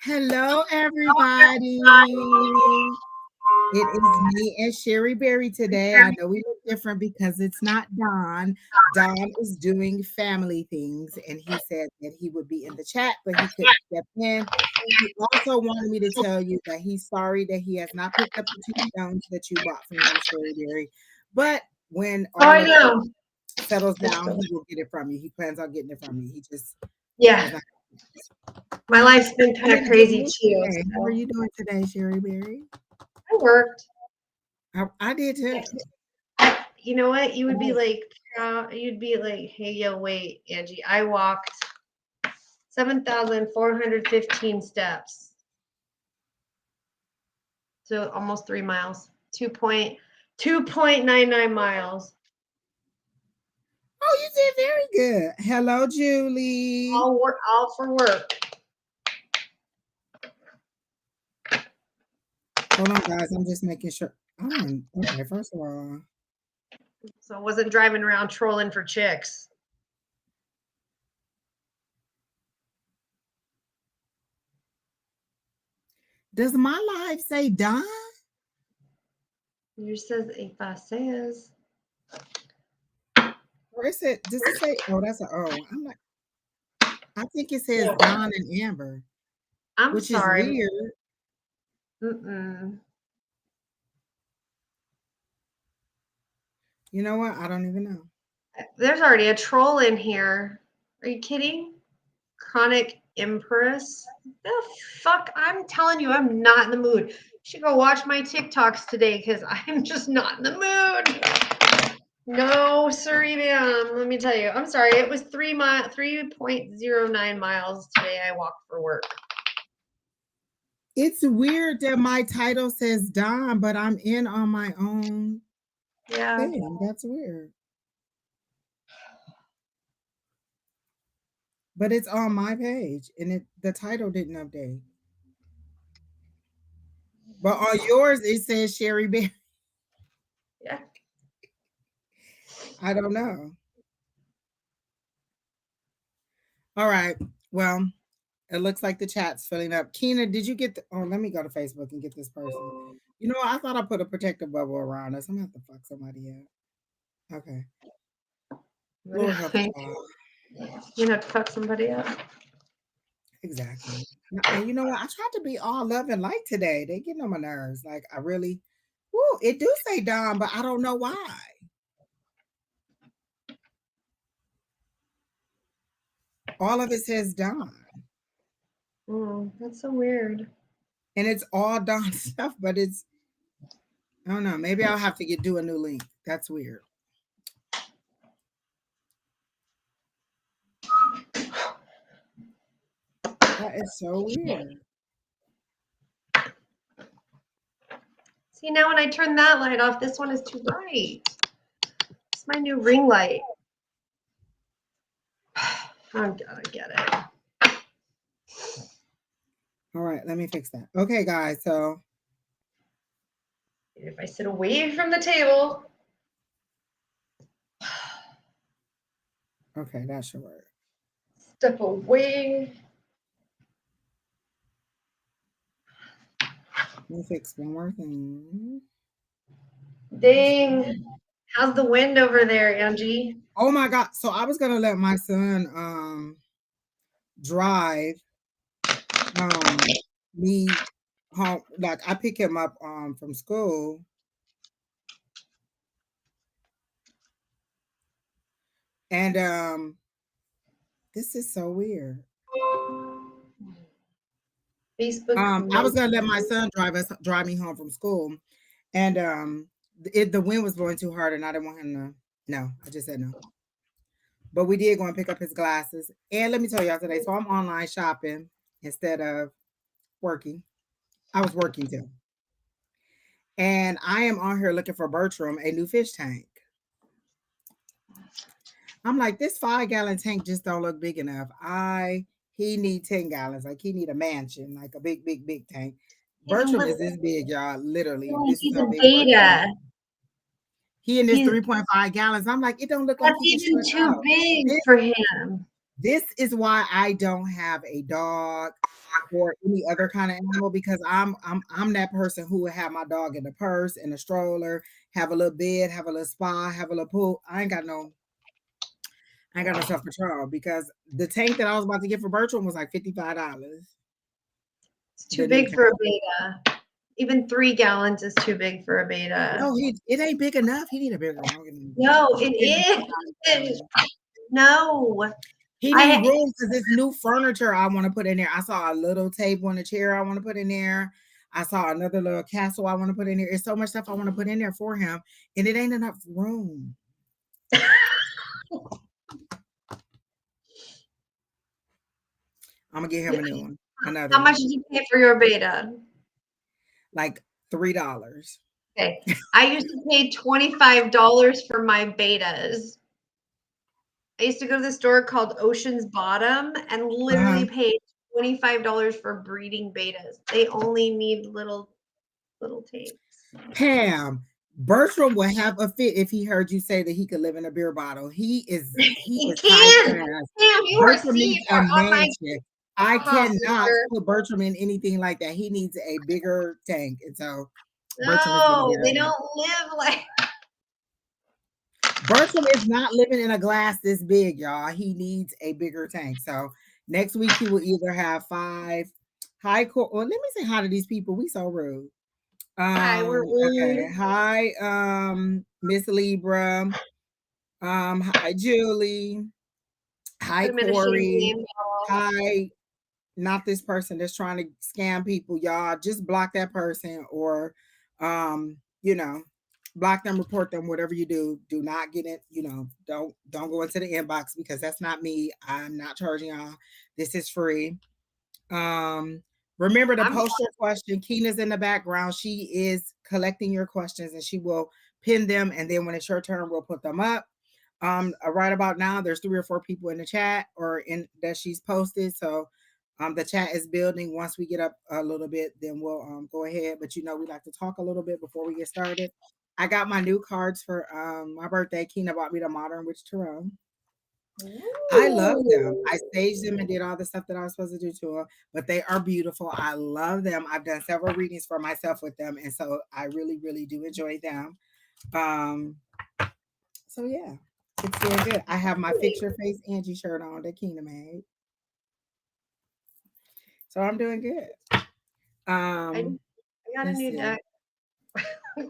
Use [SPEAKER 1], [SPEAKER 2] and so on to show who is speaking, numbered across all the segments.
[SPEAKER 1] Hello, everybody. It is me and Shery Berry today. I know we look different because it's not Don. Don is doing family things, and he said that he would be in the chat, but he couldn't step in. He also wanted me to tell you that he's sorry that he has not picked up the 2 stones that you bought from him, Shery Berry. But when all
[SPEAKER 2] I
[SPEAKER 1] of
[SPEAKER 2] know.
[SPEAKER 1] it settles down, he will get it from you. He plans on getting it from you. He just
[SPEAKER 2] Yeah. My life's been kind of crazy too.
[SPEAKER 1] So. How are you doing today, Shery Berry?
[SPEAKER 2] I worked.
[SPEAKER 1] I did too.
[SPEAKER 2] You know what? You would be like, you'd be like, hey, yo, wait, Angie. I walked 7,415 steps. So almost 3 miles. 2.99 miles.
[SPEAKER 1] Oh, you did very good. Hello, Julie.
[SPEAKER 2] All for work.
[SPEAKER 1] Hold on, guys. I'm just making sure. Okay, first of all.
[SPEAKER 2] So I wasn't driving around trolling for chicks.
[SPEAKER 1] Does my live say Don?
[SPEAKER 2] Yours says A5Says.
[SPEAKER 1] Or is it, does it say, oh, that's an O. I'm like, I think it says Don and Amber.
[SPEAKER 2] I'm sorry.
[SPEAKER 1] Is weird. You know what? I don't even know.
[SPEAKER 2] There's already a troll in here. Are you kidding? Chronic Empress. The fuck? I'm telling you, I'm not in the mood. You should go watch my TikToks today because I'm just not in the mood. No, sorry, ma'am. Let me tell you. I'm sorry. It was 3.09 miles today I walked for work.
[SPEAKER 1] It's weird that my title says Don, but I'm in on my own thing. That's weird. But it's on my page, and the title didn't update. But on yours, it says Shery Berry.
[SPEAKER 2] Yeah.
[SPEAKER 1] I don't know. All right. Well, it looks like the chat's filling up. Keena, did you get let me go to Facebook and get this person. You know, I thought I put a protective bubble around us. I'm gonna have to fuck somebody up. Okay. Lord help us all.
[SPEAKER 2] You have to fuck somebody up.
[SPEAKER 1] Exactly. And you know what? I tried to be all love and light today. They getting on my nerves. Like I really, it do say Don, but I don't know why. All of it says Don.
[SPEAKER 2] Oh, that's so weird.
[SPEAKER 1] And it's all Don stuff, but it's, I don't know. Maybe I'll have to do a new link. That's weird. That is so weird.
[SPEAKER 2] See, now when I turn that light off, this one is too bright. It's my new ring light. I'm gonna get it.
[SPEAKER 1] All right, let me fix that. Okay, guys, so.
[SPEAKER 2] If I sit away from the table.
[SPEAKER 1] Okay, that should work.
[SPEAKER 2] Step away.
[SPEAKER 1] Let me fix one more thing.
[SPEAKER 2] Dang. How's the wind over there, Angie?
[SPEAKER 1] Oh my God. So I was gonna let my son drive me home. Like I pick him up from school. And this is so weird.
[SPEAKER 2] Facebook.
[SPEAKER 1] I was gonna let my son drive me home from school, and the wind was blowing too hard, and I didn't want him to. No, I just said no. But we did go and pick up his glasses. And let me tell y'all today, so I'm online shopping instead of working. I was working too. And I am on here looking for Bertram a new fish tank. I'm like, this 5-gallon tank just don't look big enough. He need 10 gallons. Like he need a mansion, like a big, big, big tank. Bertram is this big, y'all. Literally. This is how big
[SPEAKER 2] beta.
[SPEAKER 1] He in this 3.5 gallons. I'm like, it don't look like
[SPEAKER 2] he's even too big for him.
[SPEAKER 1] This is why I don't have a dog or any other kind of animal, because I'm that person who would have my dog in the purse, in a stroller, have a little bed, have a little spa, have a little pool. I ain't got no self control, because the tank that I was about to get for Bertram was like $55.
[SPEAKER 2] It's too
[SPEAKER 1] The new
[SPEAKER 2] big
[SPEAKER 1] tank.
[SPEAKER 2] for a beta. Even 3 gallons is too big for a beta.
[SPEAKER 1] No, it ain't big enough. He need a bigger one.
[SPEAKER 2] No, it
[SPEAKER 1] Give him
[SPEAKER 2] is.
[SPEAKER 1] 5 gallons.
[SPEAKER 2] No.
[SPEAKER 1] He need
[SPEAKER 2] I
[SPEAKER 1] room because it's new furniture I want to put in there. I saw a little table and a chair I want to put in there. I saw another little castle I want to put in there. It's so much stuff I want to put in there for him, and it ain't enough room. I'm gonna get him a new one, another
[SPEAKER 2] How much
[SPEAKER 1] one,
[SPEAKER 2] did you pay for your beta?
[SPEAKER 1] like $3.
[SPEAKER 2] Okay. I used to pay $25 for my betas. I used to go to the store called Ocean's Bottom and
[SPEAKER 1] Uh-huh.
[SPEAKER 2] literally paid $25 for breeding betas. They only need little tanks.
[SPEAKER 1] Pam, Bertram would have a fit if he heard you say that he could live in a beer bottle. He
[SPEAKER 2] You
[SPEAKER 1] is high
[SPEAKER 2] can.
[SPEAKER 1] class.
[SPEAKER 2] Damn, you are
[SPEAKER 1] Bertram
[SPEAKER 2] see,
[SPEAKER 1] needs
[SPEAKER 2] you
[SPEAKER 1] a
[SPEAKER 2] are on my
[SPEAKER 1] mansion. I
[SPEAKER 2] clubhouse,
[SPEAKER 1] cannot
[SPEAKER 2] sister.
[SPEAKER 1] put Bertram in anything like that. He needs a bigger tank, and so Bertram is going to
[SPEAKER 2] No,
[SPEAKER 1] get
[SPEAKER 2] they
[SPEAKER 1] one.
[SPEAKER 2] don't live like
[SPEAKER 1] Bertram is not living in a glass this big, y'all. He needs a bigger tank. So next week he will either have 5 high court. Well, let me say hi to these people. We so rude.
[SPEAKER 2] hi, we're
[SPEAKER 1] Okay.
[SPEAKER 2] rude.
[SPEAKER 1] Hi, Miss Libra. Hi, Julie. Hi,
[SPEAKER 2] Put them in a
[SPEAKER 1] Corey.
[SPEAKER 2] champagne bottle.
[SPEAKER 1] Hi, not this person that's trying to scam people, y'all. Just block that person, or you know, block them, report them, whatever you do. Do not get it, don't go into the inbox, because that's not me. I'm not charging y'all. This is free. Um, remember to
[SPEAKER 2] I'm
[SPEAKER 1] post your question. Keena's in the background. She is collecting your questions, and she will pin them. And then when it's your turn, we'll put them up. Right about now, there's 3 or 4 people in the chat, or in that she's posted. So the chat is building. Once we get up a little bit, then we'll go ahead. But we like to talk a little bit before we get started. I got my new cards for my birthday. Keena bought me the Modern Witch Tarot. I love them. I
[SPEAKER 2] Ooh.
[SPEAKER 1] staged them and did all the stuff that I was supposed to do to them, but they are beautiful. I love them. I've done several readings for myself with them, and so I really, really do enjoy them. Um, so yeah, it's very good. I have my Fix Your Face Angie shirt on that Keena made, so I'm doing good.
[SPEAKER 2] I,
[SPEAKER 1] Um,
[SPEAKER 2] I got a
[SPEAKER 1] let's
[SPEAKER 2] new
[SPEAKER 1] see.
[SPEAKER 2] deck.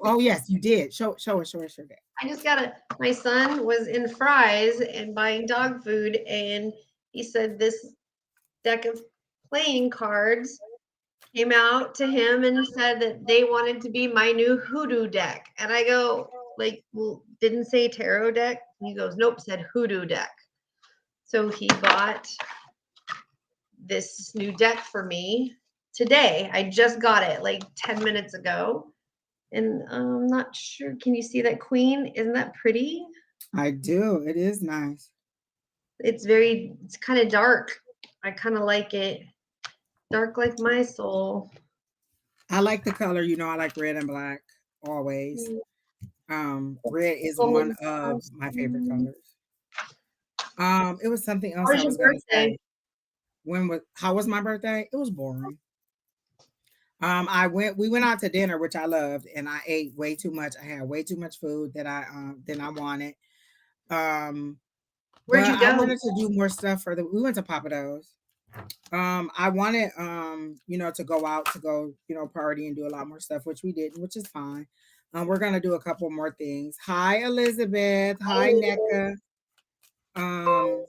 [SPEAKER 1] Oh yes, you did. Show us your deck.
[SPEAKER 2] I just got my son was in Fry's and buying dog food, and he said this deck of playing cards came out to him and said that they wanted to be my new hoodoo deck. And I go, like, well, didn't say tarot deck. And he goes, nope, said hoodoo deck. So he bought this new deck for me today. I just got it like 10 minutes ago. And I'm not sure. Can you see that queen? Isn't that pretty?
[SPEAKER 1] I do. It is nice.
[SPEAKER 2] It's kind of dark. I kind of like it. Dark like my soul.
[SPEAKER 1] I like the color. I like red and black always. Red is one of my favorite colors. It was something else
[SPEAKER 2] How
[SPEAKER 1] I
[SPEAKER 2] was your
[SPEAKER 1] was gonna
[SPEAKER 2] birthday?
[SPEAKER 1] say. How was my birthday? It was boring. We went out to dinner, which I loved, and I ate way too much. I had way too much food that I wanted. Um,
[SPEAKER 2] Where'd
[SPEAKER 1] but
[SPEAKER 2] you
[SPEAKER 1] I
[SPEAKER 2] go?
[SPEAKER 1] wanted to do more stuff we went to Papa Do's. I wanted to go out to go, party and do a lot more stuff, which we didn't, which is fine. We're gonna do a couple more things. Hi Elizabeth. Hi NECA. Um,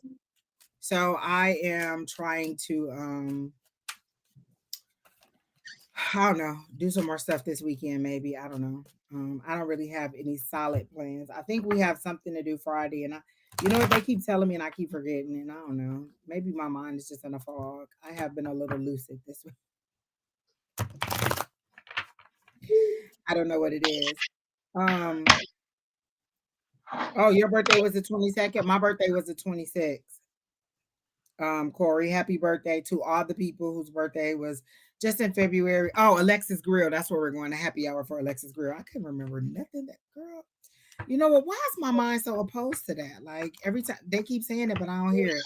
[SPEAKER 1] so I am trying to I don't know, do some more stuff this weekend, maybe. I don't know. I don't really have any solid plans. I think we have something to do Friday, and you know what, they keep telling me and I keep forgetting, and I don't know. Maybe my mind is just in a fog. I have been a little lucid this week. I don't know what it is. Um, oh, your birthday was the 22nd. My birthday was the 26th. Corey, happy birthday to all the people whose birthday was just in February. Oh, Alexis Grill. That's where we're going to happy hour for Alexis Grill. I couldn't remember nothing that girl. You know what? Why is my mind so opposed to that? Like every time they keep saying it, but I don't hear it.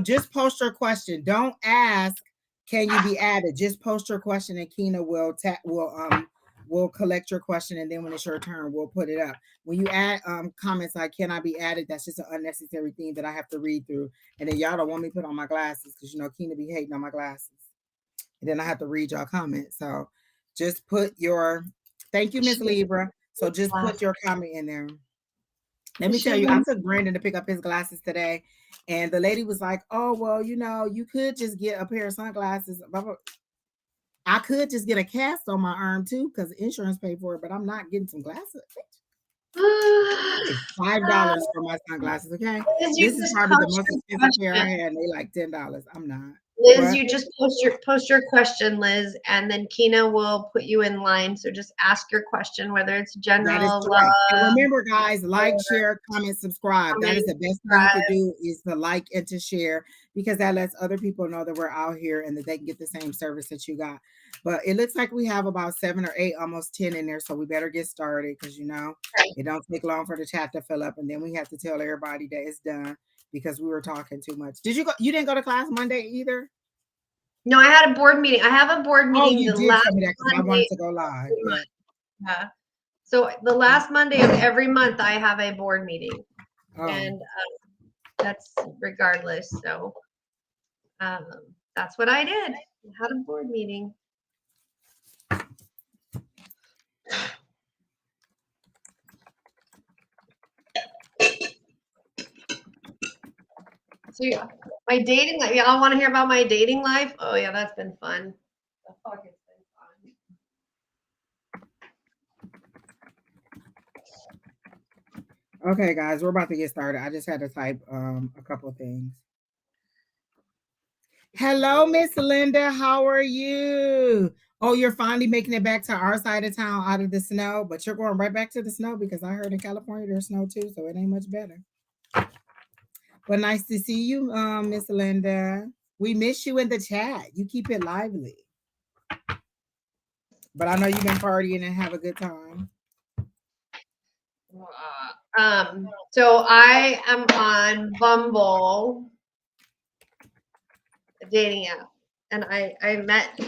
[SPEAKER 1] Just post your question. Don't ask, can you be added? Just post your question and Keena will collect your question, and then when it's your turn, we'll put it up. When you add comments like can I be added, that's just an unnecessary thing that I have to read through. And then y'all don't want me to put on my glasses because you know Keena be hating on my glasses. And then I have to read y'all comments. So just put your thank you, Miss Libra. So just put your comment in there. Let me tell you, I took Brandon to pick up his glasses today, and the lady was like, "Oh, well, you know, you could just get a pair of sunglasses. I could just get a cast on my arm too, because insurance paid for it, but I'm not getting some glasses. $5 for my sunglasses. Okay, this is probably the most expensive pair I had. And they like $10. I'm not.
[SPEAKER 2] Liz,
[SPEAKER 1] What?
[SPEAKER 2] you just post your question, Liz, and then Keena will put you in line. So just ask your question, whether it's
[SPEAKER 1] That is
[SPEAKER 2] general,
[SPEAKER 1] correct. And
[SPEAKER 2] love,
[SPEAKER 1] remember, guys, like, share, comment, subscribe. That is the best thing to do is to like and to share because that lets other people know that we're out here and that they can get the same service that you got. But it looks like we have about 7 or 8, almost 10 in there. So we better get started because, you know, it don't take long for the chat to fill up. And then we have to tell everybody that it's done because we were talking too much. Did you go? You didn't go to class Monday either?
[SPEAKER 2] No, I had a board meeting. I have a board meeting.
[SPEAKER 1] Oh, you did tell me that because I wanted to go live.
[SPEAKER 2] Yeah. So the last Monday of every month, I have a board meeting, and that's regardless. So that's what I did. I had a board meeting. So yeah, my dating life. Y'all want to hear about my dating life? Oh yeah, that's been fun. The fuck, it's been
[SPEAKER 1] fun. Okay, guys, we're about to get started. I just had to type a couple of things. Hello, Miss Linda. How are you? Oh, you're finally making it back to our side of town out of the snow, but you're going right back to the snow because I heard in California there's snow too, so it ain't much better. But nice to see you, Miss Linda. We miss you in the chat. You keep it lively. But I know you've been partying and have a good time.
[SPEAKER 2] So I am on Bumble, a dating app, and I met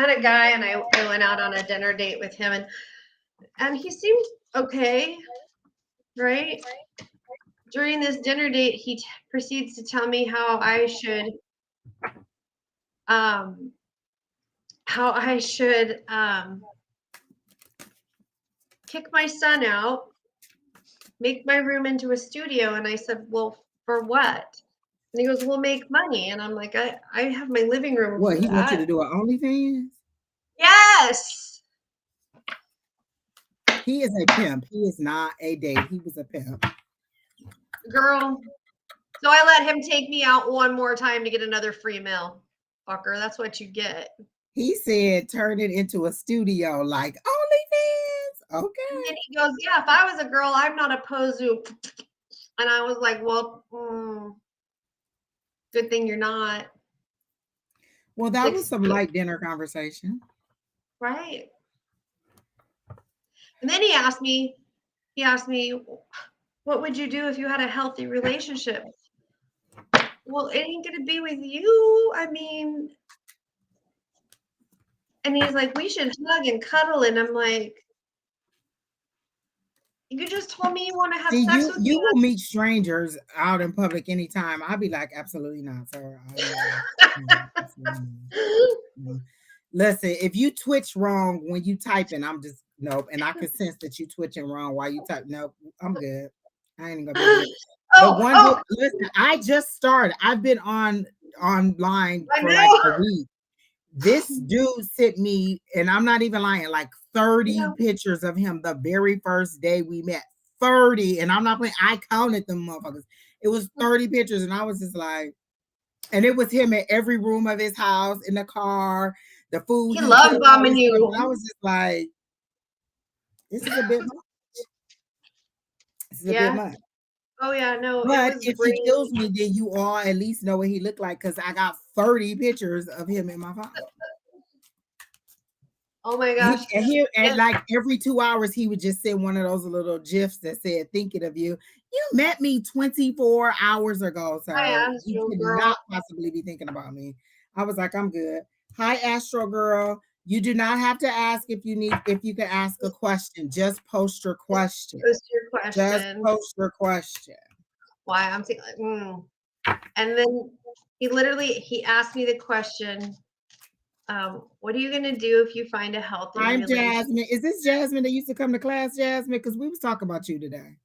[SPEAKER 2] a guy, and I went out on a dinner date with him, and he seemed okay, right? During this dinner date, he proceeds to tell me how I should kick my son out, make my room into a studio. And I said, well, for what? And he goes, we'll make money. And I'm like, I have my living room.
[SPEAKER 1] What, he wants you to do an OnlyFans?
[SPEAKER 2] Yes.
[SPEAKER 1] He is a pimp. He is not a date. He was a pimp.
[SPEAKER 2] Girl. So I let him take me out one more time to get another free meal. Fucker, that's what you get.
[SPEAKER 1] He said, turn it into a studio like OnlyFans. Okay.
[SPEAKER 2] And he goes, yeah, if I was a girl, I'm not opposed to. And I was like, well, good thing you're not.
[SPEAKER 1] Well, that was some light dinner conversation.
[SPEAKER 2] Right. And then he asked me, what would you do if you had a healthy relationship? Well, it ain't going to be with you. I mean, and he's like, we should hug and cuddle. And I'm like, you just told me you want to have sex with me.
[SPEAKER 1] You will meet strangers out in public anytime. I'll be like, absolutely not, sir. Listen, if you twitch wrong when you typing, I'm just nope. And I can sense that you twitching wrong while you type. Nope, I'm good. I ain't gonna be good. Listen, I just started. I've been online for like a week. This dude sent me, and I'm not even lying, like 30 pictures of him the very first day we met. 30, and I'm not playing. I counted them motherfuckers. It was 30 pictures, and I was just like, and it was him in every room of his house, in the car, the food.
[SPEAKER 2] He loved bombing you.
[SPEAKER 1] And I was just like, this is a bit much. This is a bit much.
[SPEAKER 2] Oh yeah, no.
[SPEAKER 1] But if he kills me, then you all at least know what he looked like because I got 30 pictures of him in my phone.
[SPEAKER 2] Oh my gosh.
[SPEAKER 1] And
[SPEAKER 2] And
[SPEAKER 1] like every 2 hours, he would just send one of those little gifs that said, thinking of you. You met me 24 hours ago,
[SPEAKER 2] hi,
[SPEAKER 1] sir. You
[SPEAKER 2] Astro
[SPEAKER 1] could
[SPEAKER 2] Girl.
[SPEAKER 1] not possibly be thinking about me. I was like, I'm good. Hi, Astro Girl. You do not have to ask if you can ask a question. Just post your
[SPEAKER 2] Just
[SPEAKER 1] question.
[SPEAKER 2] post your
[SPEAKER 1] Just
[SPEAKER 2] question.
[SPEAKER 1] post your question.
[SPEAKER 2] Why I'm thinking, and then he asked me the question, what are you gonna do if you find a healthy
[SPEAKER 1] I'm
[SPEAKER 2] relationship?
[SPEAKER 1] Jasmine. Is this Jasmine that used to come to class, Jasmine? Because we was talking about you today.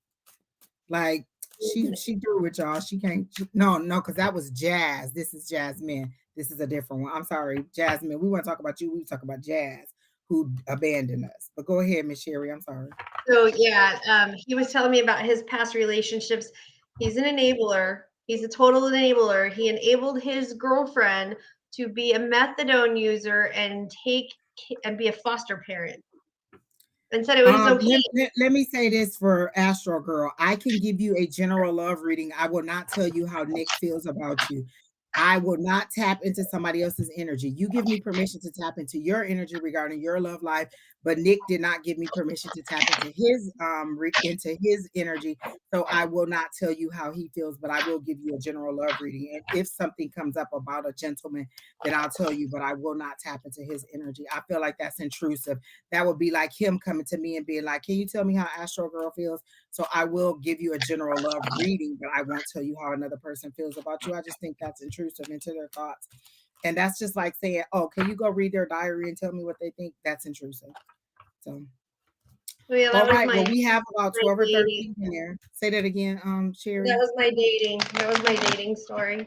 [SPEAKER 1] Like she threw with y'all. She can't. No, because that was Jazz. This is Jasmine. This is a different one. I'm sorry, Jasmine. We want to talk about you. We talk about Jazz, who abandoned us. But go ahead, Miss Shery. I'm sorry.
[SPEAKER 2] So yeah, he was telling me about his past relationships. He's an enabler. He's a total enabler. He enabled his girlfriend to be a methadone user and be a foster parent, and said it was okay.
[SPEAKER 1] Let me say this for Astro Girl. I can give you a general love reading. I will not tell you how Nick feels about you. I will not tap into somebody else's energy. You give me permission to tap into your energy regarding your love life, but Nick did not give me permission to tap into his energy. So I will not tell you how he feels, but I will give you a general love reading. And if something comes up about a gentleman, then I'll tell you, but I will not tap into his energy. I feel like that's intrusive. That would be like him coming to me and being like, "Can you tell me how Astro Girl feels?" So I will give you a general love reading, but I won't tell you how another person feels about you. I just think that's intrusive into their thoughts. And that's just like saying, "Oh, can you go read their diary and tell me what they think?" That's intrusive. So,
[SPEAKER 2] Yeah,
[SPEAKER 1] all
[SPEAKER 2] that was
[SPEAKER 1] right. Well, we have about
[SPEAKER 2] my
[SPEAKER 1] 12 or
[SPEAKER 2] dating.
[SPEAKER 1] 13 in there. Say that again,
[SPEAKER 2] That
[SPEAKER 1] Shery.
[SPEAKER 2] was my dating. That was my dating story.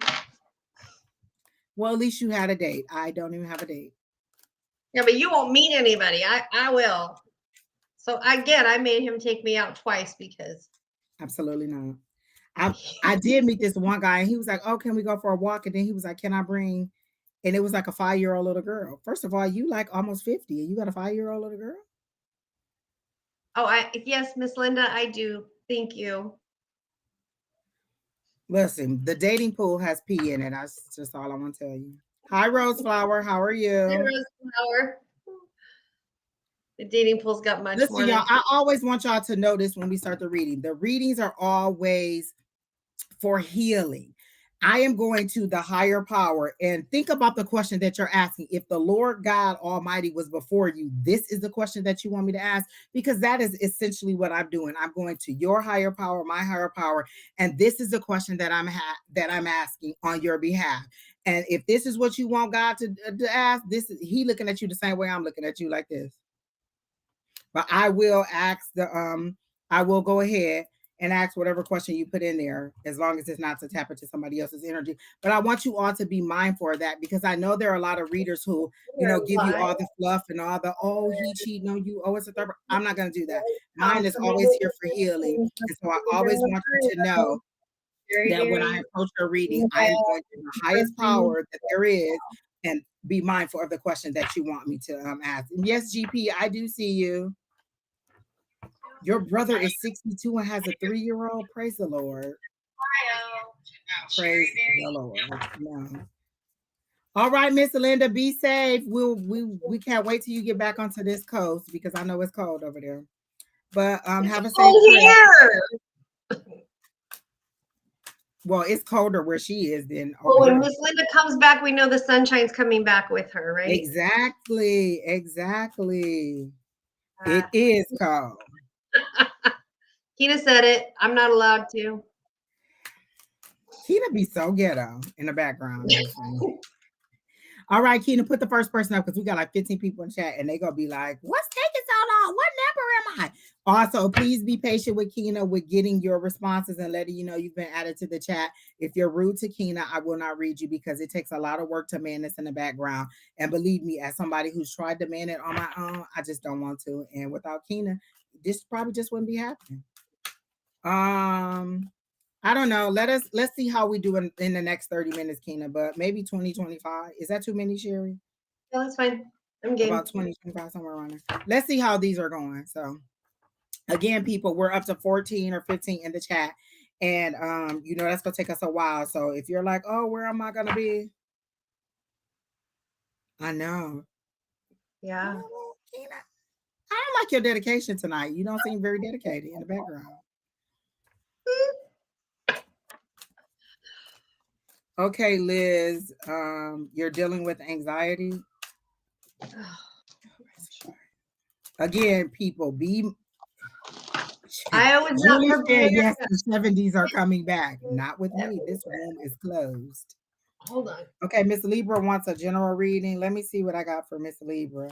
[SPEAKER 1] Well, at least you had a date. I don't even have a date.
[SPEAKER 2] Yeah, but you won't meet anybody. I will. So again, I made him take me out twice because
[SPEAKER 1] Absolutely not. I did meet this one guy and he was like, "Oh, can we go for a walk?" And then he was like, "Can I bring?" And it was like a 5-year-old little girl. First of all, you like almost 50 and you got a 5-year-old little girl?
[SPEAKER 2] yes, Miss Linda, I do. Thank you.
[SPEAKER 1] Listen, the dating pool has pee in it. That's just all I want to tell you. Hi, Rose Flower. How are
[SPEAKER 2] Hi,
[SPEAKER 1] you?
[SPEAKER 2] Rose Flower. The dating pool's got much
[SPEAKER 1] Listen,
[SPEAKER 2] more than
[SPEAKER 1] y'all, I
[SPEAKER 2] pee.
[SPEAKER 1] always want y'all to know this when we start the reading. The readings are always for healing. I am going to the higher power and think about the question that you're asking. If the Lord God Almighty was before you, this is the question that you want me to ask, because that is essentially what I'm doing. I'm going to your higher power, my higher power, and this is the question that I'm asking on your behalf. And if this is what you want God to ask, this is He looking at you the same way I'm looking at you, like this. But I will go ahead and ask whatever question you put in there, as long as it's not to tap into somebody else's energy. But I want you all to be mindful of that, because I know there are a lot of readers who, give you all the fluff and all the, "Oh, he cheating on you. Oh, it's a third." I'm not going to do that. Mine is always here for healing. And so I always want you to know
[SPEAKER 2] Very,
[SPEAKER 1] that when
[SPEAKER 2] very.
[SPEAKER 1] I approach your reading, I am going to the highest power that there is and be mindful of the question that you want me to ask. And yes, GP, I do see you. Your brother is 62 and has a 3-year-old. Praise the Lord. Praise the Lord. No. All right, Miss Linda, be safe. We can't wait till you get back onto this coast, because I know it's cold over there. But have a safe trip.
[SPEAKER 2] Here.
[SPEAKER 1] Well, it's colder where she is than over
[SPEAKER 2] Well, when
[SPEAKER 1] here.
[SPEAKER 2] Miss Linda comes back, we know the sunshine's coming back with her, right?
[SPEAKER 1] Exactly. It is cold.
[SPEAKER 2] Kina said it. I'm not allowed to.
[SPEAKER 1] Keena be so ghetto in the background. All right, Keena, put the first person up, because we got like 15 people in chat and they gonna be like, "What's taking so long? What number am I?" Also, please be patient with Keena with getting your responses and letting you know you've been added to the chat. If you're rude to Keena, I will not read you, because it takes a lot of work to man this in the background. And believe me, as somebody who's tried to man it on my own, I just don't want to. And without Keena, this probably just wouldn't be happening. I don't know. Let's see how we do in the next 30 minutes, Keena, but maybe 20, 25. Is that too many, Shery?
[SPEAKER 2] No, that's fine. I'm game.
[SPEAKER 1] About 20, 25, somewhere around there. Let's see how these are going. So again, people, we're up to 14 or 15 in the chat. And that's gonna take us a while. So if you're like, "Oh, where am I gonna be?" I know.
[SPEAKER 2] Yeah.
[SPEAKER 1] like your dedication tonight. You don't seem very dedicated in the background. Okay, Liz, you're dealing with anxiety. Again, people, be
[SPEAKER 2] I was not
[SPEAKER 1] Julie
[SPEAKER 2] prepared.
[SPEAKER 1] said yes, the 70s are coming back. Not with me. This room is closed.
[SPEAKER 2] Hold on.
[SPEAKER 1] Okay, Miss Libra wants a general reading. Let me see what I got for Miss Libra.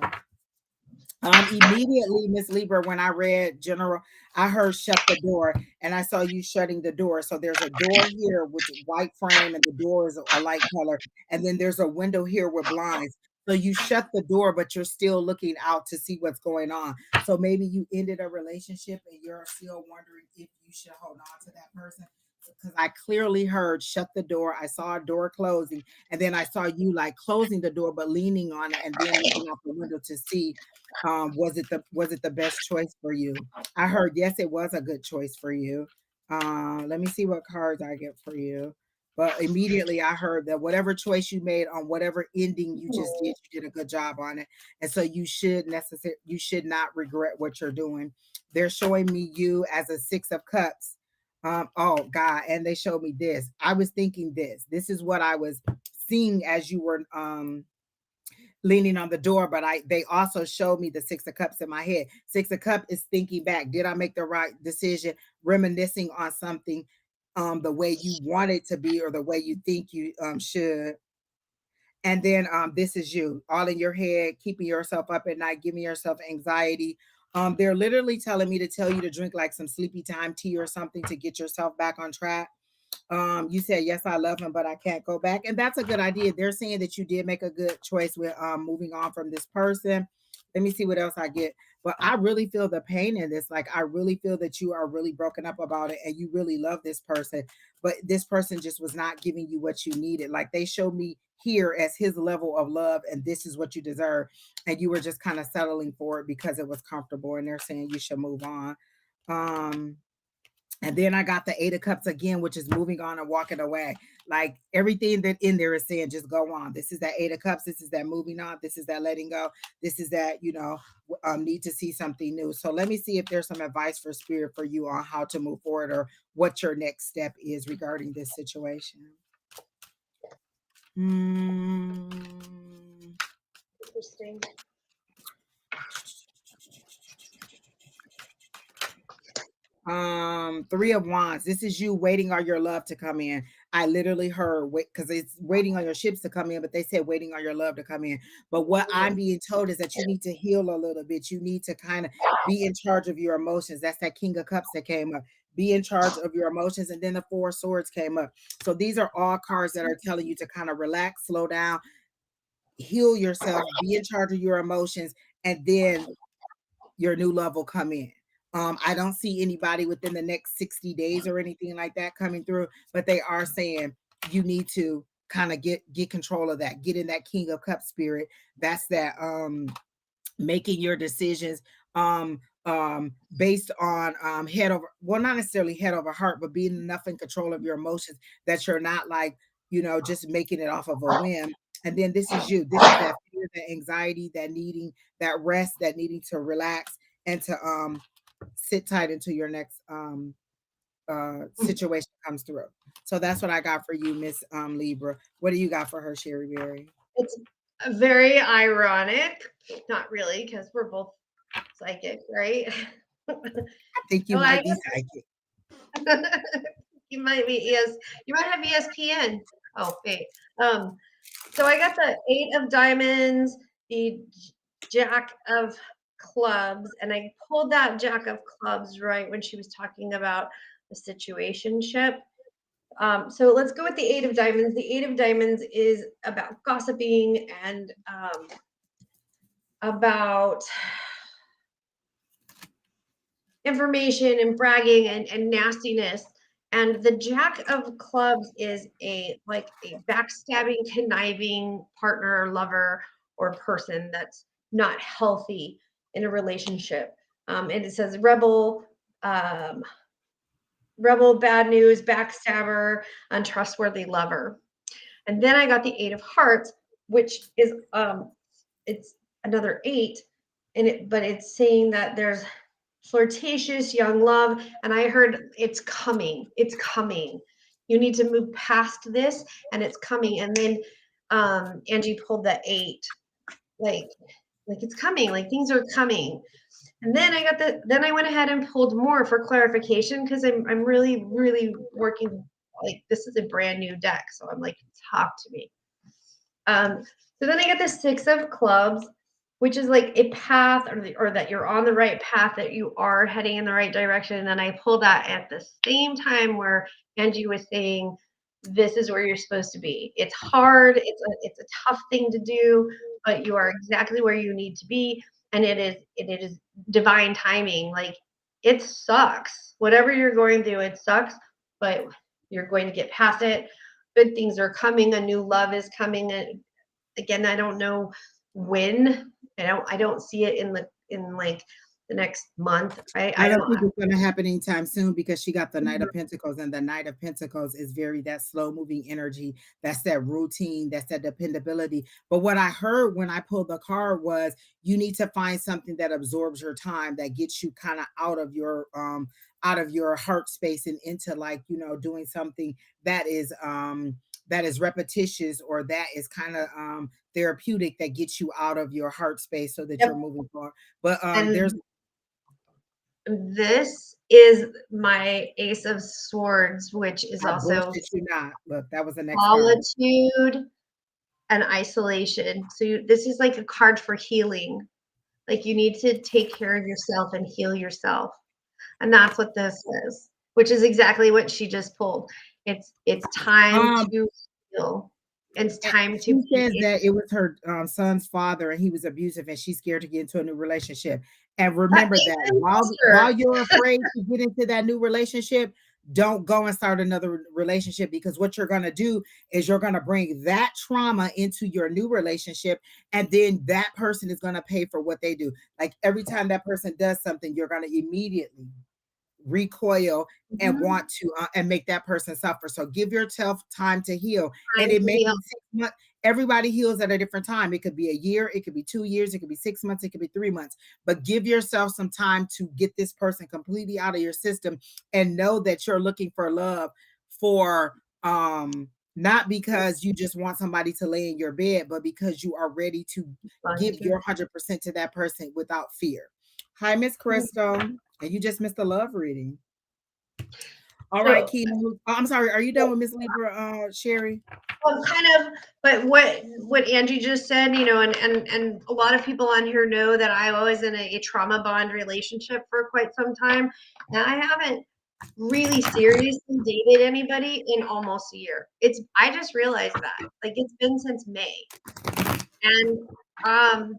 [SPEAKER 1] Immediately, Miss Libra, when I read general, I heard shut the door, and I saw you shutting the door. So there's a door here with white frame, and the door is a light color, and then there's a window here with blinds. So you shut the door, but you're still looking out to see what's going on. So maybe you ended a relationship, and you're still wondering if you should hold on to that person. Because I clearly heard shut the door. I saw a door closing, and then I saw you like closing the door, but leaning on it, and then looking out the window to see was it the best choice for you. I heard yes, it was a good choice for you. Let me see what cards I get for you. But immediately I heard that whatever choice you made on whatever ending you just did, you did a good job on it. And so you should not regret what you're doing. They're showing me you as a 6 of cups. Oh God, and they showed me this. I was thinking this. This is what I was seeing as you were leaning on the door, but they also showed me the 6 of cups in my head. 6 of cups is thinking back. Did I make the right decision? Reminiscing on something the way you want it to be or the way you think you should. And then this is you all in your head, keeping yourself up at night, giving yourself anxiety. They're literally telling me to tell you to drink like some sleepy time tea or something to get yourself back on track. You said yes, I love him, but I can't go back, and that's a good idea. They're saying that you did make a good choice with moving on from this person. Let me see what else I get. But I really feel the pain in this. Like I really feel that you are really broken up about it, and you really love this person, but this person just was not giving you what you needed. Like they showed me here as his level of love, and this is what you deserve, and you were just kind of settling for it because it was comfortable. And they're saying you should move on. Um, and then I got the 8 of cups again, which is moving on and walking away. Like everything that in there is saying, just go on. This is that 8 of cups. This is that moving on. This is that letting go. This is that, need to see something new. So let me see if there's some advice for spirit for you on how to move forward or what your next step is regarding this situation.
[SPEAKER 2] Interesting.
[SPEAKER 1] 3 of Wands. This is you waiting on your love to come in. I literally heard wait because it's waiting on your ships to come in, but they said waiting on your love to come in. But what I'm being told is that you need to heal a little bit. You need to kind of be in charge of your emotions. That's that King of Cups that came up. Be in charge of your emotions, and then the 4 of Swords came up. So these are all cards that are telling you to kind of relax, slow down, heal yourself, be in charge of your emotions, and then your new love will come in. I don't see anybody within the next 60 days or anything like that coming through, but they are saying you need to kind of get control of that, get in that King of Cups spirit. That's that making your decisions based on head over, well, not necessarily head over heart, but being enough in control of your emotions that you're not like, just making it off of a whim. And then this is you. This is that fear, that anxiety, that needing that rest, that needing to relax and to sit tight until your next situation comes through. So that's what I got for you, Miss Libra. What do you got for her, Shery Berry?
[SPEAKER 2] It's very ironic. Not really, because we're both psychic, right?
[SPEAKER 1] I think you
[SPEAKER 2] Oh,
[SPEAKER 1] might be psychic.
[SPEAKER 2] You might be you might have ESPN. Oh, wait. So I got the 8 of Diamonds, the Jack of Clubs, and I pulled that Jack of Clubs right when she was talking about the situationship. So let's go with the 8 of Diamonds. The 8 of Diamonds is about gossiping and about information and bragging and nastiness. And the Jack of Clubs is a backstabbing, conniving partner, lover, or person that's not healthy in a relationship. And it says rebel, bad news, backstabber, untrustworthy lover. And then I got the 8 of Hearts, which is it's another 8, but it's saying that there's flirtatious young love, and I heard it's coming. It's coming. You need to move past this, and it's coming. And then Angie pulled the 8, like it's coming, like things are coming. And then I went ahead and pulled more for clarification, because I'm really, really working, like this is a brand new deck. So I'm like, talk to me. So then I get the 6 of clubs, which is like a path, or that you're on the right path, that you are heading in the right direction. And then I pulled that at the same time where Angie was saying, this is where you're supposed to be. It's hard. It's a tough thing to do, but you are exactly where you need to be. And it is divine timing. Like, it sucks. Whatever you're going through, it sucks, but you're going to get past it. Good things are coming. A new love is coming. And again, I don't know when. I don't see it in like the next month.
[SPEAKER 1] I don't think it's going to happen anytime soon, because she got the Knight of Pentacles, and the Knight of Pentacles is very that slow moving energy. That's that routine. That's that dependability. But what I heard when I pulled the card was, you need to find something that absorbs your time, that gets you kind of out of your heart space and into, like, doing something that is repetitious, or that is kind of therapeutic, that gets you out of your heart space so that you're moving forward. But there's
[SPEAKER 2] this is my Ace of Swords, which is also
[SPEAKER 1] look, that was the next
[SPEAKER 2] solitude card. And isolation. So this is like a card for healing. Like, you need to take care of yourself and heal yourself. And that's what this is, which is exactly what she just pulled. It's time to heal. It's time
[SPEAKER 1] she says that it was her son's father, and he was abusive, and she's scared to get into a new relationship. And remember that while you're afraid to get into that new relationship, don't go and start another relationship, because what you're going to do is you're going to bring that trauma into your new relationship, and then that person is going to pay for what they do. Like, every time that person does something, you're going to immediately recoil and want to and make that person suffer. So give yourself time to heal. And it may be 6 months. Everybody heals at a different time. It could be a year, it could be 2 years, it could be 6 months, it could be 3 months. But give yourself some time to get this person completely out of your system, and know that you're looking for love for not because you just want somebody to lay in your bed, but because you are ready to give your 100% to that person without fear. Hi, Miss Crystal. And you just missed a love reading. All right, Keena. I'm sorry. Are you done with Miss Libra, Shery?
[SPEAKER 2] Well, kind of. But what Angie just said, and a lot of people on here know that I was in a trauma bond relationship for quite some time, and I haven't really seriously dated anybody in almost a year. I just realized that, like, it's been since May, and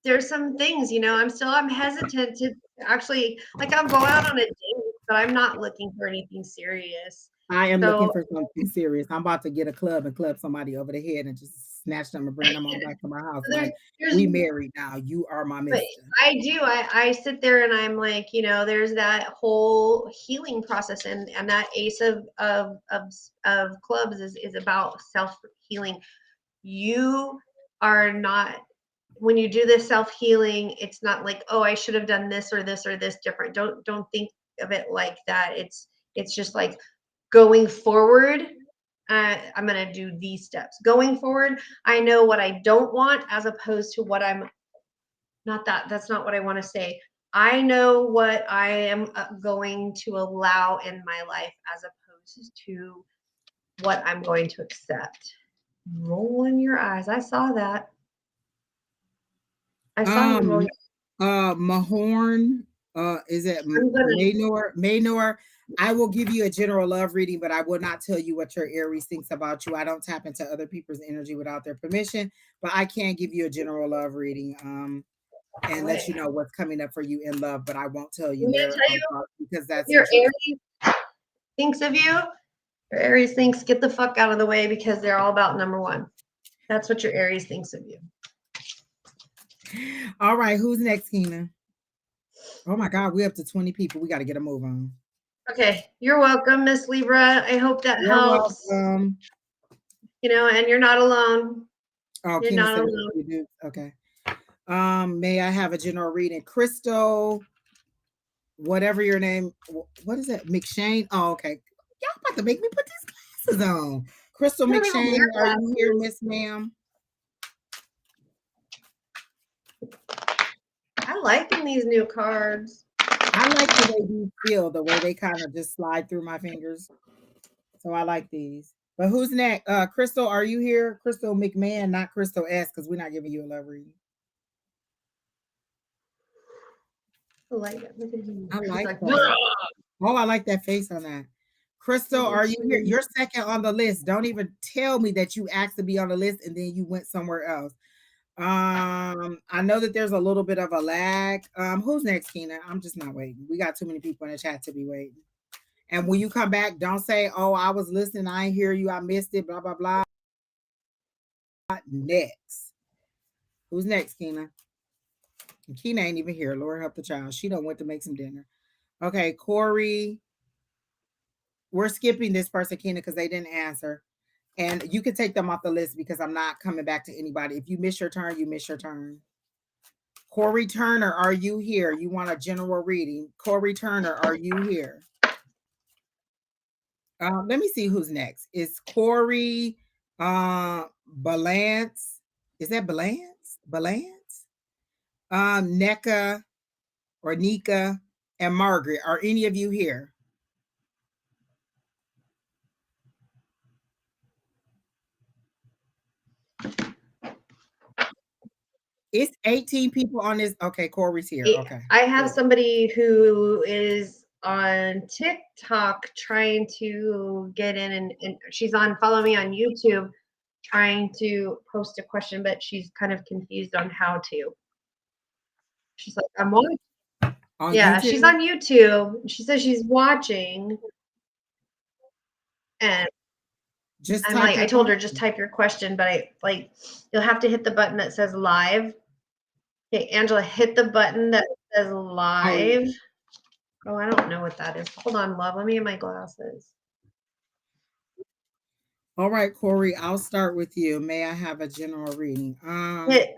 [SPEAKER 2] there's some things, I'm hesitant to actually, like, I'll go out on a date, but I'm not looking for anything serious.
[SPEAKER 1] I am looking for something serious. I'm about to get a club and club somebody over the head and just snatch them and bring them on back to my house. Like, we married now. You are my mister.
[SPEAKER 2] I do. I sit there and I'm like, there's that whole healing process, and that Ace of clubs is about self-healing. You are not, when you do this self-healing, it's not like, oh, I should have done this or this or this different. Don't think of it like that. It's just like, going forward, I'm going to do these steps. Going forward, I know what I don't want, as opposed to what that's not what I want to say. I know what I am going to allow in my life, as opposed to what I'm going to accept. Rolling your eyes. I saw that. I saw you rolling.
[SPEAKER 1] Mahorn, is it Maynor? I will give you a general love reading, but I will not tell you what your Aries thinks about you. I don't tap into other people's energy without their permission, but I can give you a general love reading and let you know what's coming up for you in love, but I won't tell you because that's
[SPEAKER 2] your Aries thinks of you. Your Aries thinks, get the fuck out of the way, because they're all about number one. That's what your Aries thinks of you.
[SPEAKER 1] All right, who's next, Keena? Oh my God, we're up to 20 people. We got to get a move on.
[SPEAKER 2] Okay, you're welcome, Miss Libra. I hope that helps.
[SPEAKER 1] Welcome.
[SPEAKER 2] And you're not alone.
[SPEAKER 1] Oh,
[SPEAKER 2] you're
[SPEAKER 1] Keena
[SPEAKER 2] not
[SPEAKER 1] said
[SPEAKER 2] alone.
[SPEAKER 1] you do. Okay. May I have a general reading? Crystal, whatever your name, what is that? McShane? Oh, okay. Y'all about to make me put these glasses on. Crystal
[SPEAKER 2] I don't even wear
[SPEAKER 1] McShane, are you here,
[SPEAKER 2] glasses.
[SPEAKER 1] Miss Ma'am?
[SPEAKER 2] I liking these new cards.
[SPEAKER 1] I like the way these feel, the way they kind of just slide through my fingers. So I like these. But who's next? Crystal, are you here? Crystal McMahon, not Crystal S, because we're not giving you a love reading.
[SPEAKER 2] I like it. Look at him.
[SPEAKER 1] I
[SPEAKER 2] He's
[SPEAKER 1] like
[SPEAKER 2] like,
[SPEAKER 1] that. Oh, I like that face on that. Crystal, are you here? You're second on the list. Don't even tell me that you asked to be on the list and then you went somewhere else. I know that there's a little bit of a lag. Who's next, Keena? I'm just not waiting. We got too many people in the chat to be waiting. And when you come back, don't say, "Oh, I was listening. I ain't hear you. I missed it." Blah blah blah. Next, who's next, Keena? And Keena ain't even here. Lord help the child. She don't went to make some dinner. Okay, Corey. We're skipping this person, Keena, because they didn't answer. And you can take them off the list because I'm not coming back to anybody. If you miss your turn, you miss your turn. Corey Turner, are you here? You want a general reading? Corey Turner, are you here? Let me see who's next. It's Corey Balance. Is that Balance? Balance? NECA or Nika and Margaret. Are any of you here? It's 18 people on this. Okay, Corey's here. Okay.
[SPEAKER 2] I have
[SPEAKER 1] Good.
[SPEAKER 2] somebody who is on TikTok trying to get in, and she's on Follow Me on YouTube trying to post a question, but she's kind of confused on how to. She's like, I'm watching.
[SPEAKER 1] On
[SPEAKER 2] Yeah,
[SPEAKER 1] YouTube?
[SPEAKER 2] she's on YouTube. She says she's watching, and
[SPEAKER 1] Just
[SPEAKER 2] I'm
[SPEAKER 1] type
[SPEAKER 2] like, I
[SPEAKER 1] your
[SPEAKER 2] told her
[SPEAKER 1] question.
[SPEAKER 2] just type your question, but I like you'll have to hit the button that says live. Okay, Angela, hit the button that says live. Oh, I don't know what that is. Hold on, love. Let me get my glasses.
[SPEAKER 1] All right, Corey, I'll start with you. May I have a general reading?
[SPEAKER 2] Hit.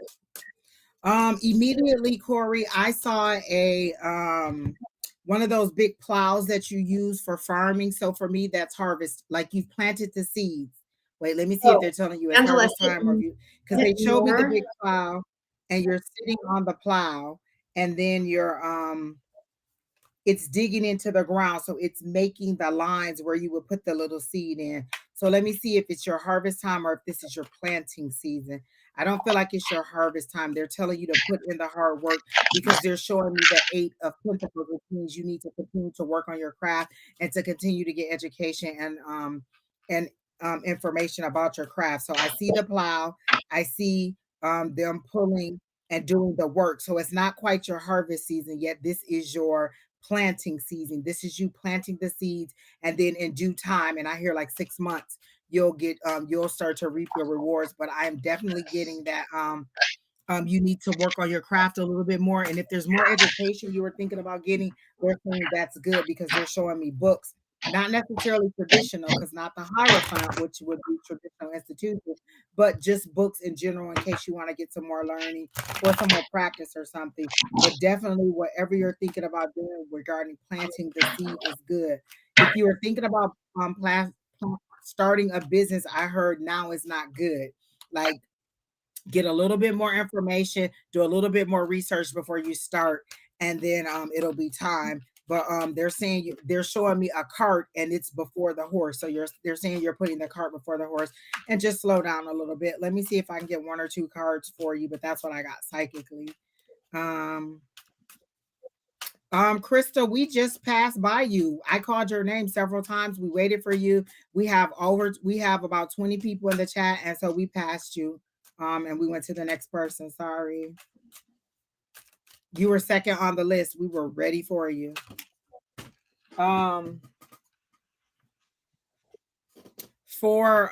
[SPEAKER 1] Immediately, Corey, I saw a one of those big plows that you use for farming. So for me, that's harvest. Like you've planted the seeds. Wait, let me see if
[SPEAKER 2] Oh,
[SPEAKER 1] they're telling you it's
[SPEAKER 2] Angela,
[SPEAKER 1] harvest time or if you because
[SPEAKER 2] hit
[SPEAKER 1] they showed me the
[SPEAKER 2] more.
[SPEAKER 1] big plow and you're sitting on the plow and then you're it's digging into the ground. So it's making the lines where you would put the little seed in. So let me see if it's your harvest time or if this is your planting season. I don't feel like it's your harvest time. They're telling you to put in the hard work because they're showing me the 8 of Pentacles, which means you need to continue to work on your craft and to continue to get education and information about your craft. So I see the plow, I see them pulling and doing the work. So it's not quite your harvest season yet. This is your planting season. This is you planting the seeds, and then in due time, and I hear like 6 months, you'll start to reap your rewards. But I am definitely getting that you need to work on your craft a little bit more. And if there's more education you were thinking about getting, they're saying that's good because they're showing me books, not necessarily traditional, because not the Hierophant, which would be traditional institutions, but just books in general in case you want to get some more learning or some more practice or something. But definitely, whatever you're thinking about doing regarding planting the seed is good. If you were thinking about starting a business, I heard now is not good. Like get a little bit more information, do a little bit more research before you start, and then it'll be time. But they're showing me a cart and it's before the horse. So they're saying you're putting the cart before the horse and just slow down a little bit. Let me see if I can get 1 or 2 cards for you, but that's what I got psychically. Crystal, we just passed by you. I called your name several times. We waited for you. We have about 20 people in the chat, and so we passed you. And we went to the next person. Sorry. You were second on the list. We were ready for you. For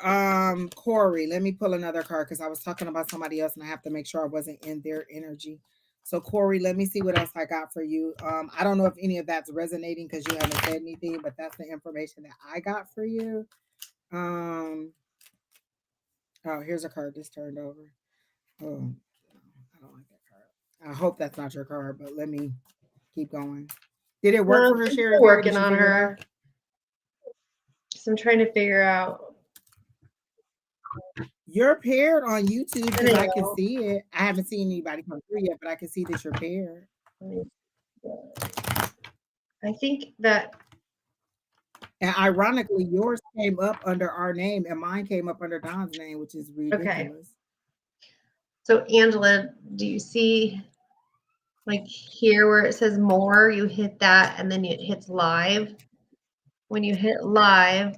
[SPEAKER 1] Corey, let me pull another card because I was talking about somebody else and I have to make sure I wasn't in their energy. So Corey, let me see what else I got for you. I don't know if any of that's resonating because you haven't said anything, but that's the information that I got for you. Oh, here's a card just turned over. Oh, I don't like that card. I hope that's not your card, but let me keep going. Did it work
[SPEAKER 2] Well,
[SPEAKER 1] for her,
[SPEAKER 2] I'm
[SPEAKER 1] Shery
[SPEAKER 2] still
[SPEAKER 1] Berry? Did
[SPEAKER 2] working
[SPEAKER 1] she
[SPEAKER 2] on
[SPEAKER 1] figure it
[SPEAKER 2] her.
[SPEAKER 1] out?
[SPEAKER 2] So I'm trying to figure out.
[SPEAKER 1] You're paired on YouTube
[SPEAKER 2] I
[SPEAKER 1] because I can
[SPEAKER 2] know.
[SPEAKER 1] see it. I haven't seen anybody come through yet, but I can see that you're paired.
[SPEAKER 2] I think that.
[SPEAKER 1] And ironically, yours came up under our name and mine came up under Don's name, which is
[SPEAKER 2] Okay.
[SPEAKER 1] ridiculous.
[SPEAKER 2] So Angela, do you see like here where it says more, you hit that and then it hits live. When you hit live,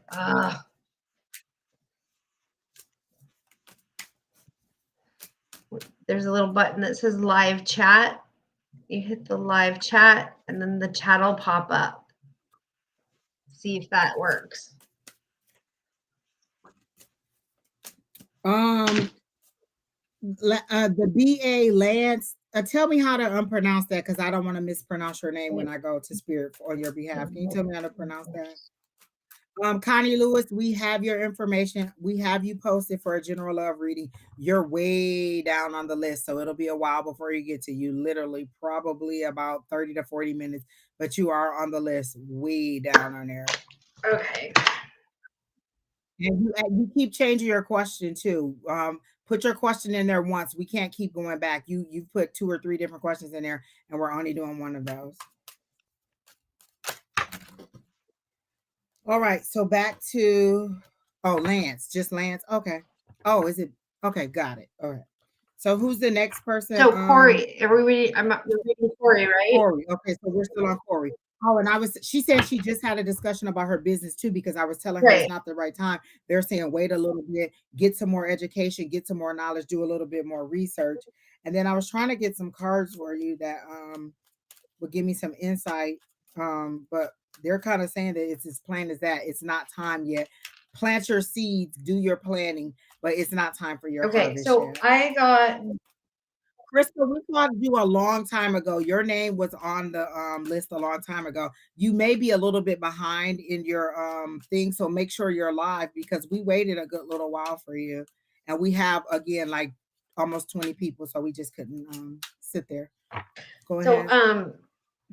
[SPEAKER 2] there's a little button that says live chat. You hit the live chat and then the chat will pop up. See if that works.
[SPEAKER 1] The BA Lance, tell me how to unpronounce that because I don't want to mispronounce your name when I go to Spirit on your behalf. Can you tell me how to pronounce that? Connie Lewis, we have your information. We have you posted for a general love reading. You're way down on the list, so it'll be a while before you get to you. Literally, probably about 30 to 40 minutes, but you are on the list, way down on there.
[SPEAKER 2] Okay.
[SPEAKER 1] And you keep changing your question too. Put your question in there once. We can't keep going back. You've put 2 or 3 different questions in there, and we're only doing one of those. All right, so back to Lance, just Lance. Okay. Oh, is it okay? Got it. All right. So who's the next person?
[SPEAKER 2] So Corey, everybody, we're reading Corey, right?
[SPEAKER 1] Corey. Okay, so we're still on Corey. Oh, and she said she just had a discussion about her business too, because I was telling her it's not the right time. They're saying wait a little bit, get some more education, get some more knowledge, do a little bit more research. And then I was trying to get some cards for you that would give me some insight. But they're kind of saying that it's as plain as that. It's not time yet. Plant your seeds, do your planning, but it's not time for your harvest
[SPEAKER 2] so
[SPEAKER 1] yet.
[SPEAKER 2] I got
[SPEAKER 1] Crystal, we talked to you a long time ago. Your name was on the list a long time ago. You may be a little bit behind in your thing, so make sure you're live because we waited a good little while for you. And we have again like almost 20 people, so we just couldn't sit there. Go ahead.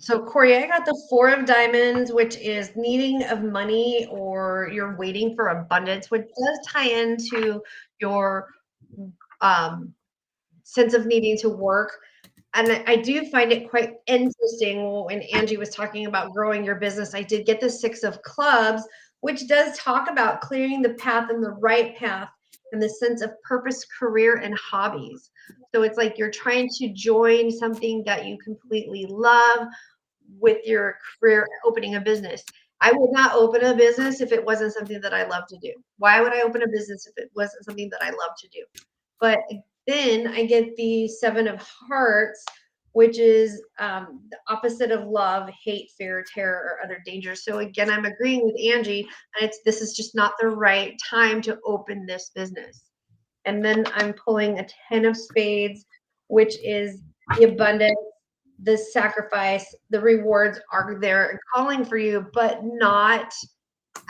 [SPEAKER 2] So Corey, I got the 4 of Diamonds, which is needing of money or you're waiting for abundance, which does tie into your sense of needing to work. And I do find it quite interesting when Angie was talking about growing your business. I did get the 6 of Clubs, which does talk about clearing the path and the right path and the sense of purpose, career, and hobbies. So it's like you're trying to join something that you completely love with your career opening a business. I would not open a business if it wasn't something that I love to do. Why would I open a business if it wasn't something that I love to do? But then I get the 7 of Hearts, which is the opposite of love, hate, fear, terror, or other dangers. So again, I'm agreeing with Angie, and this is just not the right time to open this business. And then I'm pulling a 10 of Spades, which is the abundance, the sacrifice, the rewards are there and calling for you, but not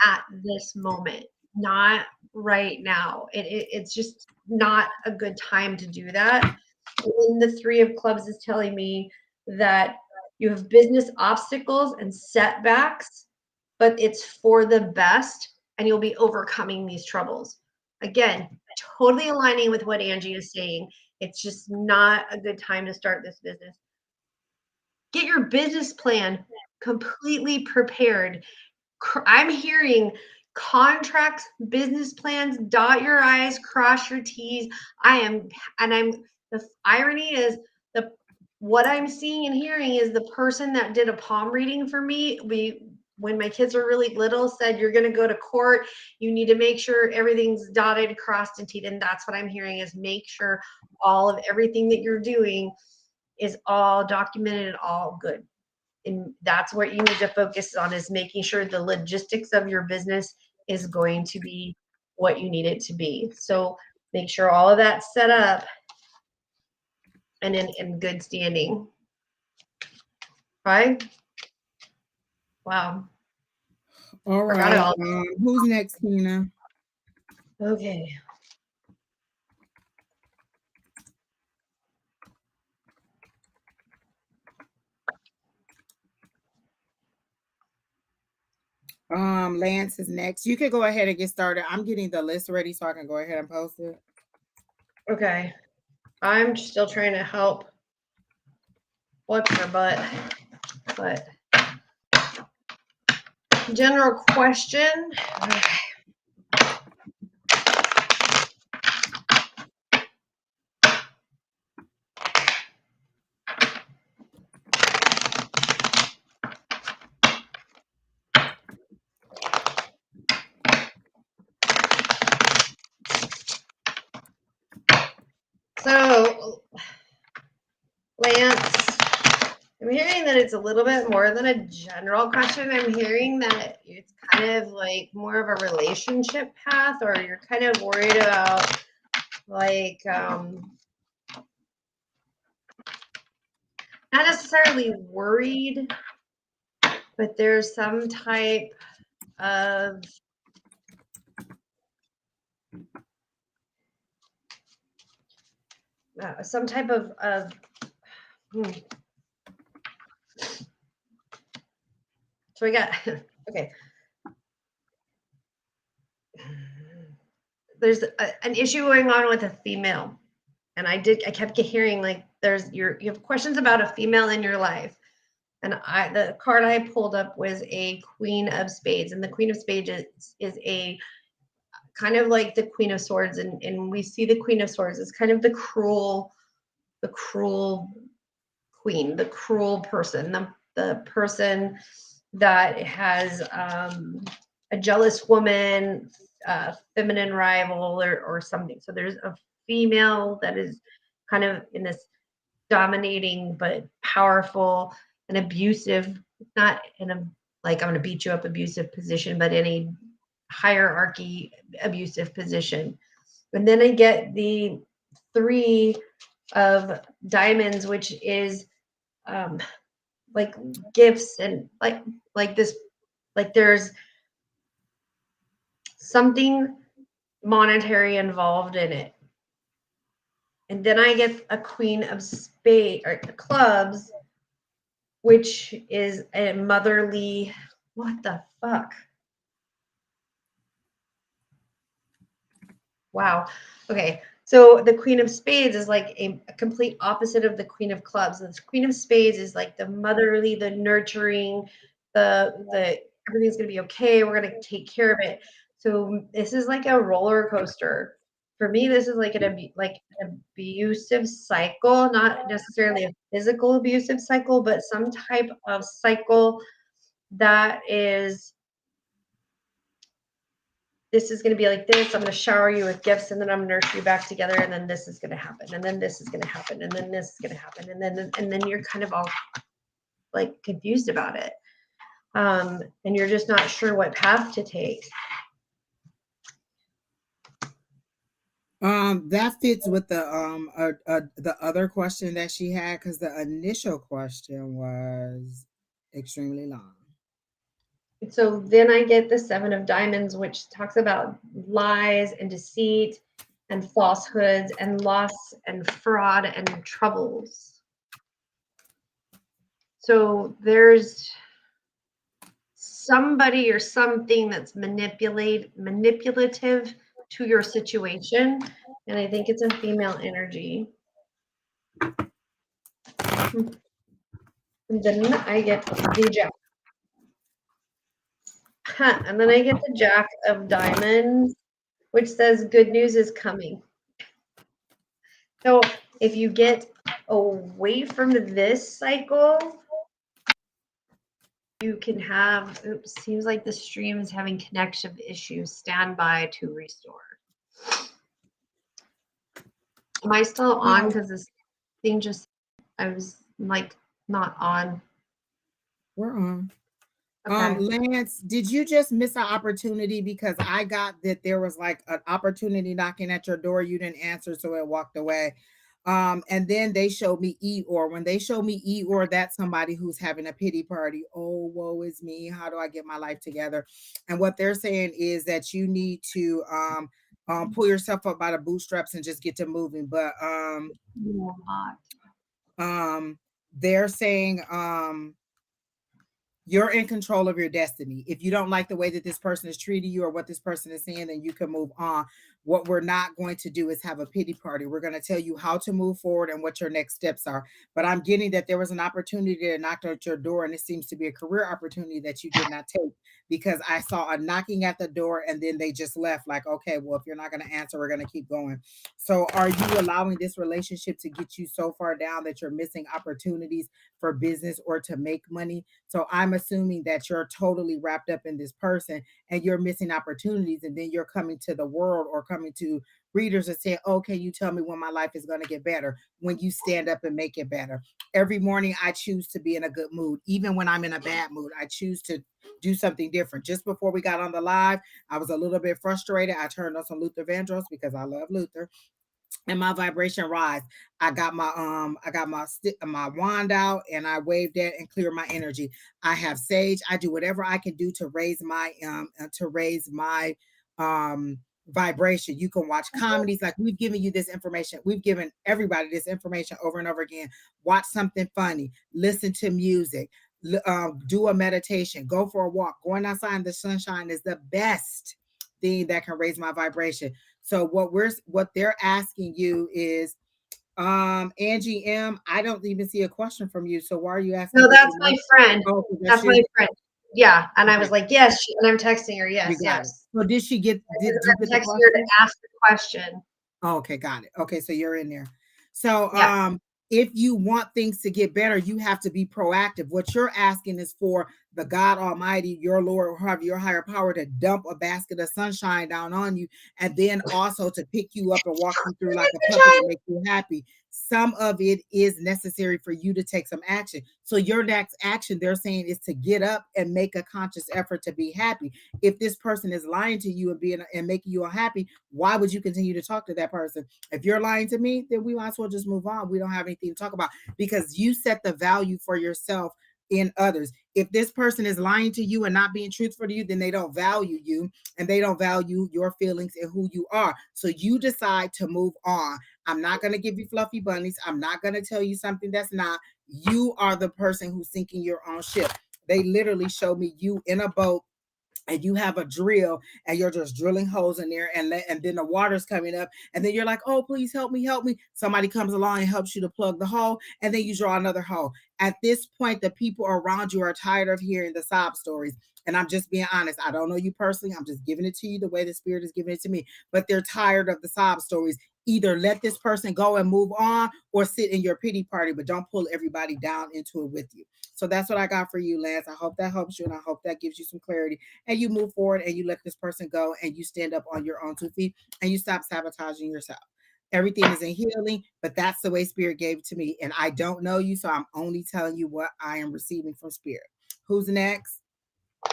[SPEAKER 2] at this moment, not right now. It's just not a good time to do that. And the 3 of Clubs is telling me that you have business obstacles and setbacks, but it's for the best and you'll be overcoming these troubles. Again, totally aligning with what Angie is saying. It's just not a good time to start this business. Get your business plan completely prepared. I'm hearing contracts, business plans, dot your I's, cross your T's. The irony is what I'm seeing and hearing is the person that did a palm reading for me, when my kids were really little, said you're going to go to court. You need to make sure everything's dotted, crossed, and T'd. And that's what I'm hearing is make sure all of everything that you're doing is all documented and all good. And that's what you need to focus on is making sure the logistics of your business is going to be what you need it to be. So make sure all of that's set up and in good standing. Right? Wow.
[SPEAKER 1] All right. Who's next, Tina?
[SPEAKER 2] Okay.
[SPEAKER 1] Lance is next. You can go ahead and get started. I'm getting the list ready so I can go ahead and post it.
[SPEAKER 2] Okay. I'm still trying to help. What's her butt? But general question. So, Lance, I'm hearing that it's a little bit more than a general question. I'm hearing that it's kind of like more of a relationship path, or you're kind of worried about like not necessarily worried, but there's some type of so we got okay, there's an issue going on with a female, and I kept hearing like you have questions about a female in your life, and the card I pulled up was a Queen of Spades, and the Queen of Spades is a kind of like the Queen of Swords, and we see the Queen of Swords as kind of the cruel queen, the cruel person, the person that has a jealous woman, feminine rival, or something. So there's a female that is kind of in this dominating but powerful and abusive, not in a like I'm going to beat you up abusive position, but in a hierarchy abusive position. And then I get the 3 of diamonds, which is like gifts, and like this, like there's something monetary involved in it. And then I get a Queen of Spades or clubs, which is a motherly. What the fuck? Wow. Okay. So the Queen of Spades is like a complete opposite of the Queen of Clubs. The Queen of Spades is like the motherly, the nurturing, the everything's gonna be okay. We're gonna take care of it. So this is like a roller coaster. For me, this is like an abusive cycle, not necessarily a physical abusive cycle, but some type of cycle that is, this is going to be like this. I'm going to shower you with gifts, and then I'm going to nurse you back together, and then this is going to happen, and then this is going to happen, and then this is going to happen, and then you're kind of all like confused about it, and you're just not sure what path to take.
[SPEAKER 1] That fits with the other question that she had, because the initial question was extremely long.
[SPEAKER 2] So then I get the 7 of Diamonds, which talks about lies and deceit and falsehoods and loss and fraud and troubles. So there's somebody or something that's manipulative to your situation, and I think it's a female energy. And then I get the Jack. And then I get the Jack of Diamonds, which says good news is coming. So if you get away from this cycle, you can have, oops, seems like the stream is having connection issues. Stand by to restore. Am I still on? Because this thing just, I was like not on.
[SPEAKER 1] We're on.
[SPEAKER 2] Okay.
[SPEAKER 1] Lance, did you just miss an opportunity? Because I got that there was like an opportunity knocking at your door. You didn't answer, so it walked away. And then they showed me Eeyore. When they show me Eeyore, that's somebody who's having a pity party. Oh, woe is me. How do I get my life together? And what they're saying is that you need to pull yourself up by the bootstraps and just get to moving. But they're saying You're in control of your destiny. If you don't like the way that this person is treating you or what this person is saying, then you can move on. What we're not going to do is have a pity party. We're going to tell you how to move forward and what your next steps are. But I'm getting that there was an opportunity that knocked at your door, and it seems to be a career opportunity that you did not take, because I saw a knocking at the door and then they just left. Like, okay, well, if you're not going to answer, we're going to keep going. So are you allowing this relationship to get you so far down that you're missing opportunities for business or to make money? So I'm assuming that you're totally wrapped up in this person and you're missing opportunities. And then you're coming to the world or coming to readers and saying, oh, can you tell me when my life is going to get better? When you stand up and make it better. Every morning I choose to be in a good mood. Even when I'm in a bad mood, I choose to do something different. Just before we got on the live, I was a little bit frustrated. I turned on some Luther Vandross because I love Luther, and my vibration rise. I got my wand out and I waved that and clear my energy. I have sage. I do whatever I can do to raise my um vibration. You can watch comedies. Like, we've given you this information. We've given everybody this information over and over again. Watch something funny, listen to music, do a meditation, go for a walk. Going outside in the sunshine is the best thing that can raise my vibration. So what they're asking you is, Angie M, I don't even see a question from you. So why are you asking?
[SPEAKER 2] No, that's my friend.
[SPEAKER 1] Oh,
[SPEAKER 2] That's my friend. Yeah. And I was like, yes. And I'm texting her. Yes, yes.
[SPEAKER 1] So did she get, did you get the
[SPEAKER 2] question? Her to ask the question.
[SPEAKER 1] Oh, okay, got it. Okay, so you're in there. So if you want things to get better, you have to be proactive. What you're asking is for the God Almighty, your Lord, or your higher power, to dump a basket of sunshine down on you, and then also to pick you up and walk you through like a puppet and make you happy. Some of it is necessary for you to take some action. So your next action, they're saying, is to get up and make a conscious effort to be happy. If this person is lying to you and making you unhappy, why would you continue to talk to that person? If you're lying to me, then we might as well just move on. We don't have anything to talk about, because you set the value for yourself in others. If this person is lying to you and not being truthful to you, then they don't value you and they don't value your feelings and who you are. So you decide to move on. I'm not going to give you fluffy bunnies. I'm not going to tell you something that's not. You are the person who's sinking your own ship. They literally showed me you in a boat and you have a drill and you're just drilling holes in there, and then the water's coming up, and then you're like, oh, please help me. Somebody comes along and helps you to plug the hole, and then you draw another hole. At this point, the people around you are tired of hearing the sob stories. And I'm just being honest. I don't know you personally. I'm just giving it to you the way the spirit is giving it to me. But they're tired of the sob stories. Either let this person go and move on, or sit in your pity party, but don't pull everybody down into it with you. So that's what I got for you, Lance. I hope that helps you, and I hope that gives you some clarity, and you move forward and you let this person go and you stand up on your own 2 feet and you stop sabotaging yourself. Everything is in healing, but that's the way spirit gave it to me. And I don't know you, so I'm only telling you what I am receiving from spirit. Who's next?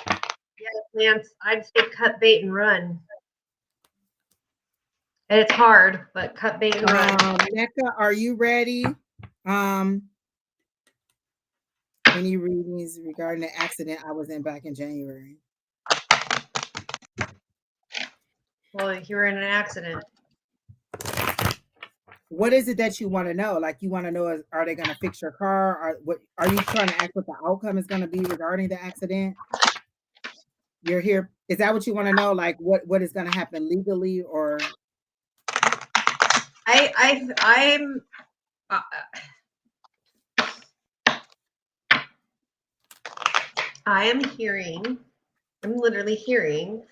[SPEAKER 2] Yes, Lance, I'd say cut bait and run. And it's hard, but cut bait and run.
[SPEAKER 1] Becca, are you ready? Any readings regarding the accident I was in back in January?
[SPEAKER 2] Well, you were in an accident.
[SPEAKER 1] What is it that you want to know? Like, you want to know, are they going to fix your car? Or what are you trying to ask what the outcome is going to be regarding the accident? You're here. Is that what you want to know? Like, what is going to happen legally, or?
[SPEAKER 2] I'm literally hearing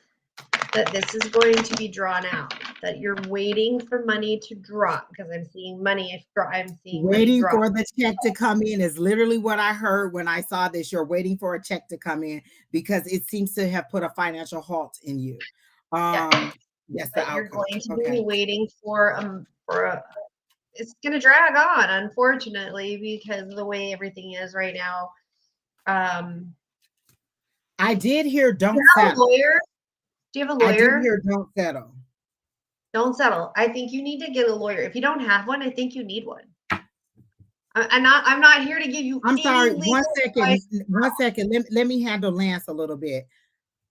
[SPEAKER 2] that this is going to be drawn out, that you're waiting for money to drop, because I'm seeing money. I'm seeing
[SPEAKER 1] waiting for the check to come in is literally what I heard when I saw this. You're waiting for a check to come in because it seems to have put a financial halt in you. Yes, the
[SPEAKER 2] you're going to be waiting for a. It's going to drag on, unfortunately, because of the way everything is right now.
[SPEAKER 1] I did hear don't settle.
[SPEAKER 2] Lawyer? Do you have a lawyer?
[SPEAKER 1] I did hear don't settle.
[SPEAKER 2] Don't settle. I think you need to get a lawyer. If you don't have one, I think you need one. I'm not here to give you.
[SPEAKER 1] I'm sorry. 1 second. Advice. 1 second. Let me handle Lance a little bit.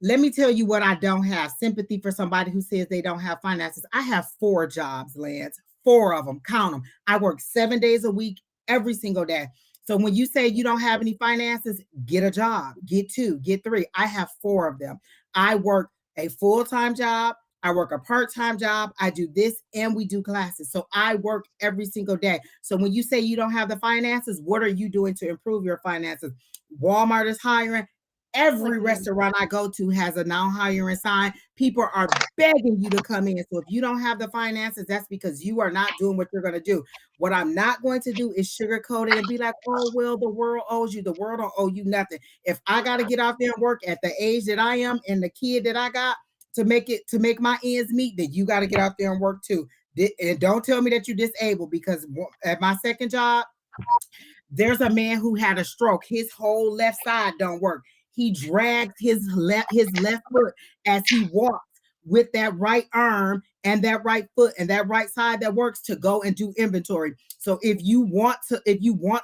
[SPEAKER 1] Let me tell you what I don't have. Sympathy for somebody who says they don't have finances. I have 4 jobs, Lance. 4 of them. Count them. I work 7 days a week, every single day. So when you say you don't have any finances, get a job, get two, get three. I have four of them. I work a full-time job. I work a part-time job. I do this and we do classes. So I work every single day. So when you say you don't have the finances, what are you doing to improve your finances? Walmart is hiring. Every restaurant I go to has a now hiring sign. People are begging you to come in. So if you don't have the finances, that's because you are not doing what you're going to do. What I'm not going to do is sugarcoat it and be like, oh, well, the world owes you. The world don't owe you nothing. If I got to get out there and work at the age that I am and the kid that I got to make my ends meet, then you got to get out there and work too. And don't tell me that you're disabled, because at my second job, there's a man who had a stroke. His whole left side don't work. He drags his left foot as he walks with that right arm and that right foot and that right side that works to go and do inventory. So if you want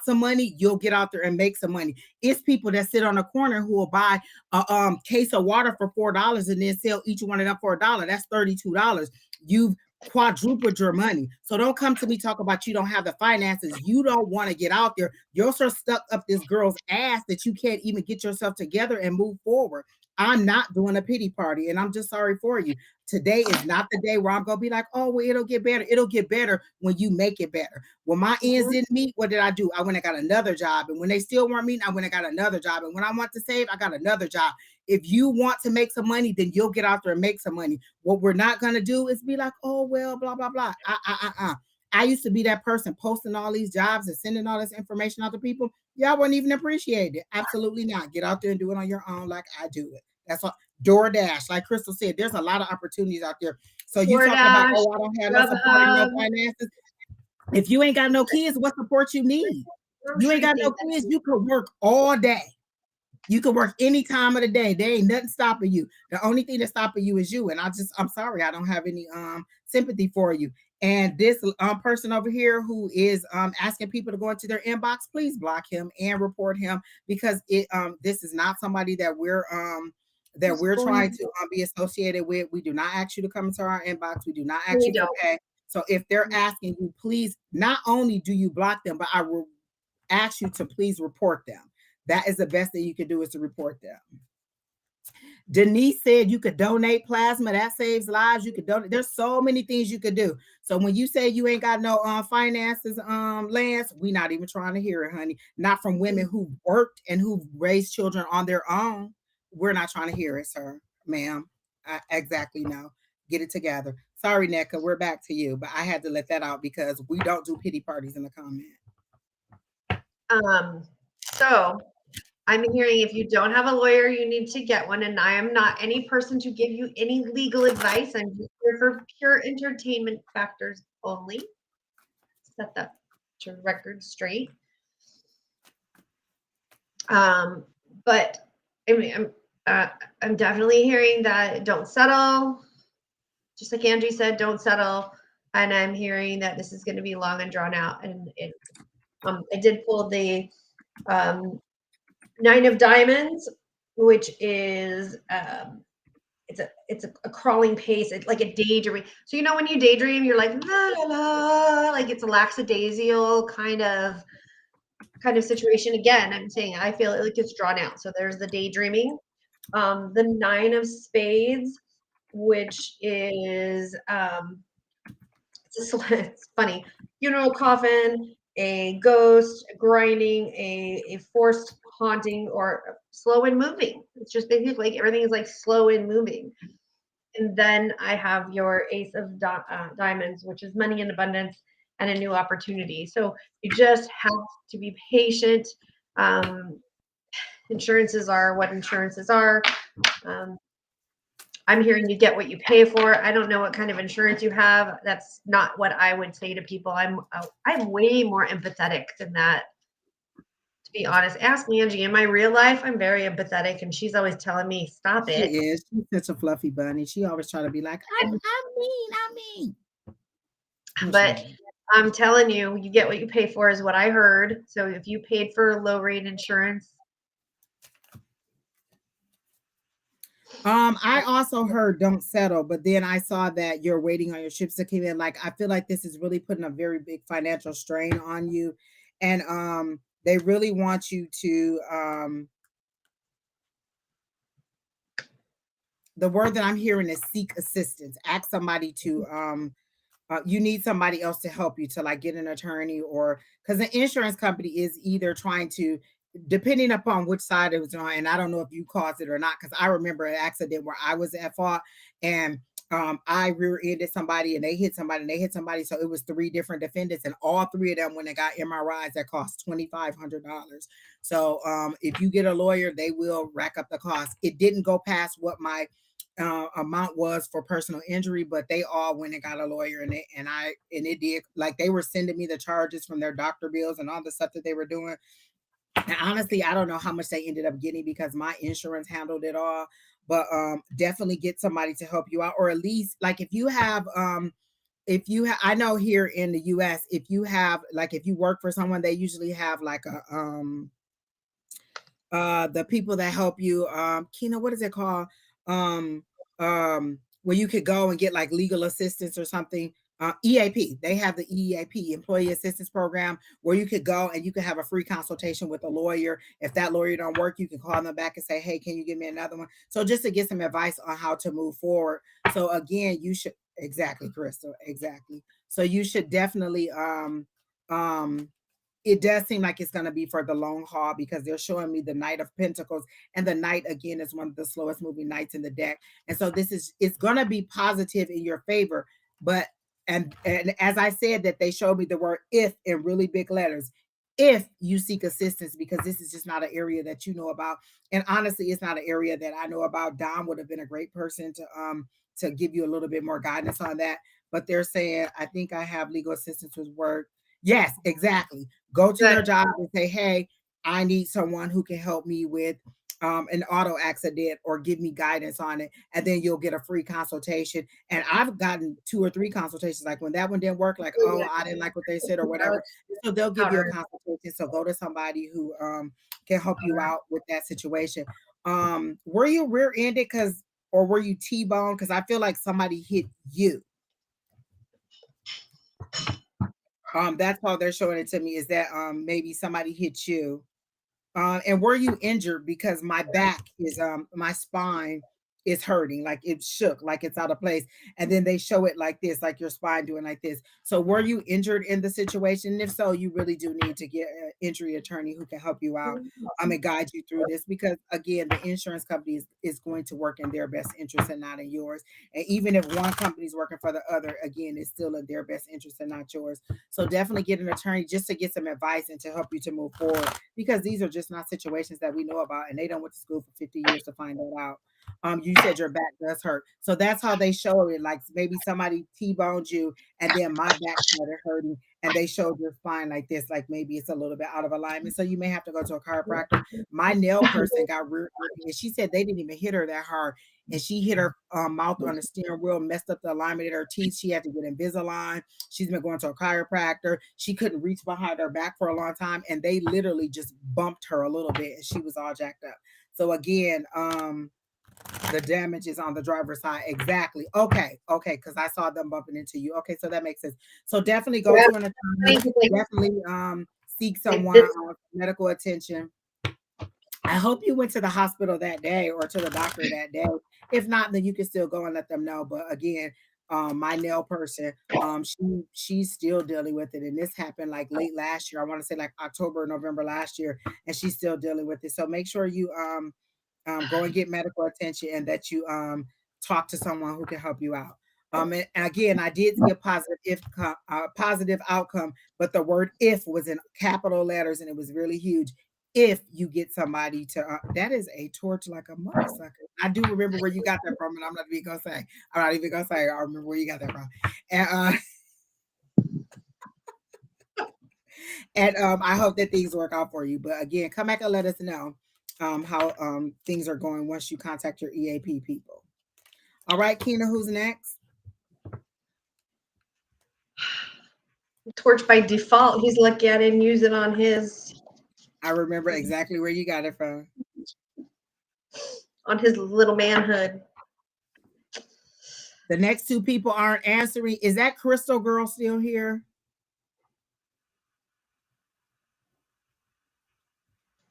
[SPEAKER 1] some money, you'll get out there and make some money. It's people that sit on a corner who will buy a case of water for $4 and then sell each one of them for $1. That's $32. You've quadrupled your money. So don't come to me talk about you don't have the finances. You don't want to get out there. You're so stuck up this girl's ass that you can't even get yourself together and move forward. I'm not doing a pity party, and I'm just sorry for you. Today is not the day where I'm gonna be like, oh, well, it'll get better. It'll get better when you make it better. When my ends didn't meet, what did I do? I went and got another job. And when they still weren't meeting, I went and got another job. And when I want to save, I got another job. If you want to make some money, then you'll get out there and make some money. What we're not gonna do is be like, oh, well, blah, blah, blah. I used to be that person posting all these jobs and sending all this information out to people. Y'all wouldn't even appreciate it. Absolutely not. Get out there and do it on your own like I do it. That's what DoorDash, like Crystal said, there's a lot of opportunities out there. So you talking about, oh, I don't have no support and no finances. If you ain't got no kids, what support you need? You ain't got no kids, you could work all day. You can work any time of the day. There ain't nothing stopping you. The only thing that's stopping you is you. And I'm sorry, I don't have any sympathy for you. And this person over here who is asking people to go into their inbox, please block him and report him, because this is not somebody that we're trying to be associated with. We do not ask you to come into our inbox. We do not ask you to pay. So if they're asking you, please, not only do you block them, but I will ask you to please report them. That is the best thing you can do, is to report them. Denise said you could donate plasma. That saves lives. You could donate. There's so many things you could do. So when you say you ain't got no finances, Lance, we not even trying to hear it, honey. Not from women who worked and who raised children on their own. We're not trying to hear it, sir, ma'am. Exactly, no. Get it together. Sorry, NECA, we're back to you. But I had to let that out because we don't do pity parties in the comment.
[SPEAKER 2] So I'm hearing if you don't have a lawyer, you need to get one. And I am not any person to give you any legal advice. I'm just here for pure entertainment factors only. Set that to record straight. But I mean, I'm definitely hearing that don't settle. Just like Angie said, don't settle. And I'm hearing that this is going to be long and drawn out. And I did pull the 9 of Diamonds, which is it's a crawling pace. It's like a daydream. So when you daydream, you're like la la la, like it's a lackadaisical kind of situation. Again, I'm saying I feel like it's drawn out. So there's the daydreaming. The 9 of Spades, which is it's funny. Funeral coffin, a ghost, grinding, a forced haunting, or slow and moving. It's just basically like everything is like slow and moving. And then I have your Ace of Diamonds, which is money in abundance and a new opportunity. So you just have to be patient. Insurances are what insurances are. I'm hearing you get what you pay for. I don't know what kind of insurance you have. That's not what I would say to people. I'm way more empathetic than that, to be honest. Ask Angie. In my real life, I'm very empathetic, and she's always telling me, "Stop it."
[SPEAKER 1] She is. She's such a fluffy bunny. She always try to be like, I mean.
[SPEAKER 2] But I'm telling you, you get what you pay for is what I heard. So if you paid for low rate insurance.
[SPEAKER 1] I also heard don't settle, but then I saw that you're waiting on your ships to come in. Like, I feel like this is really putting a very big financial strain on you. And They really want you to the word that I'm hearing is seek assistance. Ask somebody to you need somebody else to help you to like get an attorney, or because the insurance company is either trying to, depending upon which side it was on, and I don't know if you caused it or not, because I remember an accident where I was at fault, and I rear-ended somebody and they hit somebody and they hit somebody. So it was three different defendants, and all three of them when they got MRIs that cost $2,500. So if you get a lawyer, they will rack up the cost. It didn't go past what my amount was for personal injury, but they all went and got a lawyer, and it did, like, they were sending me the charges from their doctor bills and all the stuff that they were doing. And honestly, I don't know how much they ended up getting because my insurance handled it all. But definitely get somebody to help you out, or at least like I know here in the US, if you have like if you work for someone, they usually have like a the people that help you, Kina, what is it called, um where you could go and get like legal assistance or something. EAP, they have the EAP, employee assistance program, where you could go and you could have a free consultation with a lawyer. If that lawyer don't work, you can call them back and say, hey, can you give me another one? So just to get some advice on how to move forward. So again, you should, exactly, Crystal, exactly. So you should definitely um it does seem like it's going to be for the long haul, because they're showing me the Knight of Pentacles, and the Knight again is one of the slowest moving knights in the deck. And so it's going to be positive in your favor. But and as I said, that they showed me the word if in really big letters. If you seek assistance, because this is just not an area that you know about, and honestly, it's not an area that I know about. Don would have been a great person to give you a little bit more guidance on that. But they're saying, I think I have legal assistance with work. Yes, exactly. Go to their
[SPEAKER 2] Good.
[SPEAKER 1] job and say, hey, I need someone who can help me with an auto accident, or give me guidance on it. And then you'll get a free consultation. And I've gotten 2 or 3 consultations. Like when that one didn't work, like, oh, I didn't like what they said or whatever. So they'll give you a consultation. So go to somebody who can help you out with that situation. Were you rear-ended or were you T-boned? Because I feel like somebody hit you. That's how they're showing it to me, is that maybe somebody hit you. And were you injured? Because my back is my spine is hurting, like it shook, like it's out of place. And then they show it like this, like your spine doing like this. So were you injured in the situation? And if so, you really do need to get an injury attorney who can help you out and guide you through this, because again, the insurance company is going to work in their best interest and not in yours. And even if one company is working for the other, again, it's still in their best interest and not yours. So definitely get an attorney just to get some advice and to help you to move forward, because these are just not situations that we know about, and they don't went to school for 50 years to find that out. You said your back does hurt, so that's how they show it. Like maybe somebody T-boned you, and then my back started hurting, and they showed your spine like this, like maybe it's a little bit out of alignment. So you may have to go to a chiropractor. My nail person got rear, and she said they didn't even hit her that hard, and she hit her mouth on the steering wheel, messed up the alignment in her teeth. She had to get Invisalign. She's been going to a chiropractor. She couldn't reach behind her back for a long time, and they literally just bumped her a little bit, and she was all jacked up. So again, the damage is on the driver's side. Exactly. Okay. Okay. Because I saw them bumping into you. Okay. So that makes sense. So definitely go to an attorney. Definitely seek someone medical attention. I hope you went to the hospital that day or to the doctor that day. If not, then you can still go and let them know. But again, my nail person, she's still dealing with it, and this happened like late last year. I want to say like October, November last year, and she's still dealing with it. So make sure you go and get medical attention, and that you talk to someone who can help you out. And again, I did see a positive outcome, but the word "if" was in capital letters, and it was really huge. If you get somebody to, that is a torch like a mother sucker. I do remember where you got that from, and I'm not even gonna say. I'm not even gonna say. I remember where you got that from, and I hope that things work out for you. But again, come back and let us know how things are going once you contact your EAP people. All right, Kina, who's next?
[SPEAKER 2] Torch by default. He's lucky I didn't use it on his.
[SPEAKER 1] I remember exactly where you got it from.
[SPEAKER 2] On his little manhood.
[SPEAKER 1] The next 2 people aren't answering. Is that Crystal Girl still here?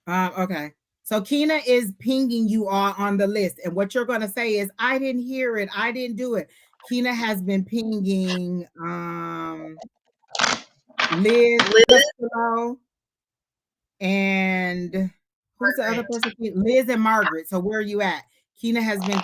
[SPEAKER 1] Okay. So Kina is pinging you all on the list. And what you're going to say is, I didn't hear it. I didn't do it. Kina has been pinging Liz
[SPEAKER 2] Liz,
[SPEAKER 1] Crystal and who's the other person? Liz and Margaret. So where are you at? Kina has been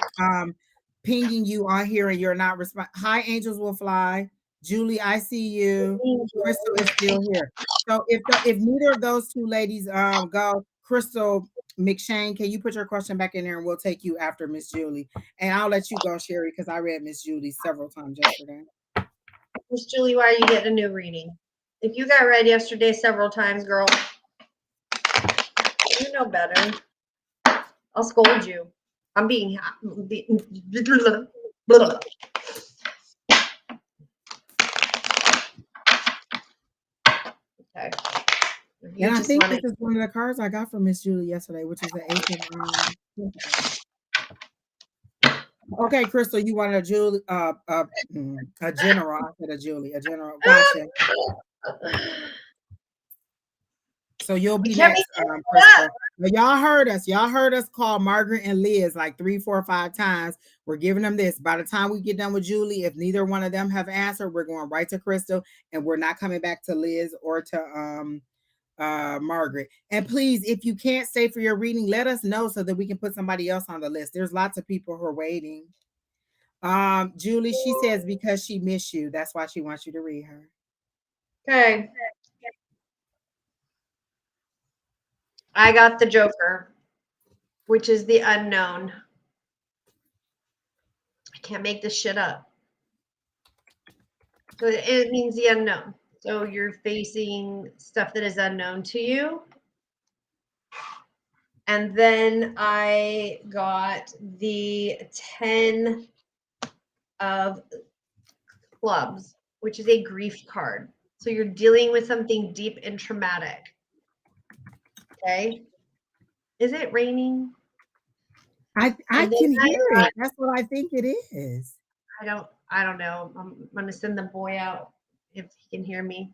[SPEAKER 1] pinging you on here and you're not responding. Hi, Angels Will Fly. Julie, I see you. Crystal is still here. So if neither of those two ladies go, Crystal McShane, can you put your question back in there and we'll take you after Miss Julie. And I'll let you go, Shery, because I read Miss Julie several times yesterday.
[SPEAKER 2] Miss Julie, why are you getting a new reading? If you got read yesterday several times, girl, you know better. I'll scold you. I'm being. Okay.
[SPEAKER 1] And I think this is one of the cards I got from Miss Julie yesterday, which is the Ace of Okay, Crystal, you want a Julie, a general. I said a Julie, a general. Gotcha. So you'll be next, Crystal. But y'all heard us. Y'all heard us call Margaret and Liz like 3, 4, 5 times. We're giving them this. By the time we get done with Julie, if neither one of them have answered, we're going right to Crystal, and we're not coming back to Liz or to Margaret. And please, if you can't stay for your reading, let us know so that we can put somebody else on the list. There's lots of people who are waiting. Julie, she says because she missed you. That's why she wants you to read her.
[SPEAKER 2] Okay. I got the Joker, which is the unknown. I can't make this shit up. So it means the unknown. So you're facing stuff that is unknown to you. And then I got the 10 of clubs, which is a grief card. So you're dealing with something deep and traumatic. Okay. Is it raining?
[SPEAKER 1] I can hear it. That's what I think it is.
[SPEAKER 2] I don't know. I'm gonna send the boy out if he can hear me.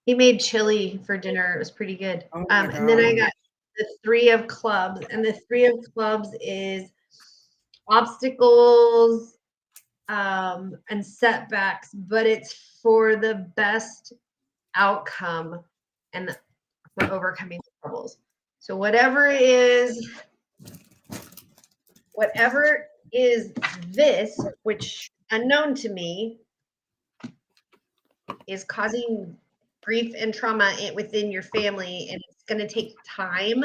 [SPEAKER 2] He made chili for dinner. It was pretty good.
[SPEAKER 1] Oh
[SPEAKER 2] And then I got the 3 of clubs, and the 3 of clubs is obstacles and setbacks, but it's for the best outcome and for overcoming troubles. So whatever is this, which unknown to me, is causing grief and trauma within your family, and it's going to take time.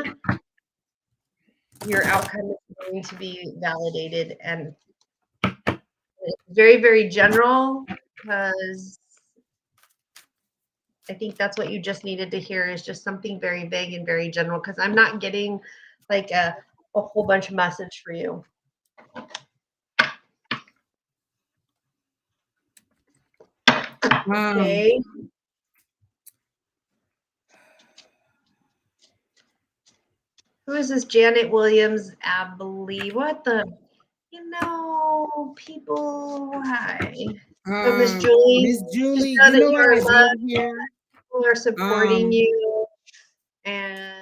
[SPEAKER 2] Your outcome is going to be validated, and it's very, very general, because I think that's what you just needed to hear, is just something very vague and very general, because I'm not getting like a whole bunch of message for you. Okay. Who is this? Janet Williams Abley. What the? People. Hi. So Miss Julie.
[SPEAKER 1] Miss Julie, you know what I did here?
[SPEAKER 2] People are supporting you, and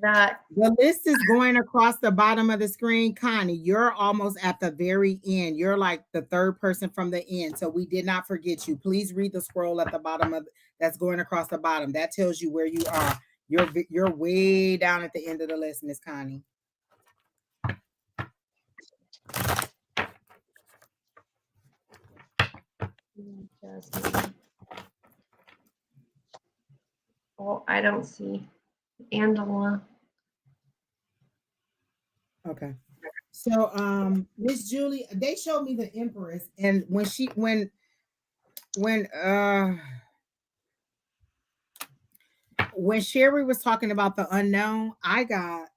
[SPEAKER 2] that
[SPEAKER 1] the list is going across the bottom of the screen. Connie, you're almost at the very end. You're like the 3rd person from the end. So we did not forget you. Please read the scroll at the bottom of that's going across the bottom. That tells you where you are. You're way down at the end of the list, Miss Connie.
[SPEAKER 2] Oh, I don't see Angela.
[SPEAKER 1] Okay. So Miss Julie, they showed me the Empress, and when Shery was talking about the unknown, I got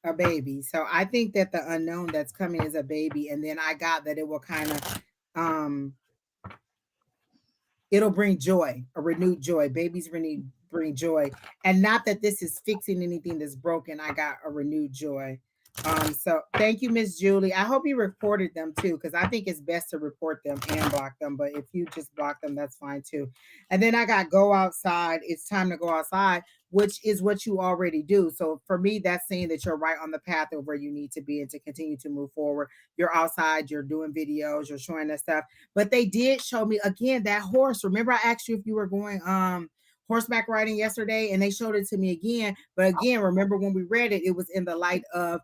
[SPEAKER 1] a baby. So I think that the unknown that's coming is a baby, and then I got that it will kind of it'll bring joy, a renewed joy. Babies bring joy, and not that this is fixing anything that's broken. I got a renewed joy. So thank you, Miss Julie. I hope you reported them too, because I think it's best to report them and block them. But if you just block them, that's fine too. And then I got go outside. It's time to go outside, which is what you already do. So for me, that's saying that you're right on the path of where you need to be and to continue to move forward. You're outside, you're doing videos, you're showing that stuff. But they did show me again that horse. Remember, I asked you if you were going horseback riding yesterday, and they showed it to me again. But again, remember when we read it, it was in the light of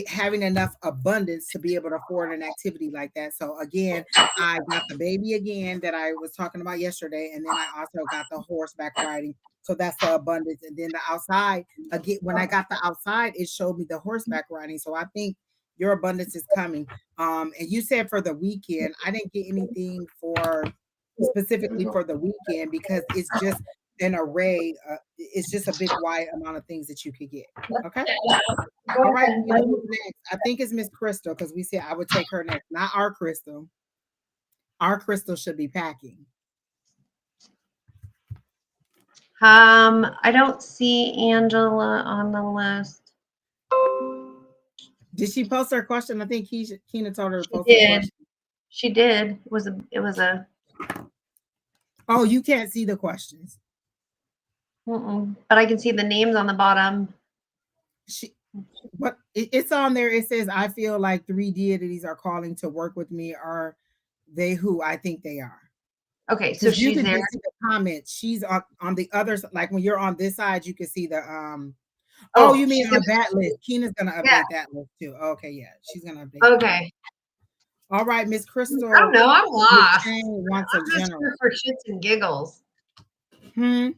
[SPEAKER 1] having enough abundance to be able to afford an activity like that. So again, I got the baby again that I was talking about yesterday, and then I also got the horseback riding. So that's the abundance. And then the outside, again, when I got the outside, it showed me the horseback riding. So I think your abundance is coming. And you said for the weekend, I didn't get anything for specifically for the weekend because it's just an array. It's just a big wide amount of things that you could get. Okay. All right, who's next? I think it's Miss Crystal because we said I would take her next. Not our Crystal. Our Crystal should be packing.
[SPEAKER 2] I don't see Angela on the list.
[SPEAKER 1] Did she post her question? I think Keena told her to post
[SPEAKER 2] her
[SPEAKER 1] question.
[SPEAKER 2] She did. It was a.
[SPEAKER 1] Oh, you can't see the questions.
[SPEAKER 2] But I can see the names on the bottom.
[SPEAKER 1] But it's on there. It says, I feel like 3 deities are calling to work with me. Are they who I think they are?
[SPEAKER 2] Okay, so she's there.
[SPEAKER 1] See the comment. She's on the other side. Like when you're on this side, you can see the Oh, you mean on that list? Keena's gonna update that list too. Okay, yeah, she's gonna update.
[SPEAKER 2] Okay.
[SPEAKER 1] All right, Miss Crystal.
[SPEAKER 2] I don't know. I'm lost.
[SPEAKER 1] Wants
[SPEAKER 2] I'm just here for shits and giggles. I'm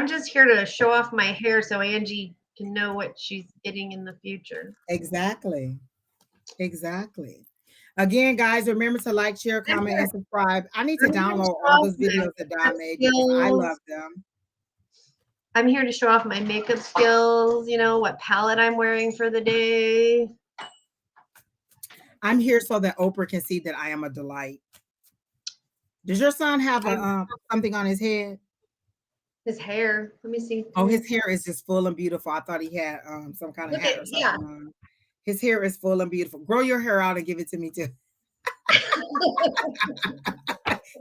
[SPEAKER 2] just here to show off my hair so Angie can know what she's getting in the future.
[SPEAKER 1] Exactly. Again, guys, remember to like, share, comment, and subscribe. I need to download all those videos that Don made because I love them.
[SPEAKER 2] I'm here to show off my makeup skills, you know, what palette I'm wearing for the day.
[SPEAKER 1] I'm here so that Oprah can see that I am a delight. Does your son have something on his head?
[SPEAKER 2] His hair. Let me see.
[SPEAKER 1] Oh, his hair is just full and beautiful. I thought he had some kind of hat or something on. His hair is full and beautiful. Grow your hair out and give it to me too.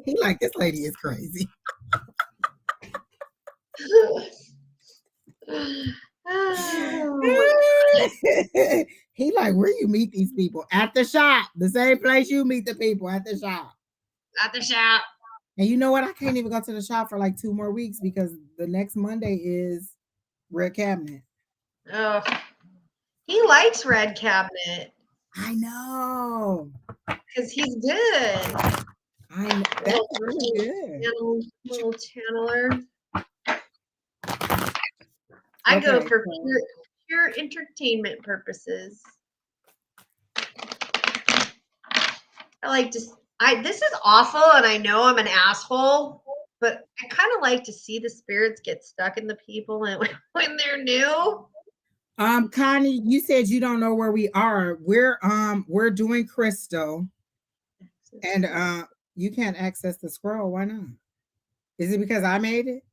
[SPEAKER 1] He like, this lady is crazy. He like, where you meet these people? At the shop. The same place you meet the people, at the shop.
[SPEAKER 2] At the shop.
[SPEAKER 1] And you know what? I can't even go to the shop for like 2 more weeks because the next Monday is Red Cabinet.
[SPEAKER 2] Oh, he likes Red Cabinet.
[SPEAKER 1] I know.
[SPEAKER 2] Because he's good.
[SPEAKER 1] I know. That's really good.
[SPEAKER 2] Little channeler. I go for pure entertainment purposes. I like to. This is awful, and I know I'm an asshole, but I kind of like to see the spirits get stuck in the people and when they're new.
[SPEAKER 1] Connie, you said you don't know where we are. We're doing crystal, and you can't access the scroll. Why not? Is it because I made it?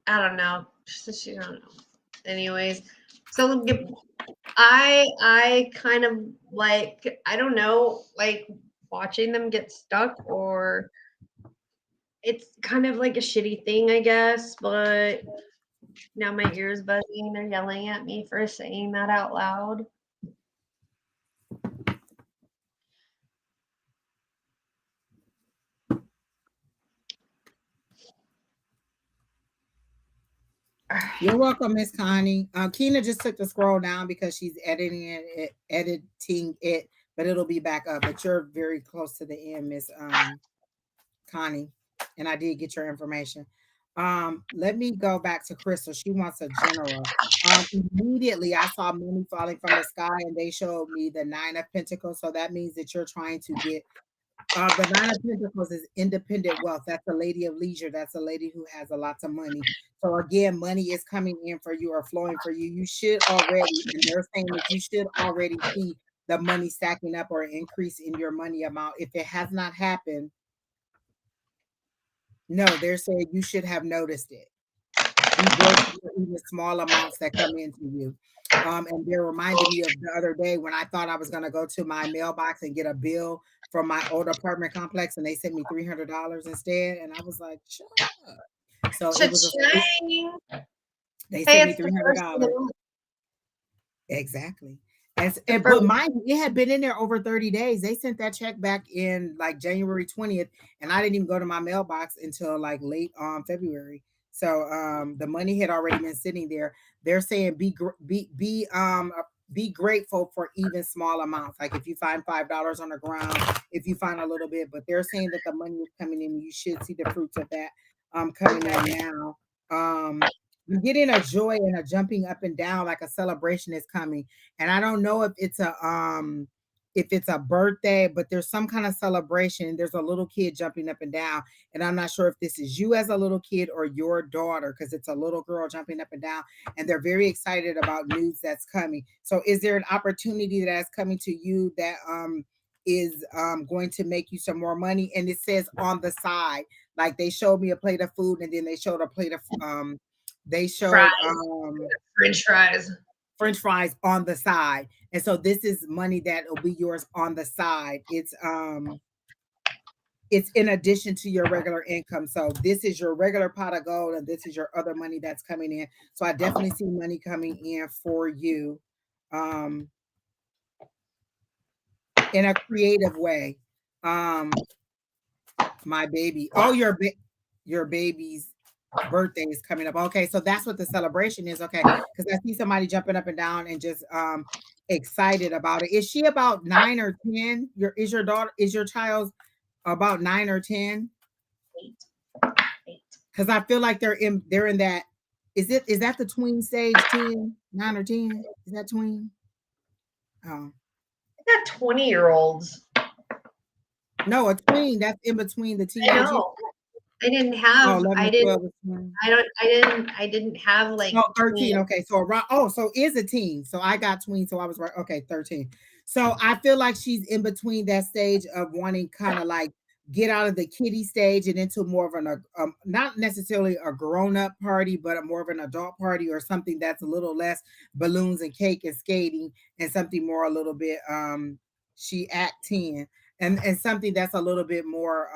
[SPEAKER 2] I don't know. She don't know. Anyways, so I kind of like, I don't know, like watching them get stuck, or it's kind of like a shitty thing, I guess, but now my ears buzzing. They're yelling at me for saying that out loud.
[SPEAKER 1] You're welcome, Miss Connie. Keena just took the scroll down because she's editing it, but it'll be back up. But you're very close to the end, Miss Connie, and I did get your information. Let me go back to Crystal. She wants a general. Immediately, I saw money falling from the sky, and they showed me the 9 of Pentacles. So that means that you're trying to get. The 9 of Pentacles is independent wealth. That's a lady of leisure. That's a lady who has a lot of money. So again, money is coming in for you or flowing for you. You should already, and they're saying that you should already see the money stacking up or increase in your money amount. If it has not happened, No, they're saying you should have noticed it. Be grateful for even small amounts that come into you. And they're reminding me of the other day when I thought I was going to go to my mailbox and get a bill from my old apartment complex, and they sent me $300 instead. And I was like, shut up. So it was a,
[SPEAKER 2] Cha-ching.
[SPEAKER 1] they
[SPEAKER 2] Hey,
[SPEAKER 1] sent me
[SPEAKER 2] it's the first of the
[SPEAKER 1] $300.
[SPEAKER 2] month.
[SPEAKER 1] Exactly.
[SPEAKER 2] The
[SPEAKER 1] But
[SPEAKER 2] first.
[SPEAKER 1] mind you, it had been in there over 30 days. They sent that check back in like January 20th, and I didn't even go to my mailbox until like late February. So the money had already been sitting there. They're saying be grateful for even small amounts. Like if you find $5 on the ground, if you find a little bit, but they're saying that the money is coming in. You should see the fruits of that coming in now. You're getting a joy and a jumping up and down, like a celebration is coming. And I don't know if it's a birthday, but there's some kind of celebration. There's a little kid jumping up and down, and I'm not sure if this is you as a little kid or your daughter, because it's a little girl jumping up and down, and they're very excited about news that's coming. So is there an opportunity that's coming to you that is going to make you some more money? And it says on the side, like they showed me a plate of food, and then they showed a plate of they showed
[SPEAKER 2] Fries. French fries.
[SPEAKER 1] French fries on the side. And so this is money that will be yours on the side. It's in addition to your regular income. So this is your regular pot of gold, and this is your other money that's coming in. So I definitely see money coming in for you um in a creative way. Um my baby. Oh, your baby's birthday is coming up. Okay, so that's what the celebration is. Okay, because I see somebody jumping up and down and just excited about it. Is she about 9 or 10? Your daughter, is your child about 9 or 10?
[SPEAKER 2] 8. 8.
[SPEAKER 1] Because I feel like they're in that. Is that the tween stage? 10, 9 or 10? Is that tween? Oh
[SPEAKER 2] I got 20-year-olds.
[SPEAKER 1] no, a tween. That's in between the
[SPEAKER 2] I
[SPEAKER 1] teenage years.
[SPEAKER 2] know. I didn't
[SPEAKER 1] Oh,
[SPEAKER 2] have.
[SPEAKER 1] 11
[SPEAKER 2] I
[SPEAKER 1] or
[SPEAKER 2] didn't.
[SPEAKER 1] 12 is tween.
[SPEAKER 2] I didn't have like
[SPEAKER 1] Oh, 13.
[SPEAKER 2] tween.
[SPEAKER 1] Okay. So around, so is a teen. So I got tween. So I was right. Okay, 13. So I feel like she's in between that stage of wanting kind of like get out of the kiddie stage and into more of an not necessarily a grown-up party, but a more of an adult party, or something that's a little less balloons and cake and skating, and something more a little bit she act 10, and something that's a little bit more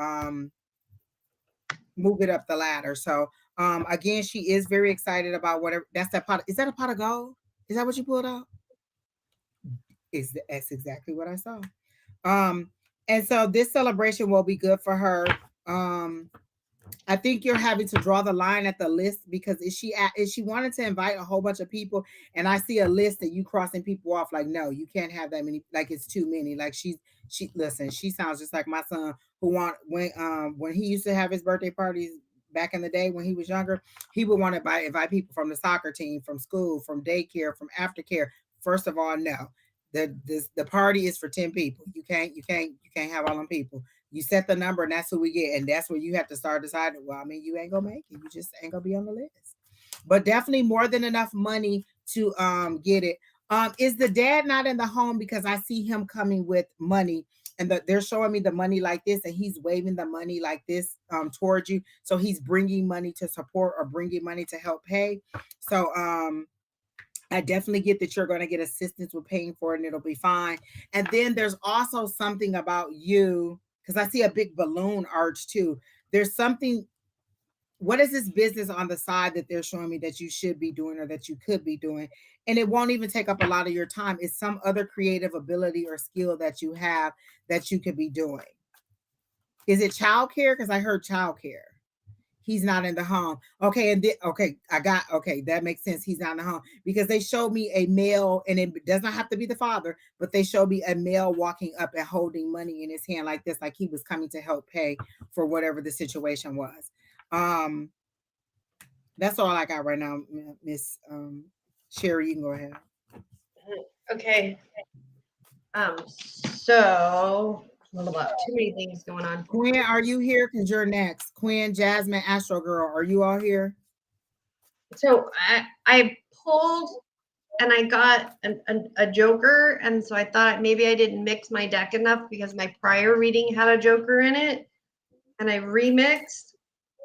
[SPEAKER 1] move it up the ladder. So again, she is very excited about whatever that's that pot. Is that a pot of gold? Is that what you pulled out? That's exactly what I saw. Um, and so this celebration will be good for her. Um, I think you're having to draw the line at the list, because is she wanted to invite a whole bunch of people, and I see a list that you crossing people off, like no, you can't have that many, like it's too many. Like she listen, she sounds just like my son, who when he used to have his birthday parties back in the day when he was younger, he would want to invite people from the soccer team, from school, from daycare, from aftercare. First of all, no. The party is for 10 people. You can't have all them people. You set the number, and that's who we get, and that's where you have to start deciding. Well, I mean, you ain't gonna make it. You just ain't gonna be on the list. But definitely more than enough money to get it. Is the dad not in the home? Because I see him coming with money, and they're showing me the money like this, and he's waving the money like this towards you. So he's bringing money to support, or bringing money to help pay. So I definitely get that you're going to get assistance with paying for it, and it'll be fine. And then there's also something about you, because I see a big balloon arch too. There's something. What is this business on the side that they're showing me that you should be doing, or that you could be doing? And it won't even take up a lot of your time. It's some other creative ability or skill that you have that you could be doing. Is it childcare? Because I heard childcare. He's not in the home. Okay, okay, that makes sense. He's not in the home, because they showed me a male, and it does not have to be the father, but they showed me a male walking up and holding money in his hand like this, like he was coming to help pay for whatever the situation was. Um, that's all I got right now, Miss Shery. You can go ahead.
[SPEAKER 2] Okay. So hold up. Too many things going on.
[SPEAKER 1] Quinn, are you here? Because you're next. Quinn, Jasmine, Astro Girl, are you all here?
[SPEAKER 2] So I pulled and I got a joker, and so I thought maybe I didn't mix my deck enough because my prior reading had a joker in it, and I remixed.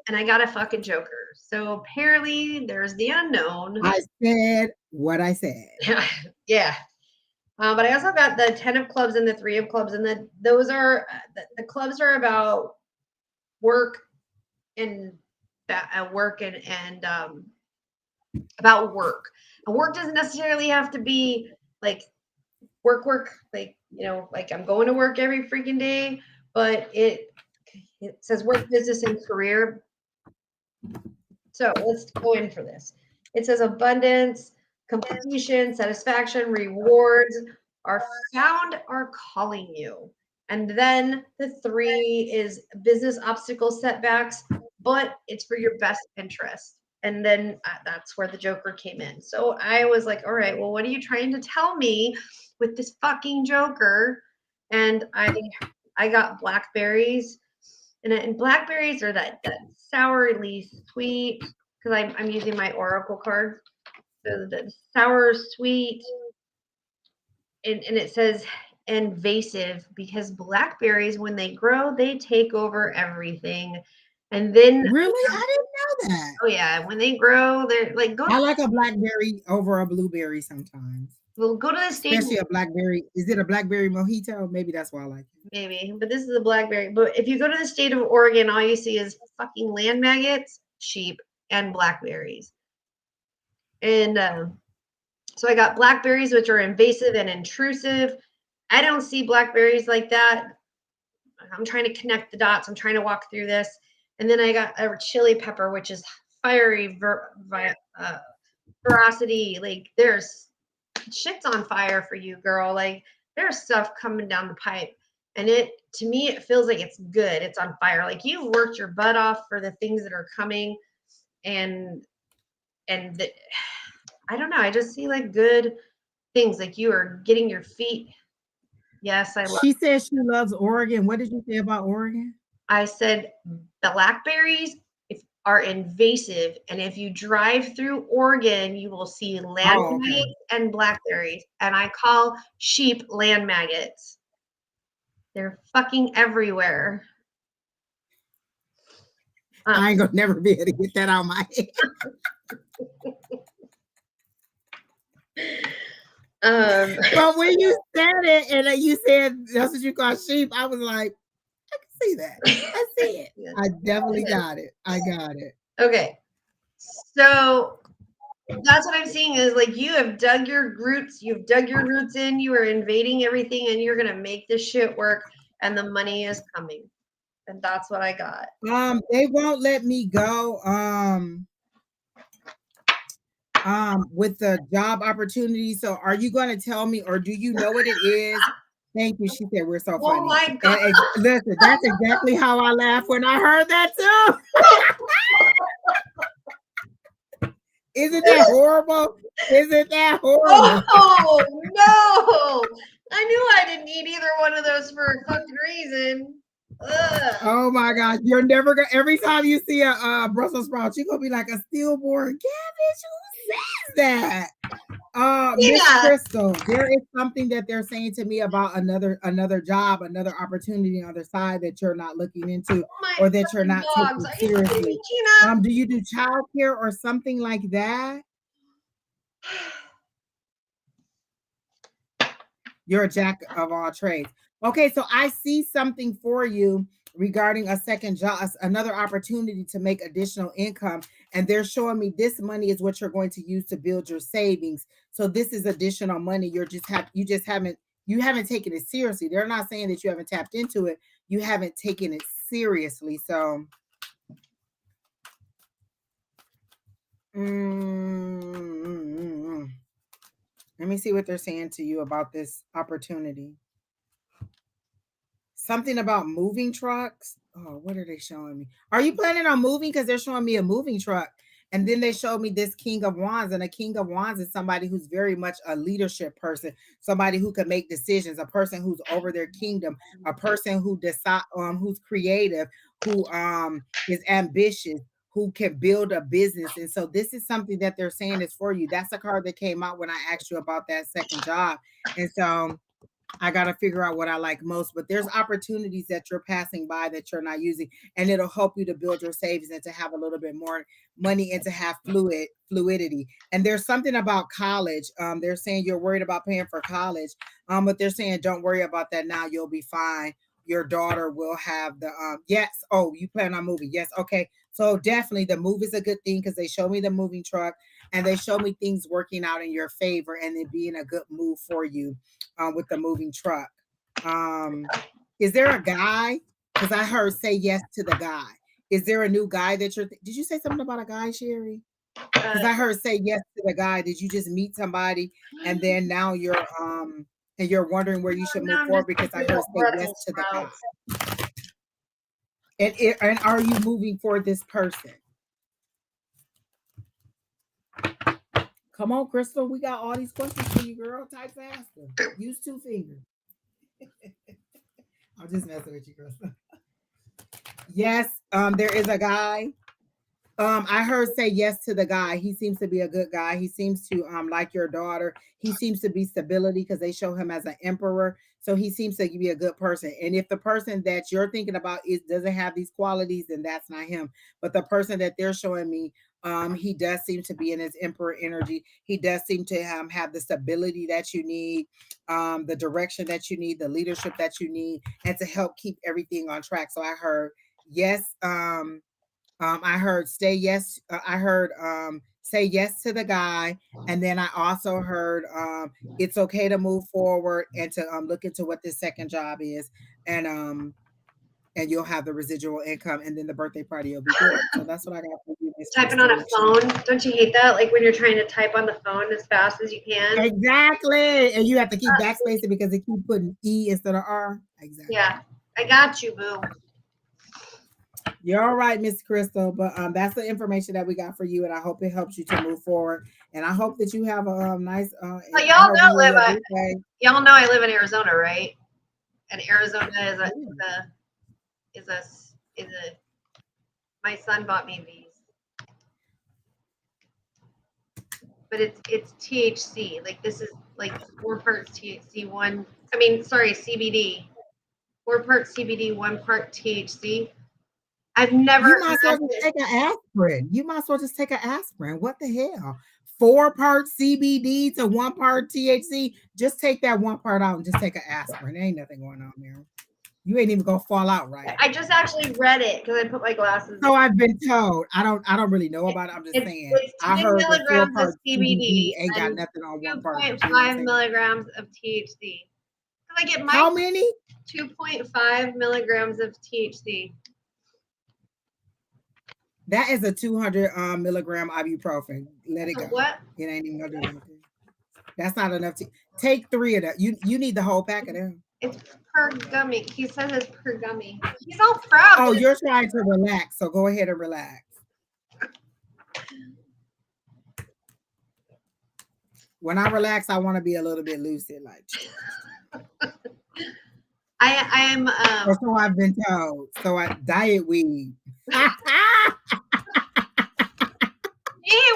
[SPEAKER 2] and I got a fucking joker. So apparently there's the unknown.
[SPEAKER 1] I said what I said.
[SPEAKER 2] Yeah. But I also got the 10 of clubs and the 3 of clubs, and those are the clubs are about work and work and about work. And work doesn't necessarily have to be like work, like, you know, like I'm going to work every freaking day, but it says work, business, and career. So let's go in for this. It says abundance, completion, satisfaction, rewards are found are calling you. And then the 3 is business obstacles, setbacks, but it's for your best interest. And then that's where the Joker came in. So I was like, all right, well, what are you trying to tell me with this fucking Joker? And I got blackberries, and blackberries are that sourly sweet, because I'm using my oracle cards. So the sour sweet, and it says invasive, because blackberries, when they grow, they take over everything. And then
[SPEAKER 1] Really? I didn't know that.
[SPEAKER 2] oh yeah, when they grow, they're like
[SPEAKER 1] I like a blackberry over a blueberry sometimes.
[SPEAKER 2] we'll go to the state.
[SPEAKER 1] Especially a blackberry. Is it a blackberry mojito? Maybe that's why I like it.
[SPEAKER 2] Maybe, but this is a blackberry. But if you go to the state of Oregon, all you see is fucking land maggots, sheep, and blackberries. And so I got blackberries, which are invasive and intrusive. I don't see blackberries like that. I'm trying to connect the dots. I'm trying to walk through this. And then I got a chili pepper, which is fiery ferocity. Like there's shit's on fire for you, girl. Like there's stuff coming down the pipe. And it, to me, it feels like it's good. It's on fire. Like you've worked your butt off for the things that are coming. And I don't know. I just see like good things. Like you are getting your feet. Yes, I love.
[SPEAKER 1] She says she loves Oregon. What did you say about Oregon?
[SPEAKER 2] I said blackberries are invasive, and if you drive through Oregon, you will see land
[SPEAKER 1] Oh, okay.
[SPEAKER 2] maggots and blackberries. And I call sheep land maggots. They're fucking everywhere.
[SPEAKER 1] I ain't gonna never be able to get that out of my head. But when you said it and you said that's what you call sheep, I was like, I can see that. I see it.
[SPEAKER 2] Yeah.
[SPEAKER 1] I definitely got it. I got it.
[SPEAKER 2] Okay. So that's what I'm seeing is like you have dug your roots, you've dug your roots in, you are invading everything, and you're gonna make this shit work, and the money is coming. And that's what I got.
[SPEAKER 1] They won't let me go with the job opportunity. So are you going to tell me, or do you know what it is? Thank you. She said we're so funny.
[SPEAKER 2] Oh my God.
[SPEAKER 1] And listen, that's exactly how I laughed when I heard that too. Isn't that horrible? Isn't that horrible?
[SPEAKER 2] Oh no! I knew I didn't need either one of those for a fucking reason. Ugh.
[SPEAKER 1] Oh my gosh, you're never gonna. Every time you see a Brussels sprout, you're gonna be like a stillborn cabbage. Who says that? Miss Crystal, there is something that they're saying to me about another job, another opportunity on the side that you're not looking into, or that you're not taking seriously. Do you do childcare or something like that? You're a jack of all trades. Okay, so I see something for you regarding a second job, another opportunity to make additional income. And they're showing me this money is what you're going to use to build your savings. So this is additional money. You haven't taken it seriously. They're not saying that you haven't tapped into it. You haven't taken it seriously. So let me see what they're saying to you about this opportunity. Something about moving trucks. Oh, what are they showing me? Are you planning on moving? Because they're showing me a moving truck. And then they showed me this King of Wands. And a King of Wands is somebody who's very much a leadership person, somebody who can make decisions, a person who's over their kingdom, a person who who's creative, who is ambitious, who can build a business. And so this is something that they're saying is for you. That's a card that came out when I asked you about that second job. And so I got to figure out what I like most, but there's opportunities that you're passing by that you're not using, and it'll help you to build your savings and to have a little bit more money and to have fluidity. And there's something about college. They're saying you're worried about paying for college, but they're saying don't worry about that now. You'll be fine. Your daughter will have the yes. Oh, you plan on moving? Yes. Okay. So definitely the move is a good thing because they show me the moving truck and they show me things working out in your favor and it being a good move for you with the moving truck. Is there a guy? Because I heard say yes to the guy. Is there a new guy that you're? Did you say something about a guy, Shery? Because I heard say yes to the guy. Did you just meet somebody and then now you're and you're wondering where you should move forward? Because I heard say yes to the guy. And are you moving for this person? Come on, Crystal. We got all these questions for you, girl. Type faster. Use two fingers. I'm just messing with you, Crystal. Yes, there is a guy. I heard say yes to the guy. He seems to be a good guy. He seems to like your daughter. He seems to be stability because they show him as an emperor. So he seems to be a good person. And if the person that you're thinking about doesn't have these qualities, then that's not him. But the person that they're showing me, he does seem to be in his emperor energy. He does seem to have the stability that you need, the direction that you need, the leadership that you need, and to help keep everything on track. So I heard yes. I heard stay yes. I heard say yes to the guy, and then I also heard it's okay to move forward and to look into what this second job is, and you'll have the residual income, and then the birthday party will be good. So that's what I got for you.
[SPEAKER 2] Typing on a phone, don't you hate that? Like when you're trying to type on the phone as fast as you can.
[SPEAKER 1] Exactly, and you have to keep backspacing because they keep putting E instead of R. Exactly.
[SPEAKER 2] Yeah, I got you, boo.
[SPEAKER 1] You're all right, Miss Crystal, but that's the information that we got for you, and I hope it helps you to move forward. And I hope that you have a nice.
[SPEAKER 2] But y'all know I live in Arizona, right? And Arizona is a. My son bought me these, but it's THC. Like this is like 4 parts THC, CBD. 4 parts CBD, 1 part THC. I've never.
[SPEAKER 1] You might as well just take an aspirin. You might as well just take an aspirin. What the hell? 4 parts CBD to 1 part THC. Just take that 1 part out and just take an aspirin. There ain't nothing going on there. You ain't even gonna fall out right.
[SPEAKER 2] I just actually read it because I put my glasses.
[SPEAKER 1] So I've been told. I don't really know about it. I'm just saying.
[SPEAKER 2] It's 10
[SPEAKER 1] I heard that 4
[SPEAKER 2] milligrams of CBD
[SPEAKER 1] ain't got nothing on 1 part.
[SPEAKER 2] 2.5 milligrams of THC. I get
[SPEAKER 1] how many?
[SPEAKER 2] 2.5 milligrams of THC.
[SPEAKER 1] That is a 200 milligram ibuprofen. Let it go.
[SPEAKER 2] What?
[SPEAKER 1] It ain't even gonna do anything. That's not enough to take 3 of that. You need the whole pack of them.
[SPEAKER 2] It's per gummy. He says it's per gummy. He's all proud.
[SPEAKER 1] Oh, you're trying to relax, so go ahead and relax. When I relax, I want to be a little bit lucid, like.
[SPEAKER 2] I am.
[SPEAKER 1] So I've been told. So I diet weed.
[SPEAKER 2] Hey,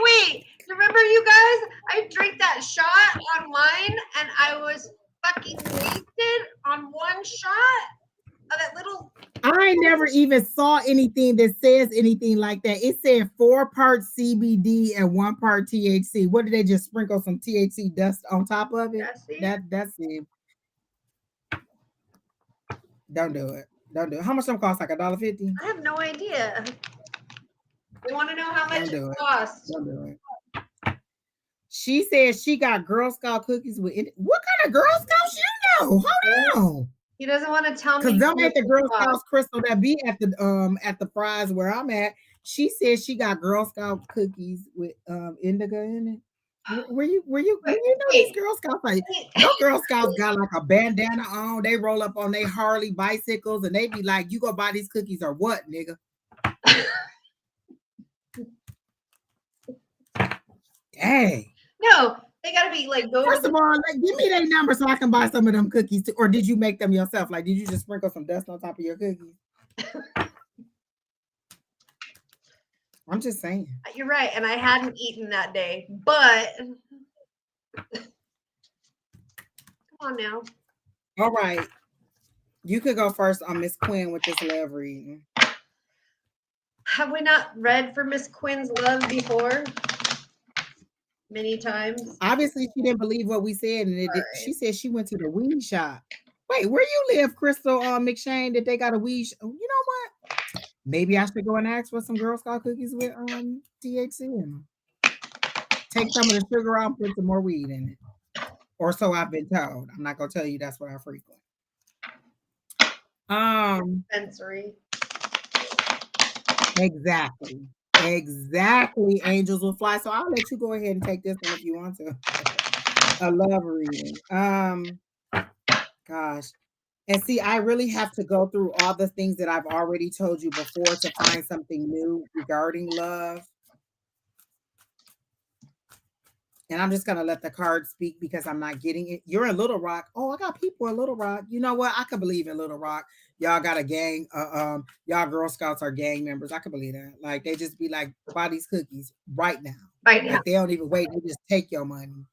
[SPEAKER 2] wait! Remember, you guys? I drank that shot on wine, and I was fucking wasted on 1 shot of that little.
[SPEAKER 1] I never even saw anything that says anything like that. It said 4 parts CBD and 1 part THC. What did they just sprinkle some THC dust on top of it? That's it. Don't do it. Don't do it. How much them cost? Like $1.50?
[SPEAKER 2] I have no idea. You want to know how much it costs?
[SPEAKER 1] Don't do it. She said she got Girl Scout cookies with it. What kind of Girl Scouts you know? Hold on.
[SPEAKER 2] He doesn't want to tell me.
[SPEAKER 1] Because them ain't the Girl Scouts, Crystal, that be at the fries where I'm at. She said she got Girl Scout cookies with indigo in it. Were you know these Girl Scouts? Like, no Girl Scouts got like a bandana on. They roll up on their Harley bicycles and they be like, "You go buy these cookies or what, nigga?" Dang.
[SPEAKER 2] No, they gotta be like.
[SPEAKER 1] First of all, like, give me their number so I can buy some of them cookies too. Or did you make them yourself? Like, did you just sprinkle some dust on top of your cookies? I'm just saying.
[SPEAKER 2] You're right, and I hadn't eaten that day, but come on now.
[SPEAKER 1] All right. You could go first on Miss Quinn with this love reading.
[SPEAKER 2] Have we not read for Miss Quinn's love before? Many times.
[SPEAKER 1] Obviously, she didn't believe what we said, and
[SPEAKER 2] Right.
[SPEAKER 1] she said she went to the weed shop. Wait, where you live, Crystal McShane? That they got a weed? You know what? Maybe I should go and ask for some Girl Scout cookies with THC in them. Take some of the sugar out, put some more weed in it, or so I've been told. I'm not gonna tell you that's what I frequent.
[SPEAKER 2] Sensory.
[SPEAKER 1] Exactly. Angels will fly. So I'll let you go ahead and take this one if you want to. A love reading. Gosh. And see, I really have to go through all the things that I've already told you before to find something new regarding love. And I'm just gonna let the cards speak because I'm not getting it. You're in Little Rock. Oh, I got people in Little Rock. You know what? I can believe in Little Rock. Y'all got a gang. Y'all Girl Scouts are gang members. I can believe that. Like they just be like, buy these cookies right now.
[SPEAKER 2] Right now.
[SPEAKER 1] Like they don't even wait. They just take your money.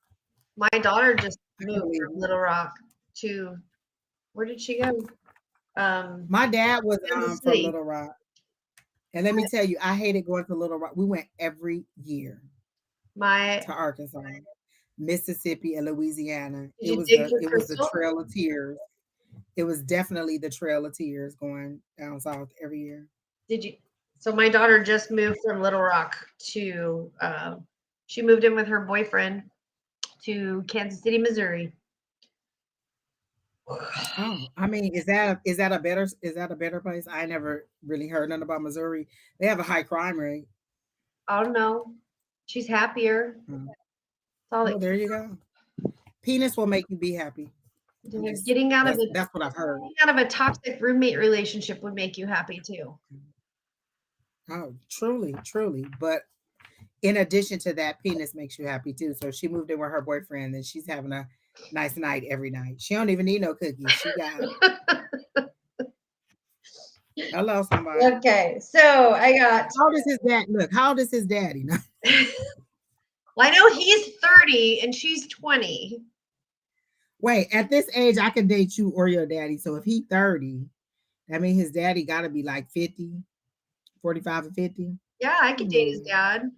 [SPEAKER 2] My daughter just moved from Little Rock to, where did she go?
[SPEAKER 1] My dad was
[SPEAKER 2] Kansas
[SPEAKER 1] from
[SPEAKER 2] City.
[SPEAKER 1] Little Rock. And let me tell you, I hated going to Little Rock. We went every year to Arkansas, Mississippi, and Louisiana. It was the Trail of Tears. It was definitely the Trail of Tears going down south every year.
[SPEAKER 2] Did you? So my daughter just moved from Little Rock to, she moved in with her boyfriend to Kansas City, Missouri.
[SPEAKER 1] Oh, I mean, is that a better place? I never really heard nothing about Missouri. They have a high crime rate.
[SPEAKER 2] I don't know. She's happier.
[SPEAKER 1] Well, there you go. Penis will make you be happy.
[SPEAKER 2] Getting out of
[SPEAKER 1] that's what I've heard.
[SPEAKER 2] Getting out of a toxic roommate relationship would make you happy too.
[SPEAKER 1] Oh, truly. But in addition to that, penis makes you happy too. So she moved in with her boyfriend, and she's having a nice night every night. She don't even need no cookies. She got hello, somebody.
[SPEAKER 2] Okay, so I got.
[SPEAKER 1] How old is his dad? Look, how old is his daddy?
[SPEAKER 2] Well, I know he's 30 and she's 20.
[SPEAKER 1] Wait, at this age, I can date you or your daddy. So if he's 30, I mean, his daddy got to be like 50, 45 or 50.
[SPEAKER 2] Yeah, I could date his dad.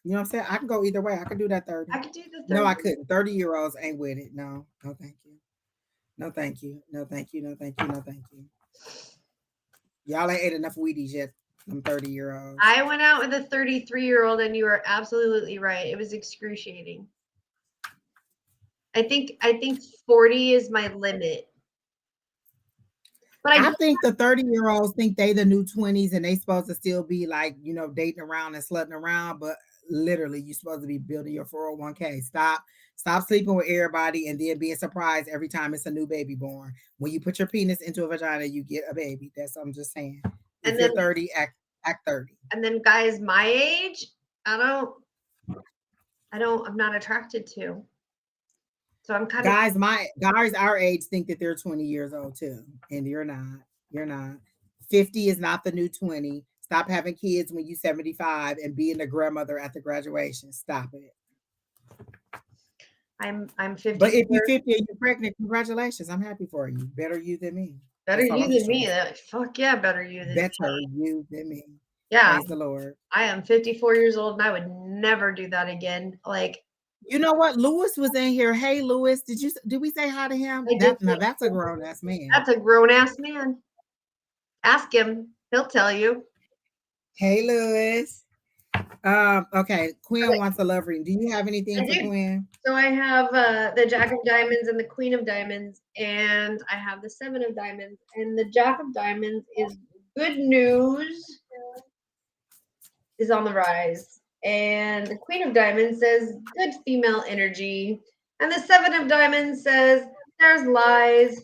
[SPEAKER 1] You know what I'm saying? I can go either way. I could do that 30.
[SPEAKER 2] I could do the 30.
[SPEAKER 1] No, I couldn't. 30-year-olds ain't with it. No, thank you. No, thank you. No, thank you. No, thank you. No, thank you. Y'all ain't ate enough Wheaties yet. I'm 30-year-olds.
[SPEAKER 2] I went out with a 33-year-old, and you are absolutely right. It was excruciating. I think 40 is my limit.
[SPEAKER 1] But I think the 30-year-olds think they the new 20s, and they supposed to still be like, dating around and slutting around. But literally, you're supposed to be building your 401k. Stop sleeping with everybody and then being surprised every time it's a new baby born. When you put your penis into a vagina, you get a baby. That's what I'm just saying. If you're 30, act 30.
[SPEAKER 2] And then guys my age, I'm not attracted to. So I'm kind
[SPEAKER 1] of guys our age think that they're 20 years old too, and you're not. You're not. 50 is not the new 20. Stop having kids when you're 75 and being a grandmother at the graduation. Stop it.
[SPEAKER 2] I'm 50.
[SPEAKER 1] But if you're 50 and you're pregnant, congratulations. I'm happy for you. Better you than me.
[SPEAKER 2] Better you than me. Fuck yeah, better you than me.
[SPEAKER 1] Better you than me.
[SPEAKER 2] Yeah.
[SPEAKER 1] Praise the Lord.
[SPEAKER 2] I am 54 years old and I would never do that again. Like,
[SPEAKER 1] you know what? Lewis was in here. Hey, Lewis, did we say hi to him? That's a grown ass man.
[SPEAKER 2] That's a grown ass man. Ask him. He'll tell you.
[SPEAKER 1] Hey, Lewis. Okay. Quinn wants a love reading. Do you have anything for Quinn?
[SPEAKER 2] So I have the Jack of Diamonds and the Queen of Diamonds, and I have the Seven of Diamonds. And the Jack of Diamonds is good news is on the rise. And the Queen of Diamonds says good female energy. And the Seven of Diamonds says there's lies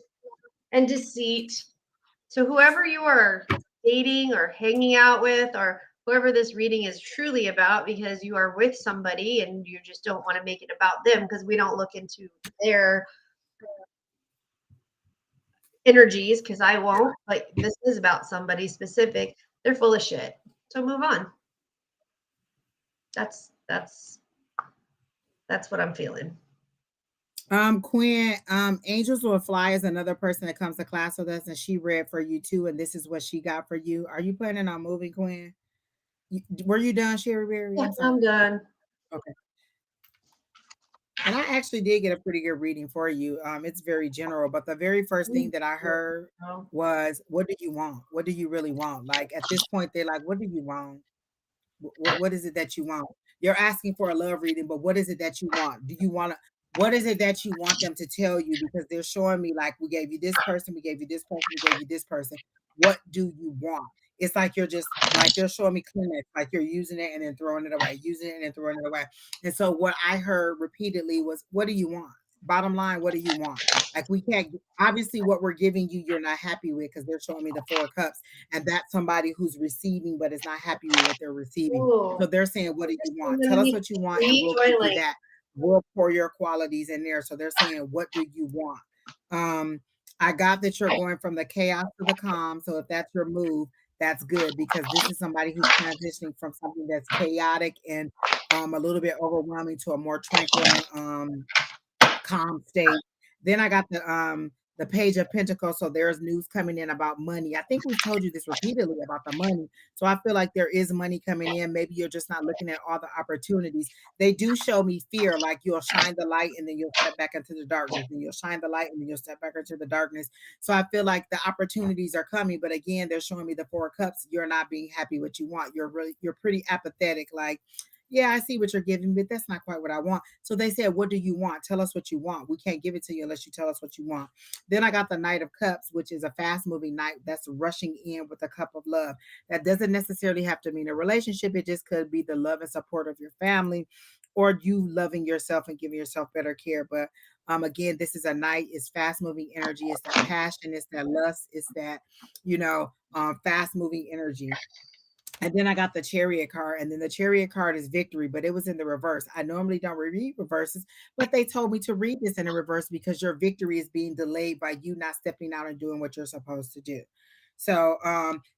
[SPEAKER 2] and deceit. So whoever you are dating or hanging out with, or whoever this reading is truly about, because you are with somebody and you just don't want to make it about them, because we don't look into their energies, because I won't. Like, this is about somebody specific. They're full of shit. So move on. That's what I'm feeling.
[SPEAKER 1] Quinn, Angels Will Fly is another person that comes to class with us, and she read for you too, and this is what she got for you. Are you planning on moving, Quinn? Were you done, Shery Berry?
[SPEAKER 2] Yeah,
[SPEAKER 1] I'm
[SPEAKER 2] I'm
[SPEAKER 1] sorry.
[SPEAKER 2] done.
[SPEAKER 1] Okay. And I actually did get a pretty good reading for you. It's very general, but the very first thing that I heard
[SPEAKER 2] Oh,
[SPEAKER 1] was, "What do you want? What do you really want?" Like at this point, they're like, "What do you want? What is it that you want?" You're asking for a love reading, but what is it that you want? Do you want to? What is it that you want them to tell you? Because they're showing me like, we gave you this person, we gave you this person, we gave you this person. What do you want? It's like you're just like they're showing me clinics, like you're using it and then throwing it away, using it and then throwing it away. And so what I heard repeatedly was, "What do you want?" Bottom line, what do you want? Like we can't obviously what we're giving you, you're not happy with because they're showing me the 4 cups, and that's somebody who's receiving but is not happy with what they're receiving. So
[SPEAKER 2] cool.
[SPEAKER 1] they're saying, "What do
[SPEAKER 2] This
[SPEAKER 1] you
[SPEAKER 2] is
[SPEAKER 1] want?
[SPEAKER 2] gonna
[SPEAKER 1] Tell us
[SPEAKER 2] be
[SPEAKER 1] what you want, and we'll give you
[SPEAKER 2] rejoining.
[SPEAKER 1] that. We'll pour your qualities in there." So they're saying, "What do you want?" Um, I got that you're going from the chaos to the calm. So if that's your move, that's good because this is somebody who's transitioning from something that's chaotic and a little bit overwhelming to a more tranquil and calm state. Then I got the Page of Pentacles. So there's news coming in about money. I think we've told you this repeatedly about the money. So I feel like there is money coming in. Maybe you're just not looking at all the opportunities. They do show me fear, like you'll shine the light and then you'll step back into the darkness, and you'll shine the light and then you'll step back into the darkness. So I feel like the opportunities are coming, but again, they're showing me the 4 cups. You're not being happy what you want. You're pretty apathetic, like, yeah, I see what you're giving, but that's not quite what I want. So they said, "What do you want? Tell us what you want. We can't give it to you unless you tell us what you want." Then I got the Knight of Cups, which is a fast moving knight that's rushing in with a cup of love. That doesn't necessarily have to mean a relationship, it just could be the love and support of your family or you loving yourself and giving yourself better care. But again, this is a knight, it's fast moving energy, it's that passion, it's that lust, it's that, fast moving energy. And then I got the Chariot card, and then the Chariot card is victory, but it was in the reverse. I normally don't read reverses, but they told me to read this in the reverse because your victory is being delayed by you not stepping out and doing what you're supposed to do. So,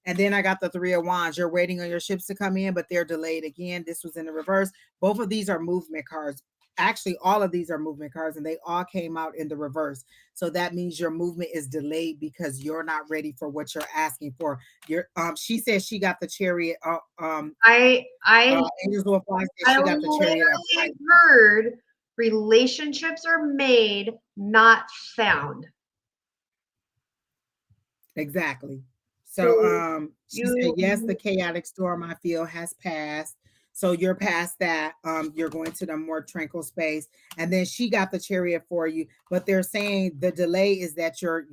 [SPEAKER 1] and then I got the Three of Wands. You're waiting on your ships to come in, but they're delayed again. This was in the reverse. Both of these are movement cards. Actually, all of these are movement cards, and they all came out in the reverse. So that means your movement is delayed because you're not ready for what you're asking for. She says she got the chariot.
[SPEAKER 2] I I
[SPEAKER 1] Angels Will Fly says
[SPEAKER 2] I
[SPEAKER 1] she got the chariot of light.
[SPEAKER 2] literally heard relationships are made, not found.
[SPEAKER 1] Exactly.
[SPEAKER 2] So
[SPEAKER 1] So she said, yes, the
[SPEAKER 2] you
[SPEAKER 1] chaotic storm I feel has passed. So you're past that. You're going to the more tranquil space. And then she got the chariot for you. But they're saying the delay is that you're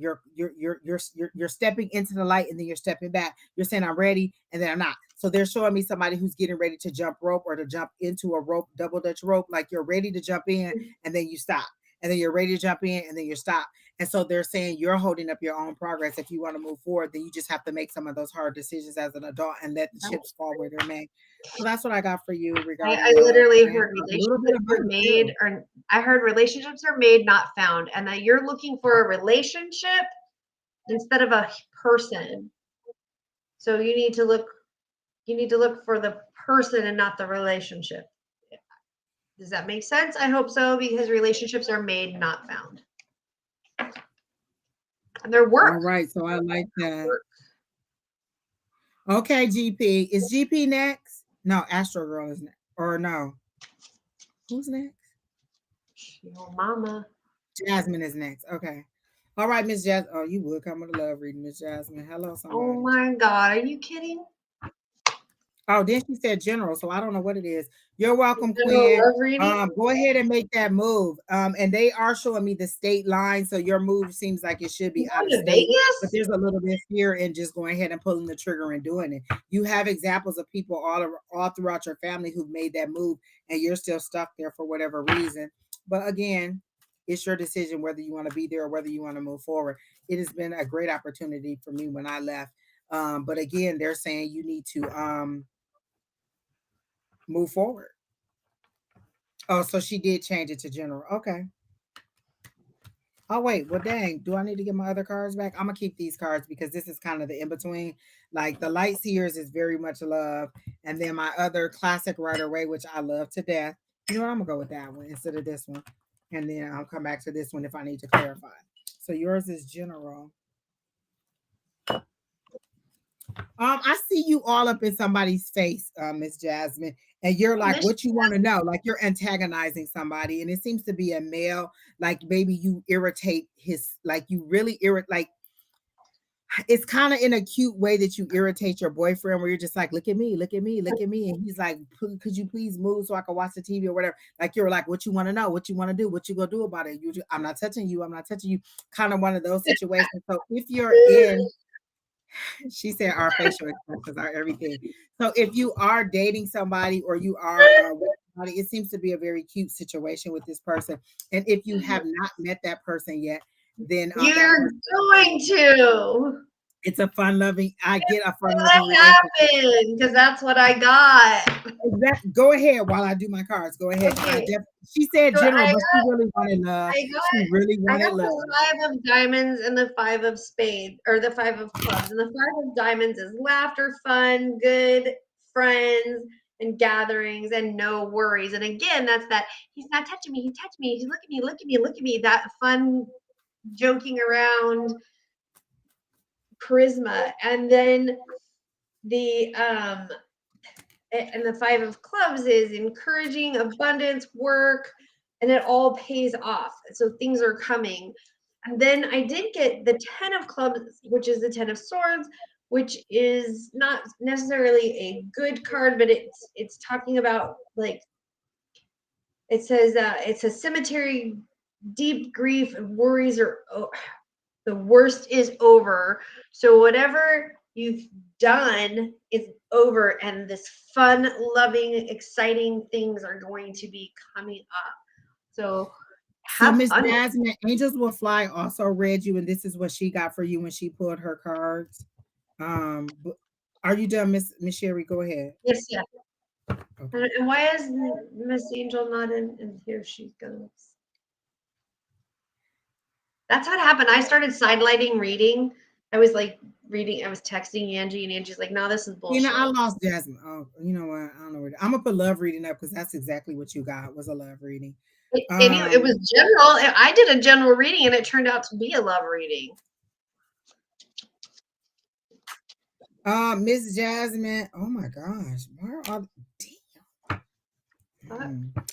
[SPEAKER 1] stepping into the light and then you're stepping back. You're saying I'm ready and then I'm not. So they're showing me somebody who's getting ready to jump rope or to jump into a rope, double dutch rope, like you're ready to jump in and then you stop. And then you're ready to jump in and then you stop. And so they're saying you're holding up your own progress. If you want to move forward, then you just have to make some of those hard decisions as an adult and let the chips fall where they're made. So that's what I got for you regarding
[SPEAKER 2] I
[SPEAKER 1] love
[SPEAKER 2] literally
[SPEAKER 1] and
[SPEAKER 2] heard
[SPEAKER 1] a little bit
[SPEAKER 2] relationships
[SPEAKER 1] of
[SPEAKER 2] are
[SPEAKER 1] money
[SPEAKER 2] made,
[SPEAKER 1] too.
[SPEAKER 2] or I heard relationships are made, not found, and that you're looking for a relationship instead of a person. So you need to look for the person and not the relationship. Does that make sense? I hope so, because relationships are made, not found. And they're
[SPEAKER 1] All
[SPEAKER 2] work.
[SPEAKER 1] right. So I like that. Okay, GP. Is GP next? No, Astro Girl is next. Or no. Who's next?
[SPEAKER 2] Your mama.
[SPEAKER 1] Jasmine is next. Okay. All right, Miss Jasmine. Oh, you would come with a love reading, Miss Jasmine. Hello,
[SPEAKER 2] Oh
[SPEAKER 1] somebody.
[SPEAKER 2] my God, are you kidding?
[SPEAKER 1] Oh, then she said general, so I don't know what it is. You're welcome,
[SPEAKER 2] General
[SPEAKER 1] Quinn.
[SPEAKER 2] love reading?
[SPEAKER 1] Go ahead and make that move. And they are showing me the state line, so your move seems like it should
[SPEAKER 2] You
[SPEAKER 1] be out
[SPEAKER 2] going
[SPEAKER 1] of
[SPEAKER 2] to
[SPEAKER 1] state, but
[SPEAKER 2] Vegas?
[SPEAKER 1] there's a little bit of fear in just going ahead and pulling the trigger and doing it. You have examples of people all throughout your family who've made that move, and you're still stuck there for whatever reason. But again, it's your decision whether you want to be there or whether you want to move forward. It has been a great opportunity for me when I left. But again, they're saying you need to move forward. Oh, so she did change it to general. Okay. Oh wait, well dang, do I need to get my other cards back? I'm gonna keep these cards because this is kind of the in between. Like the light seers is very much love, and then my other classic Rider Waite, which I love to death. You know what? I'm gonna go with that one instead of this one. and then I'll come back to this one if I need to clarify. So yours is general. I see you all up in somebody's face, Miss Jasmine, and you're like,
[SPEAKER 2] Miss
[SPEAKER 1] what you want to know? Like you're antagonizing somebody, and it seems to be a male. Like maybe you irritate his, like you really irritate, like it's kind of in a cute way that you irritate your boyfriend, where you're just like, look at me, look at me, look at me, and he's like, could you please move so I can watch the TV or whatever? Like you're like, what you want to know? What you want to do? What you gonna do about it? I'm not touching you. I'm not touching you. Kind of one of those situations. So if you're in, she said our facial expressions are everything. So if you are dating somebody or you are with somebody, it seems to be a very cute situation with this person. And if you have not met that person yet, then that
[SPEAKER 2] You're
[SPEAKER 1] person,
[SPEAKER 2] going to.
[SPEAKER 1] it's a fun loving. I get a fun loving
[SPEAKER 2] What
[SPEAKER 1] relationship.
[SPEAKER 2] happened? Because that's what I got.
[SPEAKER 1] Go ahead while I do my cards. Go ahead, because
[SPEAKER 2] Okay.
[SPEAKER 1] she said
[SPEAKER 2] So
[SPEAKER 1] general, but she really wanted love.
[SPEAKER 2] I got
[SPEAKER 1] She really
[SPEAKER 2] I got
[SPEAKER 1] wanted love.
[SPEAKER 2] the 5 of diamonds and the 5 of spades, or the 5 of clubs. And the 5 of diamonds is laughter, fun, good friends, and gatherings, and no worries. And again, that's that he's not touching me, he touched me, he's look at me, look at me, look at me. That fun joking around charisma. And then the and the 5 of clubs is encouraging abundance, work, and it all pays off. So things are coming. And then I did get the 10 of clubs, which is the 10 of swords, which is not necessarily a good card, but it's talking about, like, it says it's a cemetery, deep grief and worries are the worst is over. So whatever you've done is over, and this fun, loving, exciting things are going to be coming up. So
[SPEAKER 1] So
[SPEAKER 2] have
[SPEAKER 1] Miss
[SPEAKER 2] fun.
[SPEAKER 1] Jasmine, Angels Will Fly also read you, and this is what she got for you when she pulled her cards. Are you done, Miss Shery? Go ahead.
[SPEAKER 2] Yes, yeah.
[SPEAKER 1] Okay.
[SPEAKER 2] And why is Miss Angel not in here? She goes. That's what happened. I started sidelighting reading. I was like reading. I was texting Angie, and Angie's like, "No, this is
[SPEAKER 1] You know, I
[SPEAKER 2] bullshit."
[SPEAKER 1] lost Jasmine. Oh, you know what? I don't know. I'm gonna put love reading up because that's exactly what you got was a love reading.
[SPEAKER 2] It was general. I did a general reading, and it turned out to be a love reading.
[SPEAKER 1] Miss Jasmine. Oh my gosh, where are?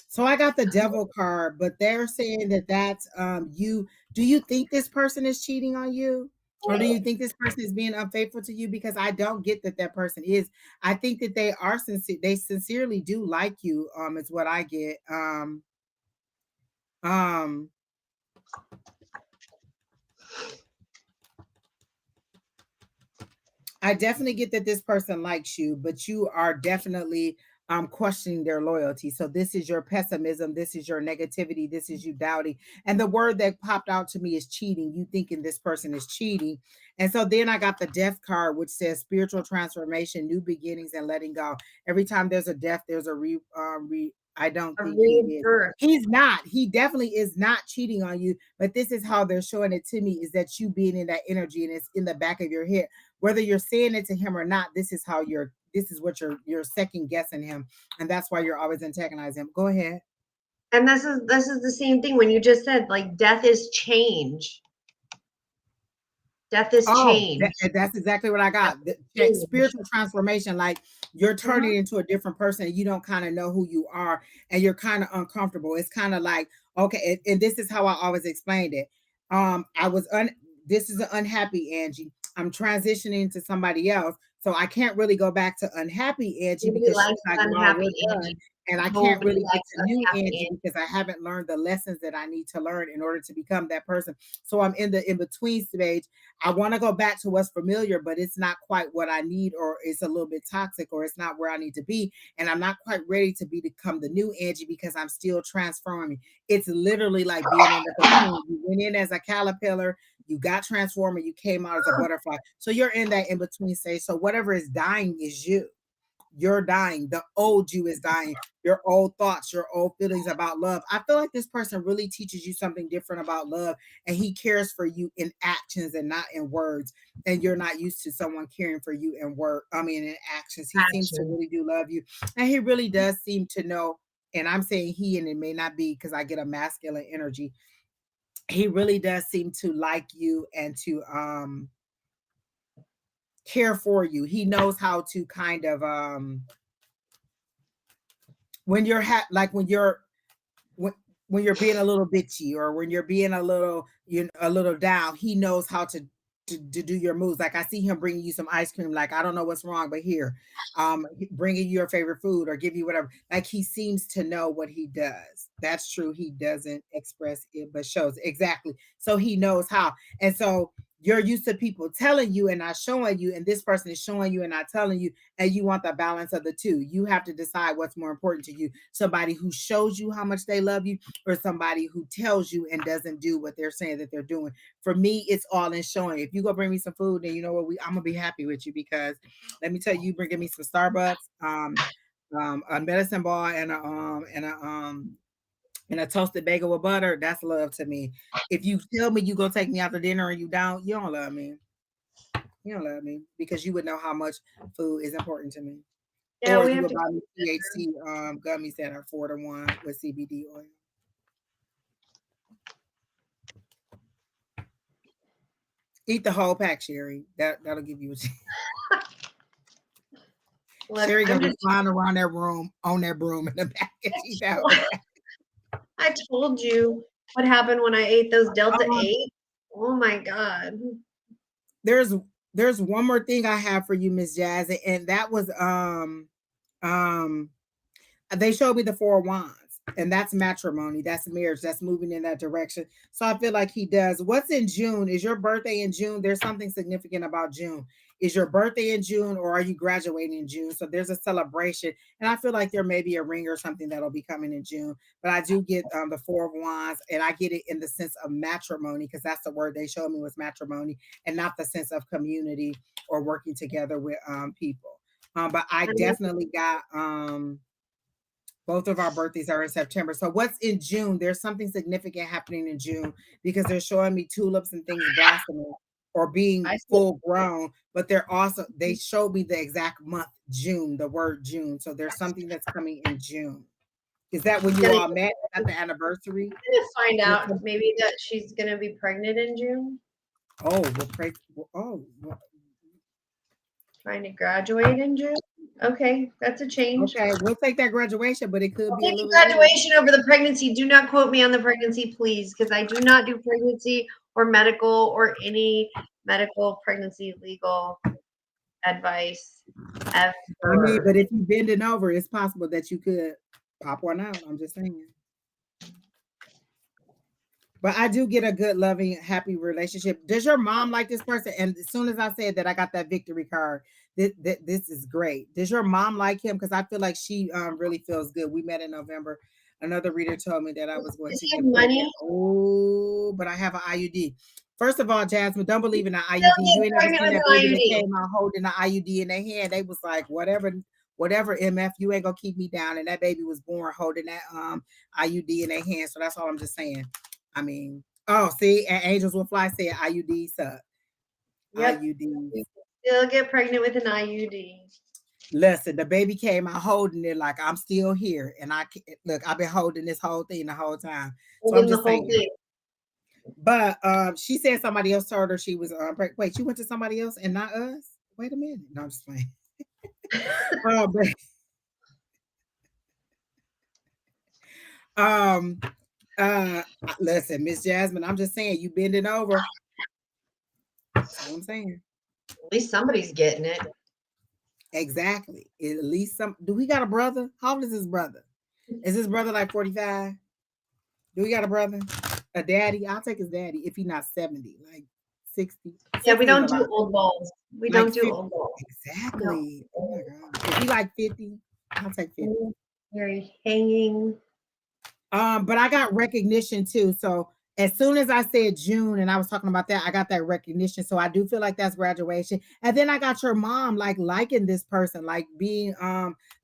[SPEAKER 1] So I got the devil card, but they're saying that that's you. Do you think this person is cheating on you? Or do you think this person is being unfaithful to you? Because I don't get that that person is. I think that they are sincere. They sincerely do like you. Is what I get. Um, I definitely get that this person likes you, but you are definitely questioning their loyalty. So this is your pessimism, this is your negativity, this is you doubting. And the word that popped out to me is cheating. You thinking this person is cheating. And so then I got the death card, which says spiritual transformation, new beginnings, and letting go. Every time there's a death, there's a I don't
[SPEAKER 2] A
[SPEAKER 1] think he is.
[SPEAKER 2] rebirth.
[SPEAKER 1] He's not. He definitely is not cheating on you. But this is how they're showing it to me: is that you being in that energy, and it's in the back of your head whether you're saying it to him or not. This is how this is what you're second guessing him, and that's why you're always antagonizing him. Go ahead.
[SPEAKER 2] And this is the same thing when you just said, like, death is change. Death is
[SPEAKER 1] Oh,
[SPEAKER 2] change.
[SPEAKER 1] that's exactly what I
[SPEAKER 2] Death
[SPEAKER 1] got.
[SPEAKER 2] is change.
[SPEAKER 1] Spiritual transformation, like you're
[SPEAKER 2] Mhm.
[SPEAKER 1] turning into a different person and you don't kind of know who you are and you're kind of uncomfortable. It's kind of like, okay, and this is how I always explained it. I was this is an unhappy Angie. I'm transitioning to somebody else. So I can't really go back to unhappy Angie
[SPEAKER 2] Nobody
[SPEAKER 1] because she's
[SPEAKER 2] likes
[SPEAKER 1] like, no,
[SPEAKER 2] unhappy
[SPEAKER 1] we're done.
[SPEAKER 2] Angie.
[SPEAKER 1] And I can't
[SPEAKER 2] Nobody
[SPEAKER 1] really get
[SPEAKER 2] likes
[SPEAKER 1] to new
[SPEAKER 2] unhappy
[SPEAKER 1] Angie
[SPEAKER 2] Angie.
[SPEAKER 1] because I haven't learned the lessons that I need to learn in order to become that person. So I'm in the in between stage. I want to go back to what's familiar, but it's not quite what I need, or it's a little bit toxic, or it's not where I need to be. And I'm not quite ready to become the new Angie because I'm still transforming. It's literally like being in the cocoon. You went in as a caterpillar, you got transformed, and you came out as a butterfly. So you're in that in between stage. So whatever is dying is you. You're dying. The old you is dying. Your old thoughts, your old feelings about love. I feel like this person really teaches you something different about love, and he cares for you in actions and not in words. And you're not used to someone caring for you in word. I mean, in actions. He seems to
[SPEAKER 2] Action.
[SPEAKER 1] really do love you, and he really does seem to know. and I'm saying he, and it may not be because I get a masculine energy. He really does seem to like you and to care for you. He knows how to kind of when you're like when when you're being a little bitchy, or when you're being a little a little down, he knows how to do your moves. Like I see him bringing you some ice cream. Like I don't know what's wrong, but here, bringing you your favorite food or give you whatever. Like he seems to know what he does. That's true. He doesn't express it, but shows exactly. So he knows how. And so you're used to people telling you and not showing you, and this person is showing you and not telling you, and you want the balance of the two. You have to decide what's more important to you. Somebody who shows you how much they love you, or somebody who tells you and doesn't do what they're saying that they're doing. For me, it's all in showing. If you go bring me some food, then you know what, I'm gonna be happy with you, because let me tell you, bringing me some Starbucks, a medicine ball, and a toasted bagel with butter, that's love to me. If you tell me you gonna take me out to dinner and you don't love me. You don't love me, because you would know how much food is important to me.
[SPEAKER 2] Yeah,
[SPEAKER 1] Or
[SPEAKER 2] we
[SPEAKER 1] you
[SPEAKER 2] have
[SPEAKER 1] would
[SPEAKER 2] to.
[SPEAKER 1] buy me THC gummies that are 4-to-1 with CBD oil. Eat the whole pack, Shery. That'll give you a
[SPEAKER 2] Look,
[SPEAKER 1] Shery
[SPEAKER 2] I'm
[SPEAKER 1] gonna be
[SPEAKER 2] just.
[SPEAKER 1] flying around that room on that broom in the package. Eat that whole pack.
[SPEAKER 2] I told you what happened when I ate those Delta
[SPEAKER 1] Um,
[SPEAKER 2] 8. Oh my God.
[SPEAKER 1] there's there's one more thing I have for you, Miss Jazz, and that was um they showed me the 4 of Wands, and that's matrimony, that's marriage, that's moving in that direction. So I feel like he does. What's in June? Is your birthday in June? There's something significant about June. Is your birthday in June, or are you graduating in June? So there's a celebration, and I feel like there may be a ring or something that'll be coming in June. But I do get the 4 of Wands, and I get it in the sense of matrimony, because that's the word they showed me was matrimony, and not the sense of community or working together with people. But I definitely got both of our birthdays are in September. So what's in June? There's something significant happening in June, because they're showing me tulips and things blossoming or being
[SPEAKER 2] I see.
[SPEAKER 1] full grown, but they showed me the exact month, June, the word June. So there's something that's coming in June. Is that when you
[SPEAKER 2] Gonna,
[SPEAKER 1] all met at the anniversary?
[SPEAKER 2] gonna find out maybe that she's gonna be pregnant in June.
[SPEAKER 1] Oh, we'll pray. Oh,
[SPEAKER 2] Trying to graduate in June. Okay, that's a change.
[SPEAKER 1] okay. We'll take that graduation, but it could
[SPEAKER 2] I'll
[SPEAKER 1] be a
[SPEAKER 2] take the
[SPEAKER 1] little early.
[SPEAKER 2] graduation over the pregnancy. Do not quote me on the pregnancy, please, because I do not do pregnancy or medical or any medical pregnancy legal advice
[SPEAKER 1] I mean,
[SPEAKER 2] ever.
[SPEAKER 1] but if you're bending over, it's possible that you could pop one out. I'm just saying. But I do get a good, loving, happy relationship. Does your mom like this person? And as soon as I said that, I got that victory card. This is great. Does your mom like him? Because I feel like she really feels good. We met in November. Another reader told me that I was going
[SPEAKER 2] Does
[SPEAKER 1] to
[SPEAKER 2] he have
[SPEAKER 1] get pregnant.
[SPEAKER 2] money?
[SPEAKER 1] Oh, but I have an IUD. First of all, Jasmine, don't believe in the IUD.
[SPEAKER 2] Still
[SPEAKER 1] You
[SPEAKER 2] get
[SPEAKER 1] ain't never
[SPEAKER 2] pregnant
[SPEAKER 1] seen
[SPEAKER 2] with
[SPEAKER 1] that
[SPEAKER 2] an
[SPEAKER 1] baby that
[SPEAKER 2] IUD.
[SPEAKER 1] came out holding the IUD in their hand. They was like, whatever MF, you ain't gonna keep me down. And that baby was born holding that IUD in their hand. So that's all I'm just saying. I mean, oh, see, and Angels Will Fly said IUDs suck.
[SPEAKER 2] Yep.
[SPEAKER 1] IUDs.
[SPEAKER 2] You can still get pregnant with an IUD.
[SPEAKER 1] Listen, the baby came out holding it like I'm still here. And look, I've been holding this whole thing the whole time. So I'm
[SPEAKER 2] Holding the
[SPEAKER 1] just
[SPEAKER 2] whole
[SPEAKER 1] saying.
[SPEAKER 2] thing.
[SPEAKER 1] But she said somebody else told her she was wait, she went to somebody else and not us? Wait a minute. No, I'm just playing. But um listen, Miss Jasmine, I'm just saying you bending over. That's all I'm saying.
[SPEAKER 2] At least somebody's getting it.
[SPEAKER 1] Exactly. At least some. Do we got a brother? How old is his brother? Is his brother like 45? Do we got a brother? A daddy? I'll take his daddy if he's not 70, like 60.
[SPEAKER 2] Yeah, we
[SPEAKER 1] 60 is a
[SPEAKER 2] don't
[SPEAKER 1] lot.
[SPEAKER 2] do old balls. We
[SPEAKER 1] Like
[SPEAKER 2] don't do
[SPEAKER 1] 50.
[SPEAKER 2] old balls. No.
[SPEAKER 1] Exactly. Oh my God. If he like 50, I'll take 50.
[SPEAKER 2] Very hanging.
[SPEAKER 1] But I got recognition too. So as soon as I said June and I was talking about that, I got that recognition. So I do feel like that's graduation. And then I got your mom like liking this person, like being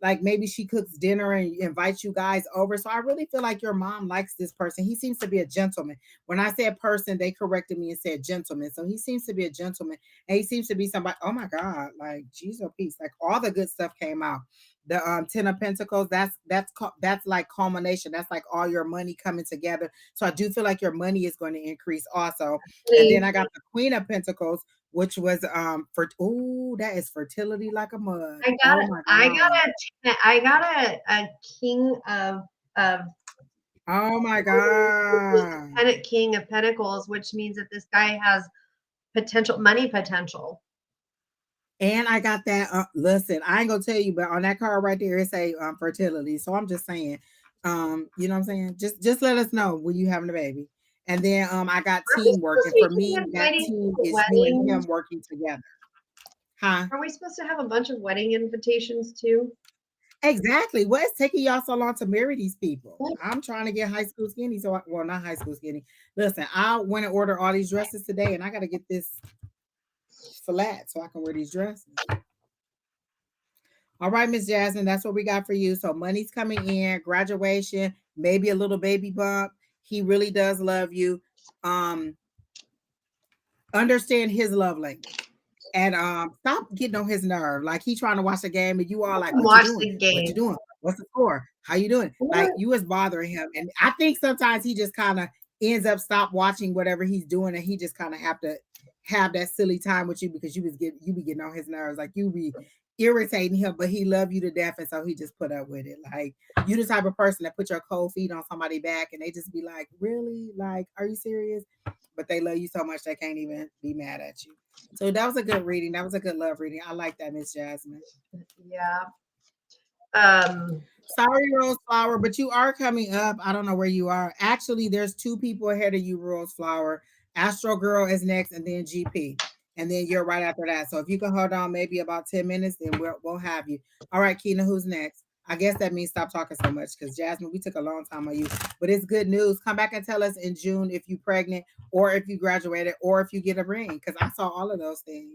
[SPEAKER 1] like maybe she cooks dinner and invites you guys over. So I really feel like your mom likes this person. He seems to be a gentleman. When I said person, they corrected me and said gentleman. So he seems to be a gentleman, and he seems to be somebody. Oh my God, like Jesus peace. Like all the good stuff came out. the 10 of Pentacles, that's like culmination. That's like all your money coming together. So I do feel like your money is going to increase also. And then I got the Queen of Pentacles, which was for that is fertility like a mug. Oh my God.
[SPEAKER 2] I got a king of
[SPEAKER 1] Oh my
[SPEAKER 2] the
[SPEAKER 1] God.
[SPEAKER 2] king of pentacles, which means that this guy has money potential.
[SPEAKER 1] And I got that. Listen, I ain't gonna tell you, but on that card right there, it say fertility. So I'm just saying, you know what I'm saying? Just let us know when you having a baby. And then I got
[SPEAKER 2] Aren't we
[SPEAKER 1] teamwork,
[SPEAKER 2] supposed
[SPEAKER 1] and
[SPEAKER 2] to
[SPEAKER 1] for
[SPEAKER 2] be
[SPEAKER 1] me, that
[SPEAKER 2] inviting
[SPEAKER 1] team
[SPEAKER 2] to
[SPEAKER 1] is you and him
[SPEAKER 2] weddings?
[SPEAKER 1] working together. Huh?
[SPEAKER 2] Are we supposed to have a bunch of wedding invitations too?
[SPEAKER 1] Exactly. What is taking y'all so long to marry these people? I'm trying to get high school skinny. Well, not high school skinny. Listen, I went and ordered all these dresses today, and I got to get this flat so I can wear these dresses. All right, Miss Jasmine, that's what we got for you. So money's coming in, graduation, maybe a little baby bump. He really does love you. Um, Understand his love language. And stop getting on his nerve. Like he trying to watch the game and you all like, what you
[SPEAKER 2] Watch
[SPEAKER 1] doing?
[SPEAKER 2] the
[SPEAKER 1] What you
[SPEAKER 2] game.
[SPEAKER 1] doing? What's the score? How you doing? Like you is bothering him. And I think sometimes he just kind of ends up stop watching whatever he's doing and he just kind of have to have that silly time with you because you be getting on his nerves. Like you be irritating him, but he love you to death, and so he just put up with it. Like you the type of person that put your cold feet on somebody's back and they just be like, really? Like, are you serious? But they love you so much they can't even be mad at you. So that was a good reading. That was a good love reading. I like that, Miss Jasmine.
[SPEAKER 2] Yeah.
[SPEAKER 1] Sorry, Rose Flower, but you are coming up. I don't know where you are. Actually, there's two people ahead of you, Rose Flower. Astro Girl is next, and then GP. And then you're right after that. So if you can hold on maybe about 10 minutes, then we'll have you. All right, Keena, who's next? I guess that means stop talking so much because Jasmine, we took a long time on you. But it's good news. Come back and tell us in June if you're pregnant or if you graduated or if you get a ring. Because I saw all of those things.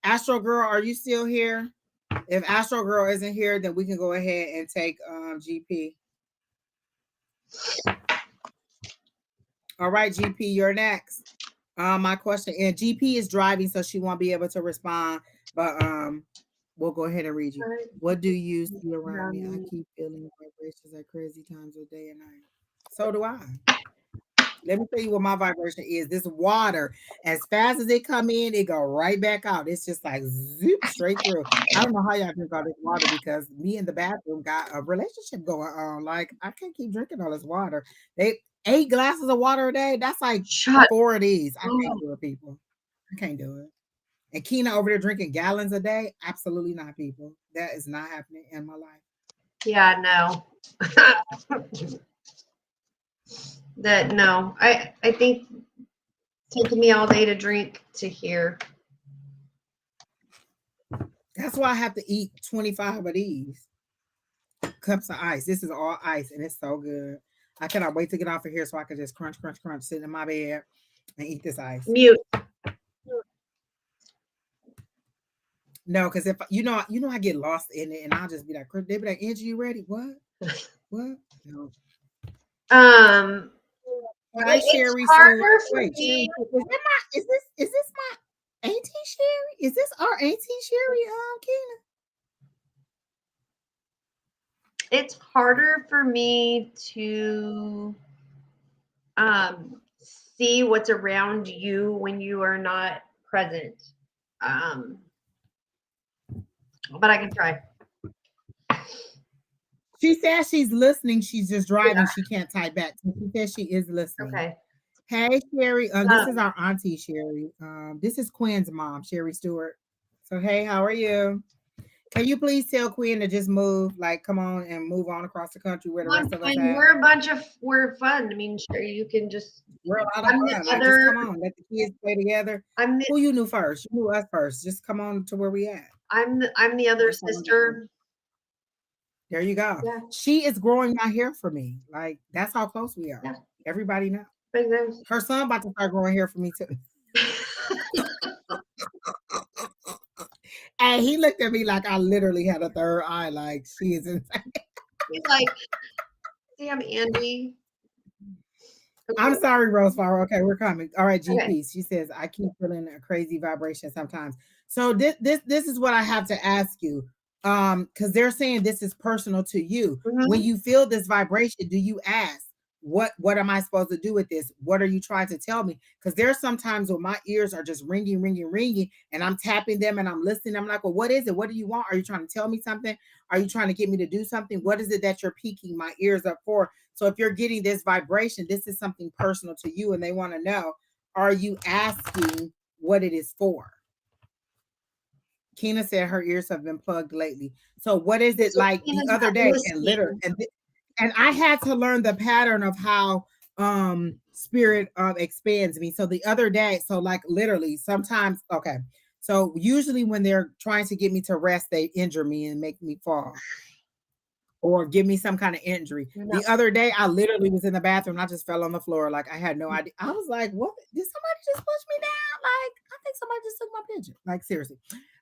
[SPEAKER 1] Astro Girl, are you still here? If Astro Girl isn't here, then we can go ahead and take GP. All right, GP, you're next. My question, and GP is driving, so she won't be able to respond. But we'll go ahead and read you. What do you see around me? I keep feeling vibrations at crazy times of day and night. So do I. Let me tell you what my vibration is. This water, as fast as it come in, it go right back out. It's just like zoop straight through. I don't know how y'all drink all this water because me in the bathroom got a relationship going on. Like I can't keep drinking all this water. They 8 glasses of water a day. That's like 4 of these. I can't do it, people. I can't do it. And Keena over there drinking gallons a day. Absolutely not, people. That is not happening in my life.
[SPEAKER 2] Yeah, no. No. I think it's taking me all day to drink to here.
[SPEAKER 1] That's why I have to eat 25 of these cups of ice. This is all ice and it's so good. I cannot wait to get off of here so I can just crunch, crunch, crunch, sit in my bed and eat this ice.
[SPEAKER 2] Mute.
[SPEAKER 1] No, because if I get lost in it and I'll just be like, they be like, Angie, you ready? What? What? No. Hi, Shery.
[SPEAKER 2] Harder for
[SPEAKER 1] Wait,
[SPEAKER 2] me.
[SPEAKER 1] is this my Auntie Shery? Is this our Auntie Shery, Keena?
[SPEAKER 2] It's harder for me to see what's around you when you are not present. But I can try.
[SPEAKER 1] She says she's listening. She's just driving. She can't type back. So she says she is listening.
[SPEAKER 2] Okay.
[SPEAKER 1] Hey, Shery. This is our Auntie Shery. This is Quinn's mom, Shery Stewart. So, hey, how are you? Can you please tell Quinn to just move, like, come on and move on across the country where the rest of us at?
[SPEAKER 2] We're fun. I mean, sure, you can just.
[SPEAKER 1] We're a lot of fun. Like, just come on, let the kids play together. Who you knew first? You knew us first. Just come on to where we at.
[SPEAKER 2] I'm the other sister.
[SPEAKER 1] There you go. Yeah. She is growing my hair for me. Like, that's how close we are. Yeah. Everybody knows. Her son about to start growing hair for me too. And he looked at me like I literally had a third eye. Like, she is insane.
[SPEAKER 2] He's like, damn, Andy.
[SPEAKER 1] Okay. I'm sorry, Roseflower. Okay, we're coming. All right, GP. Okay. She says, I keep feeling a crazy vibration sometimes. So this is what I have to ask you. because they're saying this is personal to you. When
[SPEAKER 2] Mhm.
[SPEAKER 1] you feel this vibration, do you ask, what am I supposed to do with this? What are you trying to tell me? Because there's sometimes when my ears are just ringing, ringing, ringing, and I'm tapping them and I'm listening. I'm like, well, what is it? What do you want? Are you trying to tell me something? Are you trying to get me to do something? What is it that you're peaking my ears up for? So if you're getting this vibration, this is something personal to you, and they want to know, are you asking what it is for? Kina said her ears have been plugged lately. So what is it
[SPEAKER 2] So
[SPEAKER 1] like the
[SPEAKER 2] Tina's
[SPEAKER 1] other
[SPEAKER 2] not
[SPEAKER 1] day? And literally,
[SPEAKER 2] listening.
[SPEAKER 1] and I had to learn the pattern of how spirit expands me. So the other day, so like literally sometimes, okay. So usually when they're trying to get me to rest, they injure me and make me fall or give me some kind of injury.
[SPEAKER 2] You're not.
[SPEAKER 1] The other day, I literally was in the bathroom and I just fell on the floor. Like I had no idea. I was like, what? Did somebody just push me down? Like, I think somebody just took my picture. Like, seriously.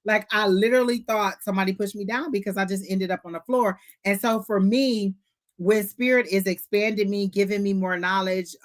[SPEAKER 1] Like, I literally thought somebody pushed me down because I just ended up on the floor. And so for me, when spirit is expanding me, giving me more knowledge,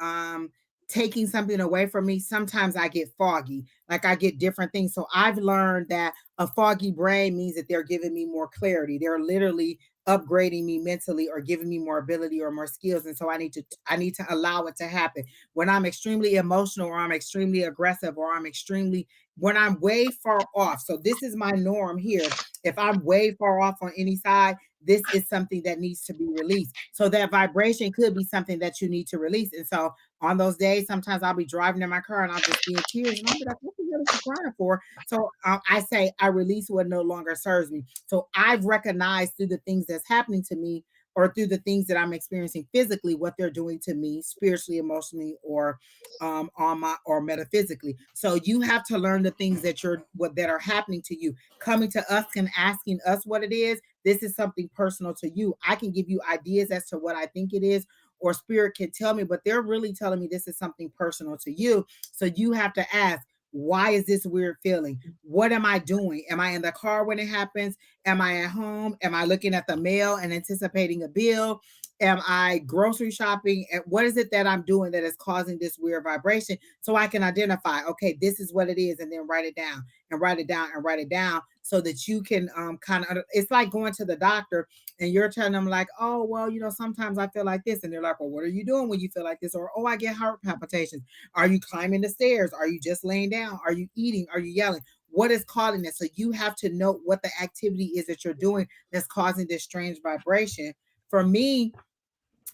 [SPEAKER 1] taking something away from me, sometimes I get foggy. Like I get different things. So I've learned that a foggy brain means that they're giving me more clarity. They're literally upgrading me mentally or giving me more ability or more skills, and so I need to allow it to happen. When I'm extremely emotional or I'm extremely aggressive or I'm extremely when I'm way far off, so this is my norm here. If I'm way far off on any side, this is something that needs to be released. So that vibration could be something that you need to release. And so on those days, sometimes I'll be driving in my car and I'll just be in tears and I'll be like, what the hell is she crying for? So I say I release what no longer serves me. So I've recognized through the things that's happening to me or through the things that I'm experiencing physically, what they're doing to me spiritually, emotionally, or on my or metaphysically. So you have to learn the things that you're what that are happening to you. Coming to us and asking us what it is, this is something personal to you. I can give you ideas as to what I think it is, or spirit can tell me, but they're really telling me this is something personal to you. So you have to ask, why is this weird feeling? What am I doing? Am I in the car when it happens? Am I at home? Am I looking at the mail and anticipating a bill? Am I grocery shopping? And what is it that I'm doing that is causing this weird vibration? So I can identify, okay, this is what it is, and then write it down and write it down and write it down so that you can kind of, it's like going to the doctor and you're telling them like, oh, well, sometimes I feel like this. And they're like, well, what are you doing when you feel like this? Or, oh, I get heart palpitations. Are you climbing the stairs? Are you just laying down? Are you eating? Are you yelling? What is causing it? So you have to know what the activity is that you're doing that's causing this strange vibration. For me,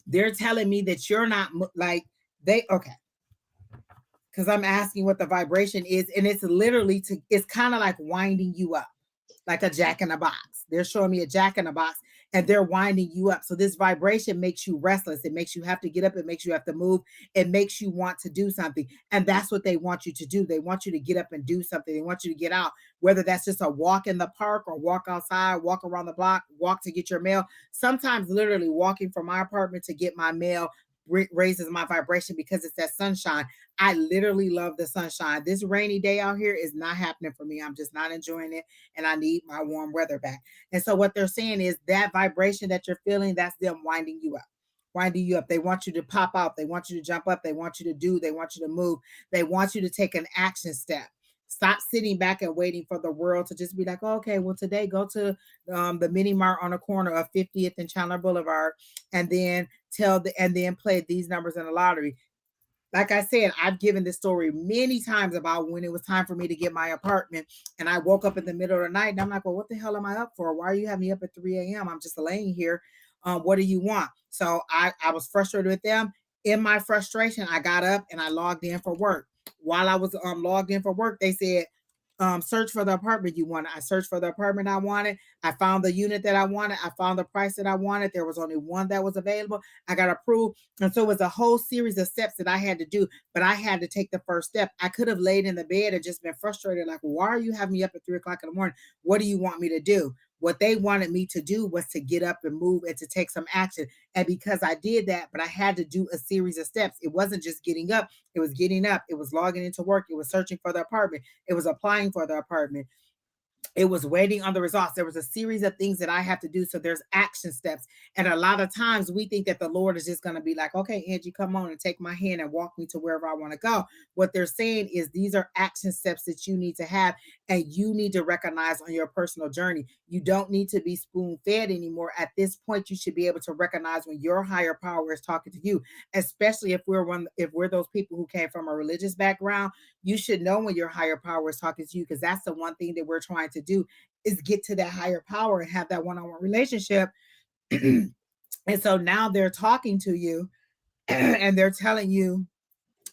[SPEAKER 1] they're telling me that you're not like okay, because I'm asking what the vibration is, and it's literally it's kind of like winding you up, like a jack in a box. They're showing me a jack in a box and they're winding you up. So this vibration makes you restless. It makes you have to get up. It makes you have to move. It makes you want to do something. And that's what they want you to do. They want you to get up and do something. They want you to get out, whether that's just a walk in the park or walk outside, walk around the block, walk to get your mail. Sometimes literally walking from my apartment to get my mail raises my vibration because it's that sunshine. I literally love the sunshine. This rainy day out here is not happening for me. I'm just not enjoying it, and I need my warm weather back. And so what they're saying is that vibration that you're feeling, that's them winding you up. Winding you up. They want you to pop out. They want you to jump up. They want you to do. They want you to move. They want you to take an action step. Stop sitting back and waiting for the world to just be like, oh, okay, well, today go to the mini mart on the corner of 50th and Chandler Boulevard, and then and then play these numbers in the lottery. Like I said, I've given this story many times about when it was time for me to get my apartment, and I woke up in the middle of the night and I'm like, well, what the hell am I up for? Why are you having me up at 3 a.m.? I'm just laying here. What do you want? So I was frustrated with them. In my frustration, I got up and I logged in for work. While I was logged in for work, they said, search for the apartment you wanted. I searched for the apartment I wanted. I found the unit that I wanted. I found the price that I wanted. There was only one that was available. I got approved. And so it was a whole series of steps that I had to do, but I had to take the first step. I could have laid in the bed and just been frustrated, like, why are you having me up at 3 o'clock in the morning? What do you want me to do? What they wanted me to do was to get up and move and to take some action. And because I did that, but I had to do a series of steps. It wasn't just getting up, it was getting up, it was logging into work, it was searching for the apartment, it was applying for the apartment, it was waiting on the results. There was a series of things that I have to do. So there's action steps. And a lot of times we think that the Lord is just going to be like, okay, Angie, come on and take my hand and walk me to wherever I want to go. What they're saying is these are action steps that you need to have and you need to recognize on your personal journey. You don't need to be spoon fed anymore. At this point, you should be able to recognize when your higher power is talking to you, especially if we're those people who came from a religious background. You should know when your higher power is talking to you, because that's the one thing that we're trying to do is get to that higher power and have that one-on-one relationship. And so now they're talking to you and they're telling you,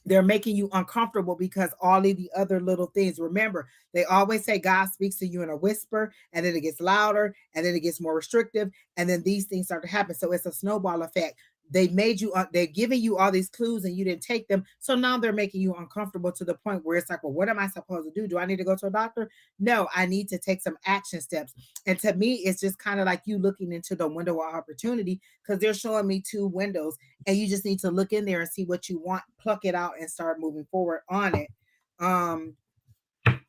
[SPEAKER 1] they're making you uncomfortable because all of the other little things. Remember, they always say God speaks to you in a whisper, and then it gets louder, and then it gets more restrictive, and then these things start to happen. So it's a snowball effect. They made you, they're giving you all these clues and you didn't take them. So now they're making you uncomfortable to the point where it's like, well, what am I supposed to do? Do I need to go to a doctor? No, I need to take some action steps. And to me, it's just kind of like you looking into the window of opportunity, because they're showing me two windows and you just need to look in there and see what you want, pluck it out and start moving forward on it.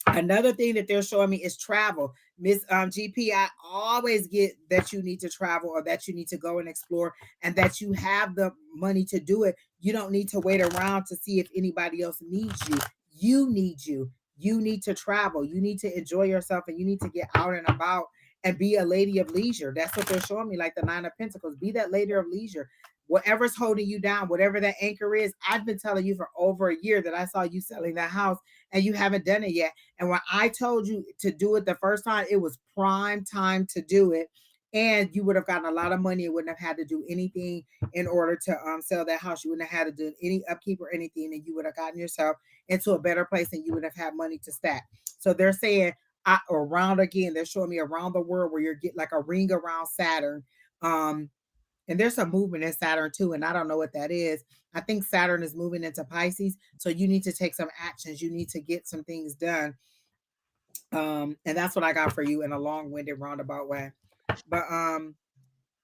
[SPEAKER 1] Another thing that they're showing me is travel. Miss GP, I always get that you need to travel or that you need to go and explore and that you have the money to do it. You don't need to wait around to see if anybody else needs you. You need you. You need to travel. You need to enjoy yourself and you need to get out and about and be a lady of leisure. That's what they're showing me, like the Nine of Pentacles. Be that lady of leisure. Whatever's holding you down, whatever that anchor is, I've been telling you for over a year that I saw you selling that house and you haven't done it yet. And when I told you to do it the first time, it was prime time to do it. And you would have gotten a lot of money. You wouldn't have had to do anything in order to sell that house. You wouldn't have had to do any upkeep or anything. And you would have gotten yourself into a better place and you would have had money to stack. So they're saying around again, they're showing me around the world where you're getting like a ring around Saturn. And there's some movement in Saturn too, and I don't know what that is. I think Saturn is moving into Pisces, so you need to take some actions. You need to get some things done. And that's what I got for you in a long-winded roundabout way. But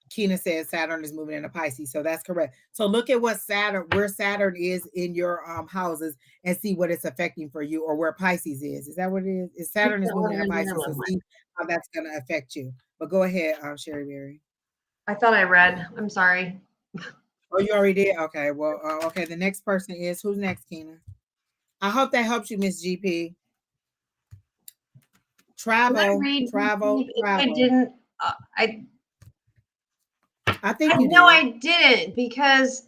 [SPEAKER 1] Keena says Saturn is moving into Pisces, so that's correct. So look at what where Saturn is in your houses and see what it's affecting for you, or where Pisces is. Is that what it is? Is Saturn is moving into Pisces, so see how that's going to affect you. But go ahead, Shery Beery.
[SPEAKER 2] I thought I read. I'm sorry.
[SPEAKER 1] Oh, you already did? Okay. Well, okay. The next person is who's next, Keena? I hope that helps you, Miss GP. Travel.
[SPEAKER 2] I didn't.
[SPEAKER 1] I think you did.
[SPEAKER 2] No, I didn't, because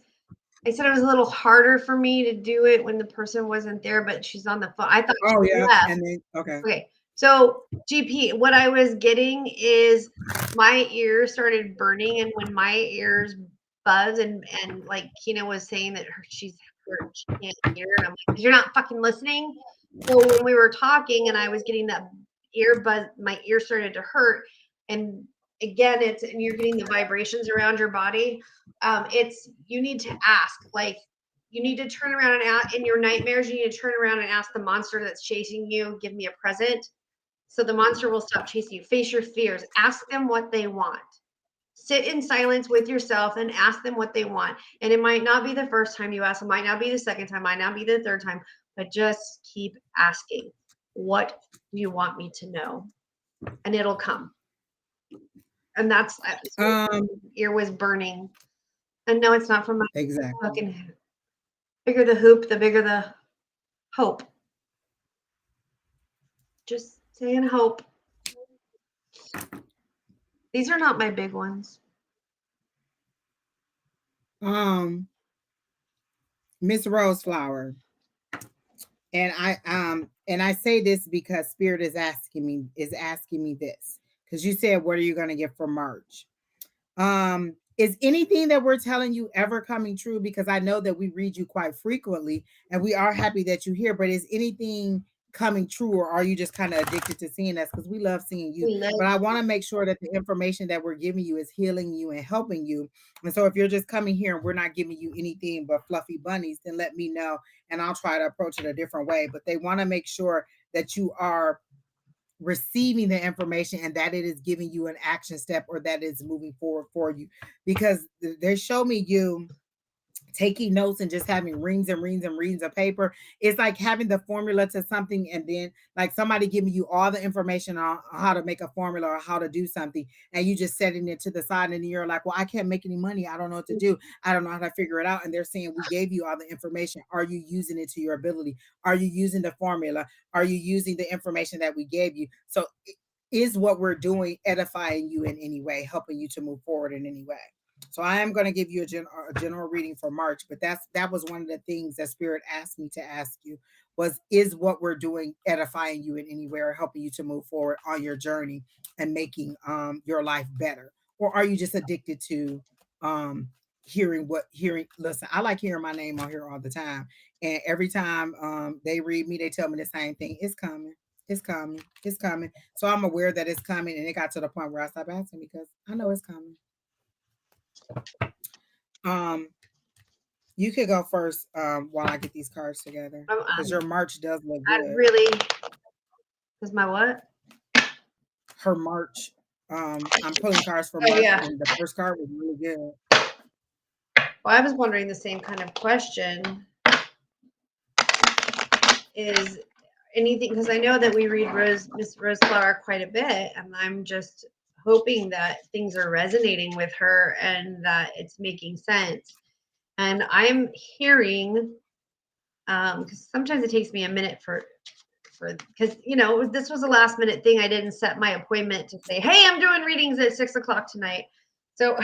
[SPEAKER 2] I said it was a little harder for me to do it when the person wasn't there, but she's on the phone. I thought.
[SPEAKER 1] Oh yeah.
[SPEAKER 2] Left.
[SPEAKER 1] And then okay.
[SPEAKER 2] Okay. So GP, what I was getting is my ears started burning, and when my ears buzz and like Keena was saying that she's hurt, she can't hear, and I'm like, you're not fucking listening. So when we were talking and I was getting that ear buzz, my ear started to hurt, and again, and you're getting the vibrations around your body. It's, you need to ask, like, you need to turn around and ask, in your nightmares, you need to turn around and ask the monster that's chasing you, give me a present. So the monster will stop chasing you. Face your fears. Ask them what they want. Sit in silence with yourself and ask them what they want. And it might not be the first time you ask, it might not be the second time, might not be the third time, but just keep asking. What do you want me to know? And it'll come. And that's ear was burning. And no, it's not from my fucking bigger the hoop, the bigger the hope. Just saying hope. These are not my big ones.
[SPEAKER 1] Miss Roseflower. And I say this because Spirit is asking me this. Because you said, what are you going to get for March? Is anything that we're telling you ever coming true? Because I know that we read you quite frequently and we are happy that you're here, but is anything coming true, or are you just kind of addicted to seeing us? Because we love seeing you. But I want to make sure that the information that we're giving you is healing you and helping you. And so if you're just coming here and we're not giving you anything but fluffy bunnies, then let me know and I'll try to approach it a different way. But they want to make sure that you are receiving the information and that it is giving you an action step, or that is moving forward for you, because they show me you taking notes and just having reams and reams and reams of paper. It's like having the formula to something, and then like somebody giving you all the information on how to make a formula or how to do something, and you just setting it to the side, and you're like, well, I can't make any money. I don't know what to do. I don't know how to figure it out. And they're saying, we gave you all the information. Are you using it to your ability? Are you using the formula? Are you using the information that we gave you? So is what we're doing edifying you in any way, helping you to move forward in any way? So I am going to give you a general reading for March, but that was one of the things that Spirit asked me to ask you was, is what we're doing edifying you in any way or helping you to move forward on your journey and making your life better? Or are you just addicted to hearing? Listen, I like hearing my name on here all the time. And every time they read me, they tell me the same thing. It's coming. It's coming. It's coming. So I'm aware that it's coming. And it got to the point where I stopped asking because I know it's coming. You could go first while I get these cards together, because your March does look good.
[SPEAKER 2] I really is my what?
[SPEAKER 1] Her March. I'm pulling cards for March,
[SPEAKER 2] yeah.
[SPEAKER 1] and the first card was really good.
[SPEAKER 2] Well, I was wondering the same kind of question. Is anything, because I know that we read Miss Roseflower quite a bit, and I'm just hoping that things are resonating with her and that it's making sense. And I'm hearing, because sometimes it takes me a minute because this was a last minute thing. I didn't set my appointment to say, hey, I'm doing readings at 6 o'clock tonight. So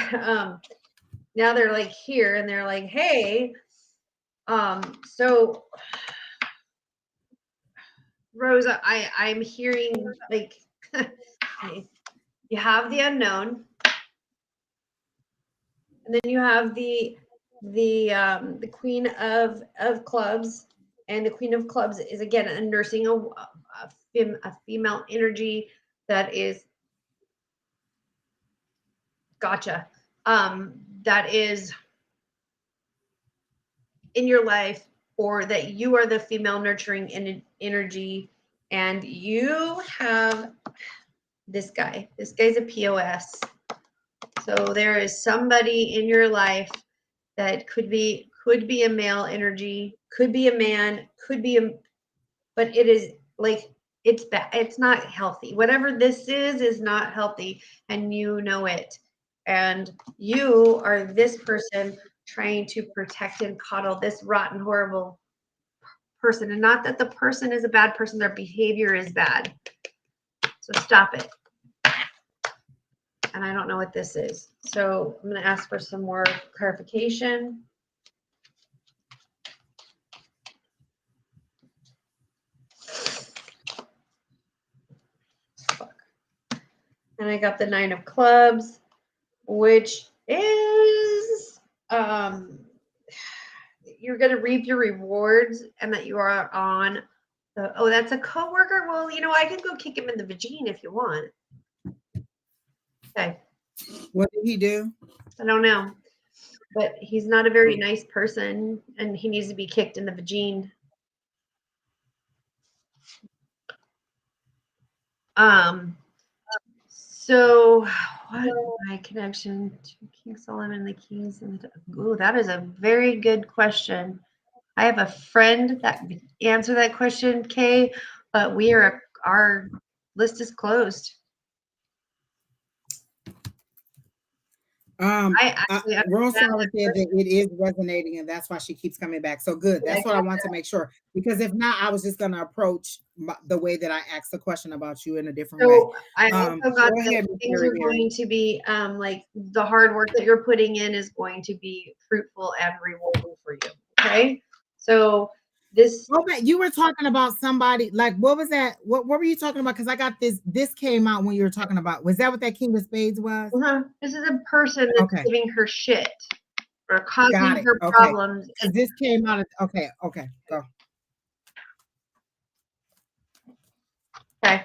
[SPEAKER 2] now they're like here and they're like, hey, so Rosa, I'm hearing like you have the unknown, and then you have the Queen of Clubs, and the Queen of Clubs is again nursing a female energy that is that is in your life, or that you are the female nurturing energy, and you have this guy. This guy's a POS. So there is somebody in your life that could be a male energy, could be a man, but it is like, it's bad. It's not healthy. Whatever this is not healthy, and you know it. And you are this person trying to protect and coddle this rotten, horrible person. And not that the person is a bad person, their behavior is bad. So stop it. And I don't know what this is. So I'm going to ask for some more clarification. And I got the 9 of Clubs, which is you're going to reap your rewards, and that you are on the, oh, that's a coworker. Well, I can go kick him in the vagine if you want. Okay.
[SPEAKER 1] What did he do?
[SPEAKER 2] I don't know, but he's not a very nice person, and he needs to be kicked in the vagine. So what my connection to King Solomon and the keys and the, that is a very good question. I have a friend that answered that question, Kay, but our list is closed.
[SPEAKER 1] Roseflower said that it is resonating, and that's why she keeps coming back. So good. That's what I want to make sure, because if not, I was just going to approach the way that I asked the question about you in a different way.
[SPEAKER 2] I also got that things are going to be like the hard work that you're putting in is going to be fruitful and rewarding for you. Okay, so this.
[SPEAKER 1] Okay, you were talking about somebody, like, what was that? What were you talking about? Because I got this. This came out when you were talking about. Was that what that King of Spades was?
[SPEAKER 2] This is a person that's giving her shit or causing her problems.
[SPEAKER 1] Because this came out. Okay, go.
[SPEAKER 2] Okay,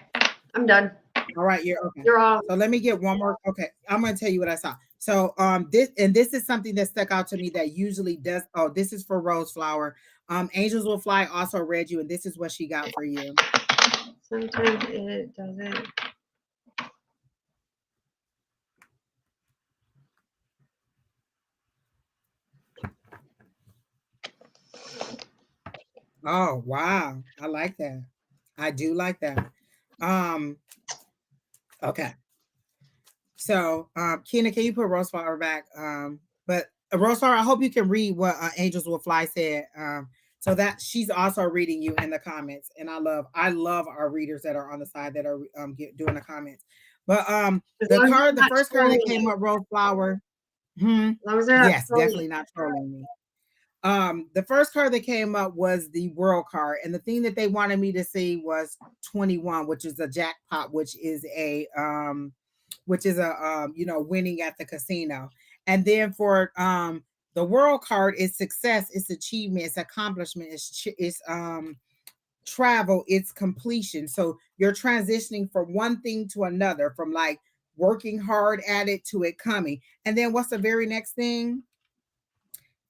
[SPEAKER 2] I'm done.
[SPEAKER 1] All right, you're okay.
[SPEAKER 2] You're all.
[SPEAKER 1] So let me get one more. Okay, I'm going to tell you what I saw. So this is something that stuck out to me that usually does. Oh, this is for Roseflower. Angels Will Fly also read you, and this is what she got for you.
[SPEAKER 2] Sometimes it doesn't.
[SPEAKER 1] Oh, wow. I like that. I do like that. Um, okay. So, Kina, can you put Rose Flower back? But Rose Flower, I hope you can read what Angels Will Fly said. So that she's also reading you in the comments, and I love our readers that are on the side that are doing the comments. But
[SPEAKER 2] As long as they're
[SPEAKER 1] the
[SPEAKER 2] not
[SPEAKER 1] first card that
[SPEAKER 2] trolling
[SPEAKER 1] came
[SPEAKER 2] you.
[SPEAKER 1] up, Rose Flower. Hmm,
[SPEAKER 2] As long as they're not
[SPEAKER 1] yes,
[SPEAKER 2] trolling
[SPEAKER 1] definitely not trolling me. The first card that came up was the World card, and the thing that they wanted me to see was 21, which is a jackpot, which is a winning at the casino. And then for the World card is success, it's achievement, it's accomplishment, it's travel, it's completion. So you're transitioning from one thing to another, from like working hard at it to it coming. And then what's the very next thing?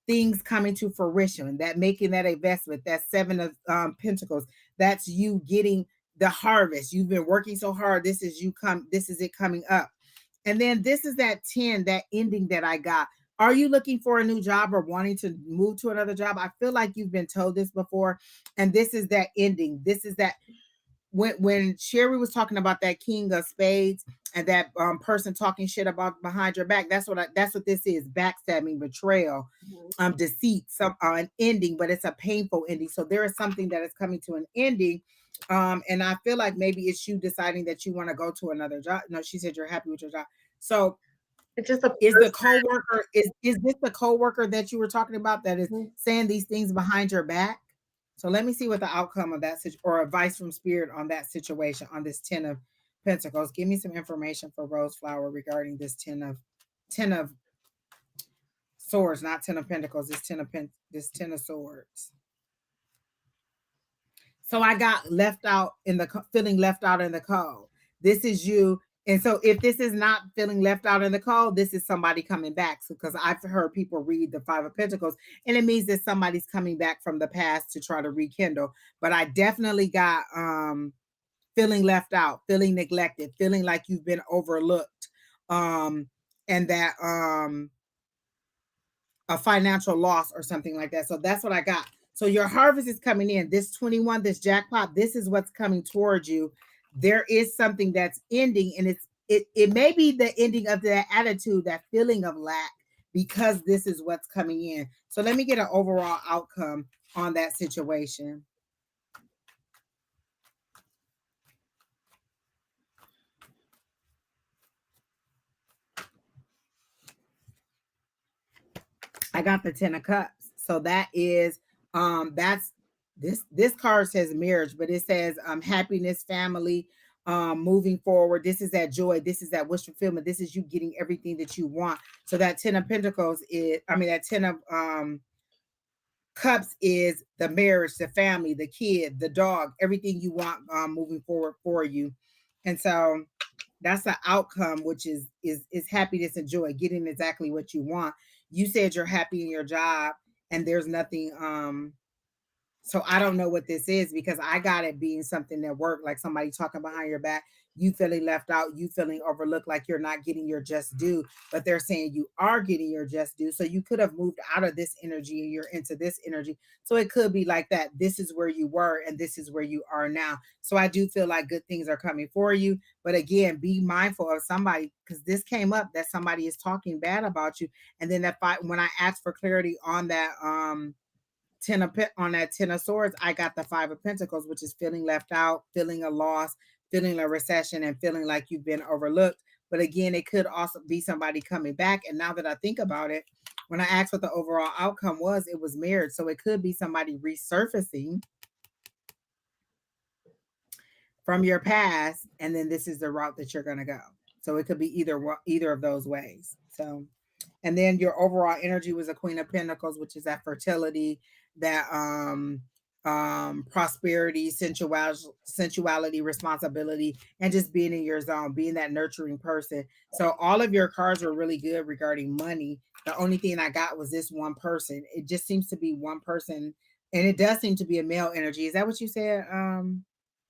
[SPEAKER 1] Things coming to fruition, that making that investment, that seven of pentacles, that's you getting the harvest. You've been working so hard, this is it coming up. And then this is that 10, that ending that I got. Are you looking for a new job or wanting to move to another job? I feel like you've been told this before, and this is that ending. This is that when Shery was talking about that king of spades and that person talking shit about behind your back, that's what this is: backstabbing, betrayal,
[SPEAKER 2] you.
[SPEAKER 1] deceit, some an ending, but it's a painful ending. So there is something that is coming to an ending. And I feel like maybe it's you deciding that you want to go to another job. No, she said you're happy with your job. So
[SPEAKER 2] It's just a
[SPEAKER 1] is the
[SPEAKER 2] person.
[SPEAKER 1] coworker is this the coworker that you were talking about that is
[SPEAKER 2] Mhm.
[SPEAKER 1] saying these things behind your back? So let me see what the outcome of that or advice from spirit on that situation, on this 10 of pentacles. Give me some information for Rose Flower regarding this 10 of swords, not 10 of pentacles, this 10 of swords. So I got left out in the feeling left out in the cold. This is you. And so if this is not feeling left out in the cold, this is somebody coming back. So because I've heard people read the Five of Pentacles, and it means that somebody's coming back from the past to try to rekindle. But I definitely got feeling left out, feeling neglected, feeling like you've been overlooked. And that a financial loss or something like that. So that's what I got. So your harvest is coming in. This 21, this jackpot, this is what's coming towards you. There is something that's ending, and it may be the ending of that attitude, that feeling of lack, because this is what's coming in. So let me get an overall outcome on that situation. I got the 10 of cups. So that is that's this card says marriage, but it says happiness, family, moving forward. This is that joy, this is that wish fulfillment, this is you getting everything that you want. So that 10 of pentacles is, I mean, that 10 of cups is the marriage, the family, the kid, the dog, everything you want moving forward for you. And so that's the outcome, which is happiness and joy, getting exactly what you want. You said you're happy in your job, and there's nothing so I don't know what this is, because I got it being something that worked, like somebody talking behind your back, you feeling left out, you feeling overlooked, like you're not getting your just due, but they're saying you are getting your just due. So you could have moved out of this energy and you're into this energy. So it could be like that. This is where you were and this is where you are now. So I do feel like good things are coming for you. But again, be mindful of somebody, because this came up that somebody is talking bad about you. And then when I asked for clarity on that, on that 10 of swords, I got the 5 of pentacles, which is feeling left out, feeling a loss, feeling a recession, and feeling like you've been overlooked. But again, it could also be somebody coming back. And now that I think about it, when I asked what the overall outcome was, it was marriage. So it could be somebody resurfacing from your past, and then this is the route that you're going to go. So it could be either of those ways. So, and then your overall energy was a Queen of Pentacles, which is that fertility, that prosperity, sensuality, responsibility, and just being in your zone, being that nurturing person. So all of your cards were really good regarding money. The only thing I got was this one person. It just seems to be one person, and it does seem to be a male energy. Is that what you said,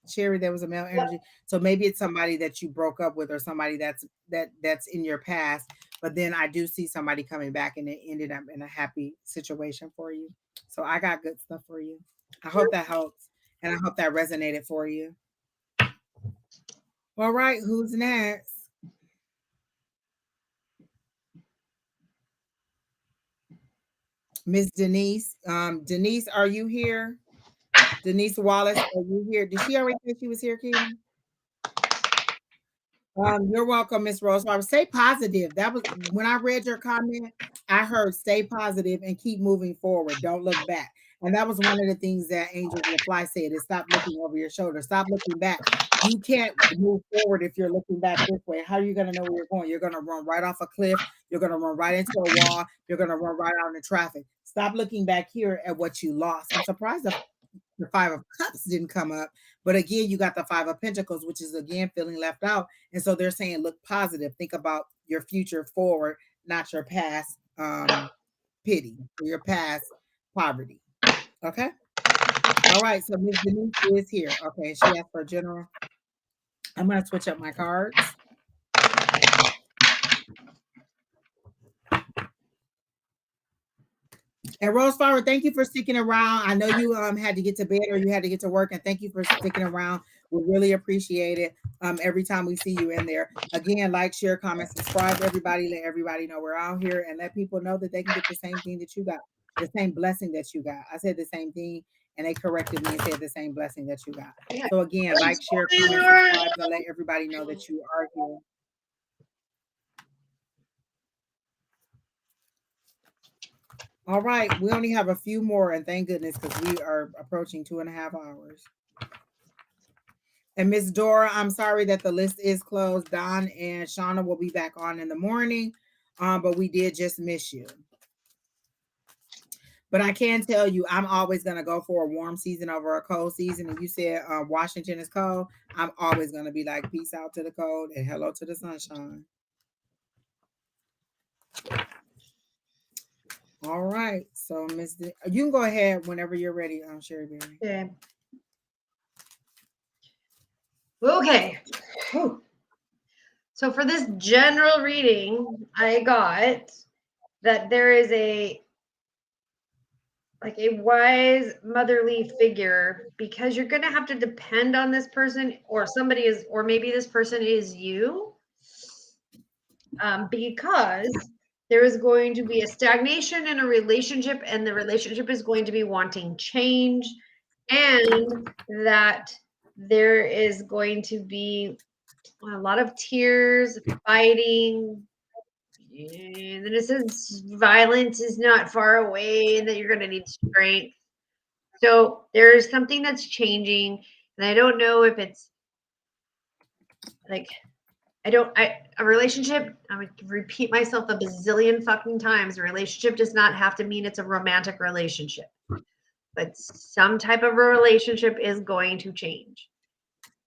[SPEAKER 1] Shery? There was a male energy. So maybe it's somebody that you broke up with, or somebody that's in your past. But then I do see somebody coming back, and it ended up in a happy situation for you. So I got good stuff for you. I hope that helps. And I hope that resonated for you. All right, who's next? Miss Denise. Denise, are you here? Denise Wallace, are you here? Did she already say she was here, Keaton? You're welcome, Miss Rose. Stay positive. That was when I read your comment, I heard stay positive and keep moving forward. Don't look back. And that was one of the things that Angel Reply said is stop looking over your shoulder. Stop looking back. You can't move forward if you're looking back this way. How are you going to know where you're going? You're going to run right off a cliff. You're going to run right into a wall. You're going to run right out into traffic. Stop looking back here at what you lost. I'm surprised the Five of Cups didn't come up. But again, you got the Five of Pentacles, which is again feeling left out. And so they're saying, look positive. Think about your future forward, not your past pity or your past poverty. Okay. All right. So Miss Denise is here. Okay. She asked for a general. I'm going to switch up my cards. And Rose Flower, thank you for sticking around. I know you had to get to bed or you had to get to work, and thank you for sticking around. We really appreciate it. Every time we see you in there. Again, like, share, comment, subscribe. Everybody, let everybody know we're out here and let people know that they can get the same thing that you got, the same blessing that you got. I said the same thing, and they corrected me and said the same blessing that you got. So again, like, share, comment, subscribe, and let everybody know that you are here. All right, we only have a few more, and thank goodness, because we are approaching 2.5 hours. And Miss Dora, I'm sorry that the list is closed. Don and Shauna will be back on in the morning, but we did just miss you. But I can tell you, I'm always going to go for a warm season over a cold season. And you said Washington is cold. I'm always going to be like, peace out to the cold and hello to the sunshine. All right. So, you can go ahead whenever you're ready, Shery Beery.
[SPEAKER 2] Okay. Okay. Whew. So for this general reading, I got that there is a wise motherly figure, because you're going to have to depend on this person, or somebody is, or maybe this person is you, because there is going to be a stagnation in a relationship, and the relationship is going to be wanting change, and that there is going to be a lot of tears, fighting. And then it says violence is not far away and that you're going to need strength. So there's something that's changing. And I don't know if it's like, a relationship, I'm going to repeat myself a bazillion fucking times. A relationship does not have to mean it's a romantic relationship. But some type of a relationship is going to change.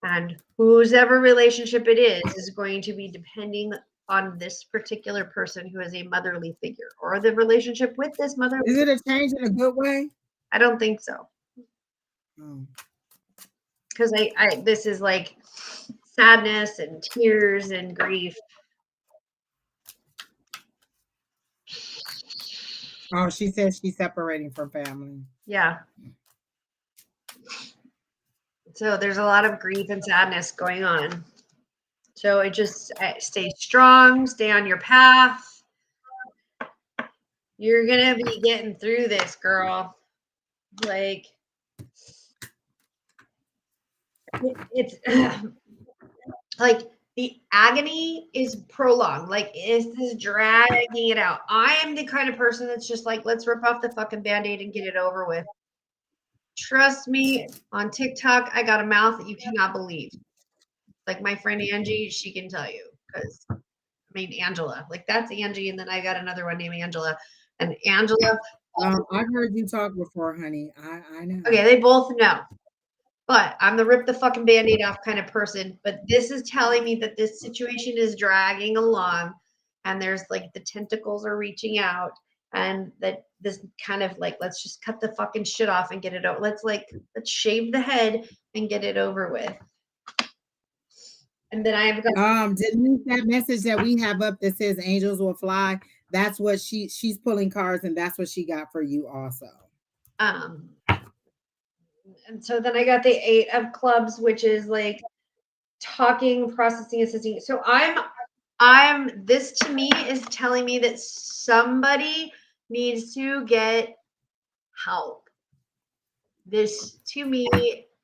[SPEAKER 2] And whose ever relationship it is going to be depending on this particular person who is a motherly figure, or the relationship with this mother.
[SPEAKER 1] Is it a change in a good way?
[SPEAKER 2] I don't think so. Because this is like sadness and tears and grief.
[SPEAKER 1] Oh, she says she's separating from family.
[SPEAKER 2] Yeah. So there's a lot of grief and sadness going on. So it just stay strong, stay on your path. You're going to be getting through this, girl. Like, it's like the agony is prolonged. Like, is this dragging it out? I am the kind of person that's just like, let's rip off the fucking Band-Aid and get it over with. Trust me, on TikTok, I got a mouth that you cannot believe. Like my friend Angie, she can tell you, because Angela, like that's Angie, and then I got another one named Angela, and Angela.
[SPEAKER 1] I've heard you talk before, honey. I know.
[SPEAKER 2] Okay, they both know. But I'm the rip the fucking Band-Aid off kind of person. But this is telling me that this situation is dragging along, and there's like the tentacles are reaching out, and that this kind of like, let's just cut the fucking shit off and get it over. Let's shave the head and get it over with. And then I've got
[SPEAKER 1] Denise, that message that we have up that says angels will fly. That's what she's pulling cards, and that's what she got for you also.
[SPEAKER 2] And so then I got the 8 of clubs, which is like talking, processing, assisting. So this to me is telling me that somebody needs to get help. This to me,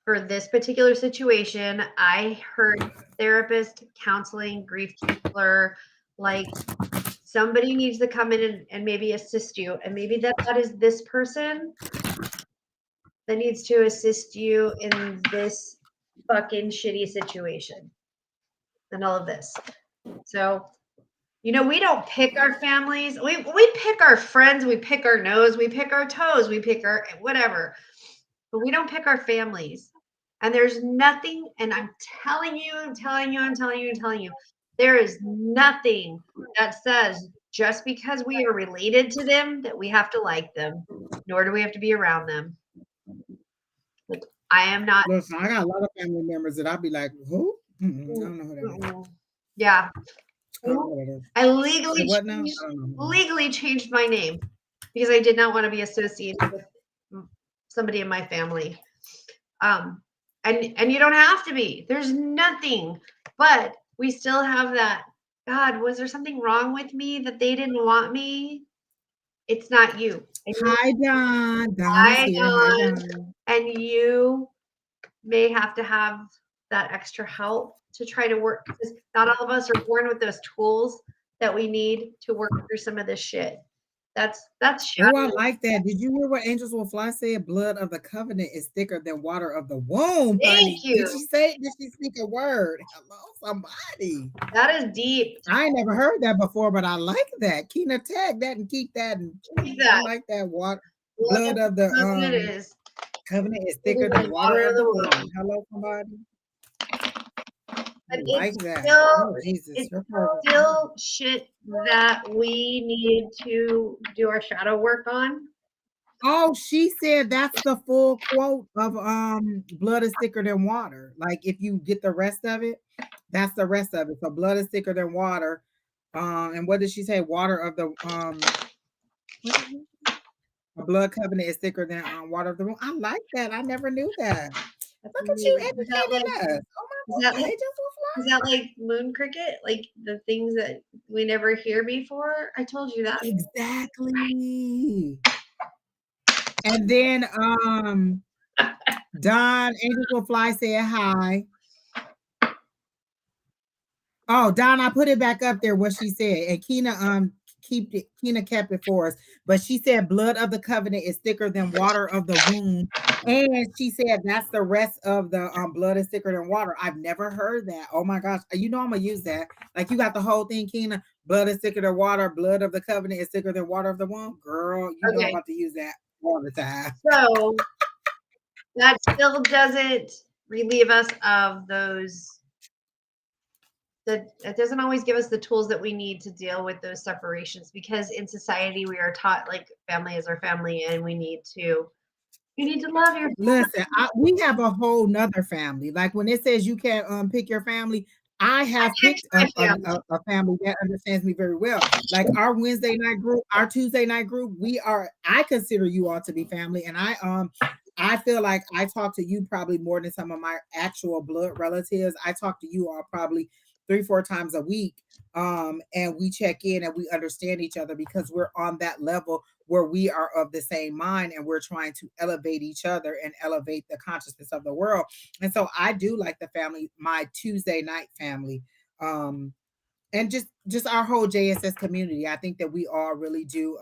[SPEAKER 2] for this particular situation, I heard therapist, counseling, grief counselor, like somebody needs to come in and maybe assist you. And maybe that is this person that needs to assist you in this fucking shitty situation and all of this. So, you know, we don't pick our families. We pick our friends, we pick our nose, we pick our toes, we pick our whatever. But we don't pick our families. And there's nothing, and I'm telling you, there is nothing that says just because we are related to them that we have to like them, nor do we have to be around them. Like, I am not.
[SPEAKER 1] Listen, I got a lot of family members that I'll be like, who? I don't know who that is.
[SPEAKER 2] Yeah.
[SPEAKER 1] I don't know what it is.
[SPEAKER 2] I legally
[SPEAKER 1] Say what now? I don't know.
[SPEAKER 2] legally changed my name because I did not want to be associated with somebody in my family. And you don't have to be. There's nothing, but we still have that. God, was there something wrong with me that they didn't want me? It's not you.
[SPEAKER 1] Hi, Don. Don is
[SPEAKER 2] Hi,
[SPEAKER 1] here. Hi,
[SPEAKER 2] Don.
[SPEAKER 1] Don.
[SPEAKER 2] And you may have to have that extra help to try to work, because not all of us are born with those tools that we need to work through some of this shit. That's
[SPEAKER 1] Oh, I like that. Did you hear what Angels Will Fly said? Blood of the covenant is thicker than water of the womb, honey.
[SPEAKER 2] Thank you.
[SPEAKER 1] Did she say it? Did she speak a word? Hello, somebody.
[SPEAKER 2] That is deep.
[SPEAKER 1] I ain't never heard that before, but I like that. Keena, tag that and keep that. And I like that. Water, blood of the covenant is thicker than water of the womb. Hello, somebody. I like that. Oh, Jesus.
[SPEAKER 2] It's still shit that we need to do our shadow work on.
[SPEAKER 1] Oh, she said that's the full quote of blood is thicker than water. Like if you get the rest of it, that's the rest of it. So blood is thicker than water. And what did she say? Water of the a blood covenant is thicker than water of the womb. I like that. I never knew that. Look at you educating us. Oh my God.
[SPEAKER 2] Is that like moon cricket? Like the things that we never hear before? I told you that.
[SPEAKER 1] Exactly. And then Don Angels Will Fly said hi. Oh, Don, I put it back up there what she said. And Keena kept it for us. But she said blood of the covenant is thicker than water of the womb. And she said that's the rest of the blood is thicker than water. I've never heard that. Oh my gosh. You know I'm gonna use that. Like you got the whole thing, Keena. Blood is thicker than water, blood of the covenant is thicker than water of the womb. Girl, you know I'm about to use that all the time.
[SPEAKER 2] So that still doesn't relieve us of those. That it doesn't always give us the tools that we need to deal with those separations, because in society we are taught like family is our family and you need to love your family.
[SPEAKER 1] Listen, we have a whole nother family. Like when it says you can't pick your family, I have picked a family that understands me very well. Like our Wednesday night group, our Tuesday night group, I consider you all to be family. And I feel like I talk to you probably more than some of my actual blood relatives. I talk to you all probably 3-4 times a week. And we check in and we understand each other because we're on that level where we are of the same mind and we're trying to elevate each other and elevate the consciousness of the world. And so I do like the family, my Tuesday night family. And just our whole JSS community. I think that we all really do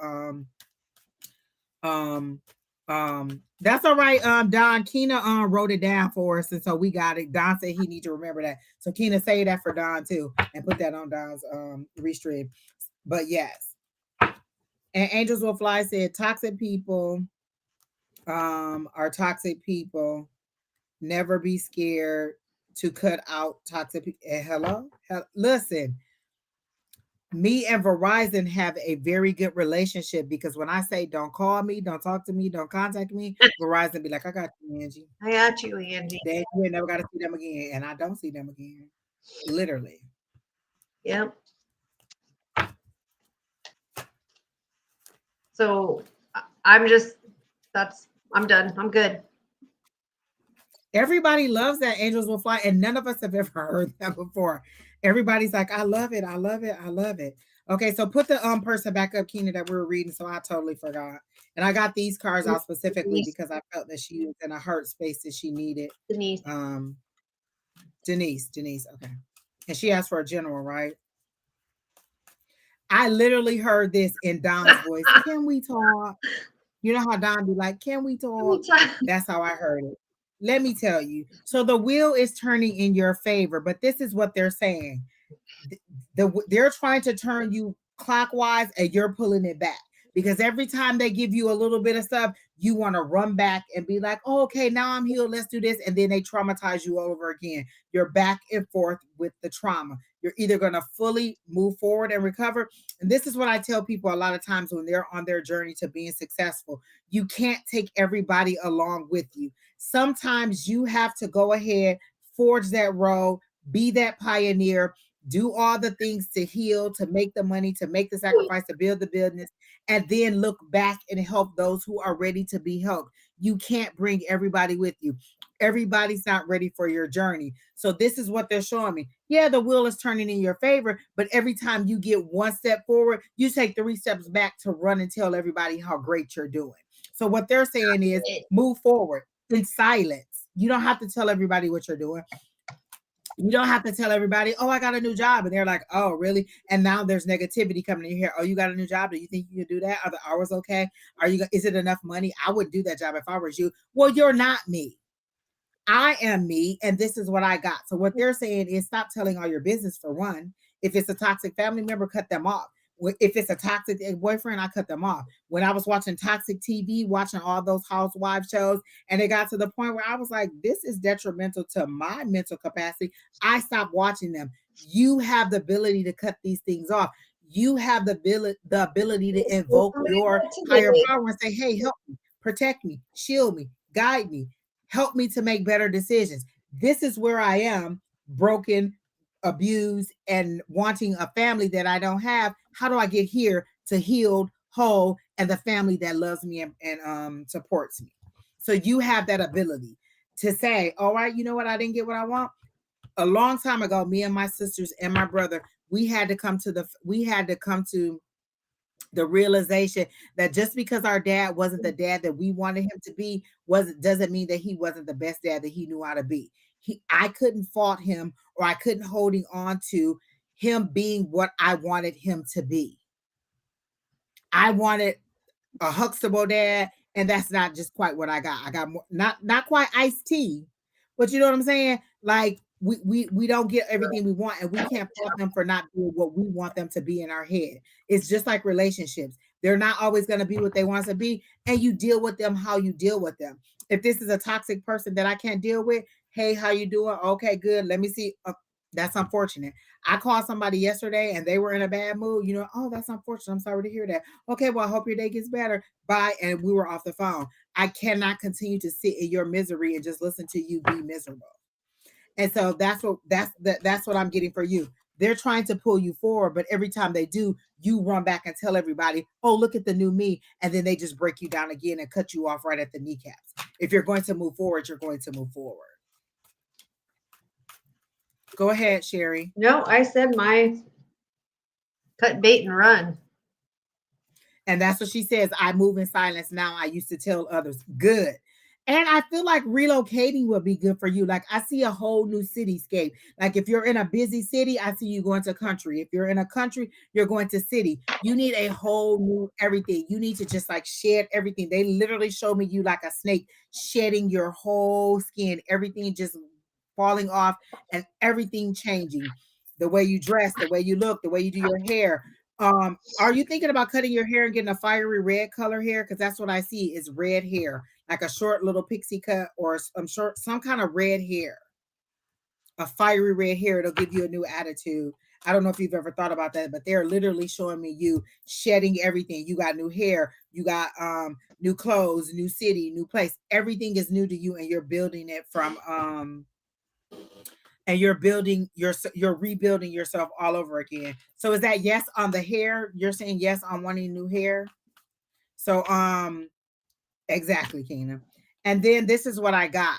[SPEAKER 1] that's all right. Don Keena wrote it down for us, and so we got it. Don said he need to remember that. So Keena, say that for Don too, and put that on Don's restream. But yes. And Angels Will Fly said toxic people are toxic people. Never be scared to cut out toxic people. Hello? Listen. Me and Verizon have a very good relationship because when I say don't call me, don't talk to me, don't contact me, Verizon be like, I got you, Angie.
[SPEAKER 2] I got you, Angie.
[SPEAKER 1] Then you never got to see them again. And I don't see them again. Literally.
[SPEAKER 2] Yep. So I'm done. I'm good.
[SPEAKER 1] Everybody loves that angels will fly, and none of us have ever heard that before. Everybody's like, I love it, I love it, I love it. Okay, so put the person back up, Keena, that we were reading. So I totally forgot. And I got these cards out specifically
[SPEAKER 2] Denise.
[SPEAKER 1] because I felt that she was in a hurt space that she needed.
[SPEAKER 2] Denise.
[SPEAKER 1] Um, Denise, okay. And she asked for a general, right? I literally heard this in Don's voice. Can we talk? You know how Don be like, can we talk? That's how I heard it. Let me tell you. So the wheel is turning in your favor, but this is what they're saying. They're trying to turn you clockwise and you're pulling it back because every time they give you a little bit of stuff, you want to run back and be like, oh, okay, now I'm healed, let's do this, and then they traumatize you all over again. You're back and forth with the trauma. You're either going to fully move forward and recover, and this is what I tell people a lot of times when they're on their journey to being successful. You can't take everybody along with you. Sometimes you have to go ahead, forge that road, be that pioneer, do all the things to heal, to make the money, to make the sacrifice, to build the business, and then look back and help those who are ready to be helped. You can't bring everybody with you. Everybody's not ready for your journey. So this is what they're showing me. Yeah, the wheel is turning in your favor, but every time you get one step forward, you take 3 steps back to run and tell everybody how great you're doing. So what they're saying is move forward in silence. You don't have to tell everybody what you're doing. You don't have to tell everybody, oh, I got a new job. And they're like, oh, really? And now there's negativity coming in here. Oh, you got a new job? Do you think you can do that? Are the hours okay? Is it enough money? I wouldn't do that job if I was you. Well, you're not me. I am me, and this is what I got. So what they're saying is stop telling all your business for one. If it's a toxic family member, cut them off. If it's a toxic boyfriend, I cut them off. When I was watching toxic TV, watching all those housewife shows, and it got to the point where I was like, this is detrimental to my mental capacity, I stopped watching them. You have the ability to cut these things off. You have the ability to invoke your higher power and say, hey, help me, protect me, shield me, guide me, help me to make better decisions. This is where I am, broken, abused, and wanting a family that I don't have. How do I get here to healed, whole, and the family that loves me and supports me? So you have that ability to say, all right, you know what? I didn't get what I want. A long time ago, me and my sisters and my brother, we had to come to the realization that just because our dad wasn't the dad that we wanted him to be doesn't mean that he wasn't the best dad that he knew how to be. I couldn't fault him, or I couldn't holding on to him being what I wanted him to be. I wanted a Huxtable dad, and that's not just quite what I got. I got more, not quite iced tea, but you know what I'm saying? Like we don't get everything we want, and we can't fault them for not being what we want them to be in our head. It's just like relationships. They're not always going to be what they want to be, and you deal with them how you deal with them. If this is a toxic person that I can't deal with, hey, how you doing? Okay, good. Let me see. That's unfortunate. I called somebody yesterday and they were in a bad mood. You know, oh, that's unfortunate. I'm sorry to hear that. Okay, well, I hope your day gets better. Bye. And we were off the phone. I cannot continue to sit in your misery and just listen to you be miserable. And so that's what I'm getting for you. They're trying to pull you forward, but every time they do, you run back and tell everybody, oh, look at the new me. And then they just break you down again and cut you off right at the kneecaps. If you're going to move forward, you're going to move forward. Go ahead, Shery.
[SPEAKER 2] No, I said my cut bait and run.
[SPEAKER 1] And that's what she says. I move in silence now. I used to tell others. Good. And I feel like relocating would be good for you. Like I see a whole new cityscape. Like if you're in a busy city, I see you going to country. If you're in a country, you're going to city. You need a whole new everything. You need to just like shed everything. They literally show me you like a snake shedding your whole skin, everything just falling off and everything changing. The way you dress, the way you look, the way you do your hair. Are you thinking about cutting your hair and getting a fiery red color hair? Because that's what I see is red hair, like a short little pixie cut or some kind of red hair, a fiery red hair. It'll give you a new attitude. I don't know if you've ever thought about that, but they're literally showing me you shedding everything. You got new hair, you got new clothes, new city, new place. Everything is new to you, and you're building it from and you're rebuilding yourself all over again. So is that yes on the hair? You're saying yes on wanting new hair. So exactly, Keena. And then this is what I got.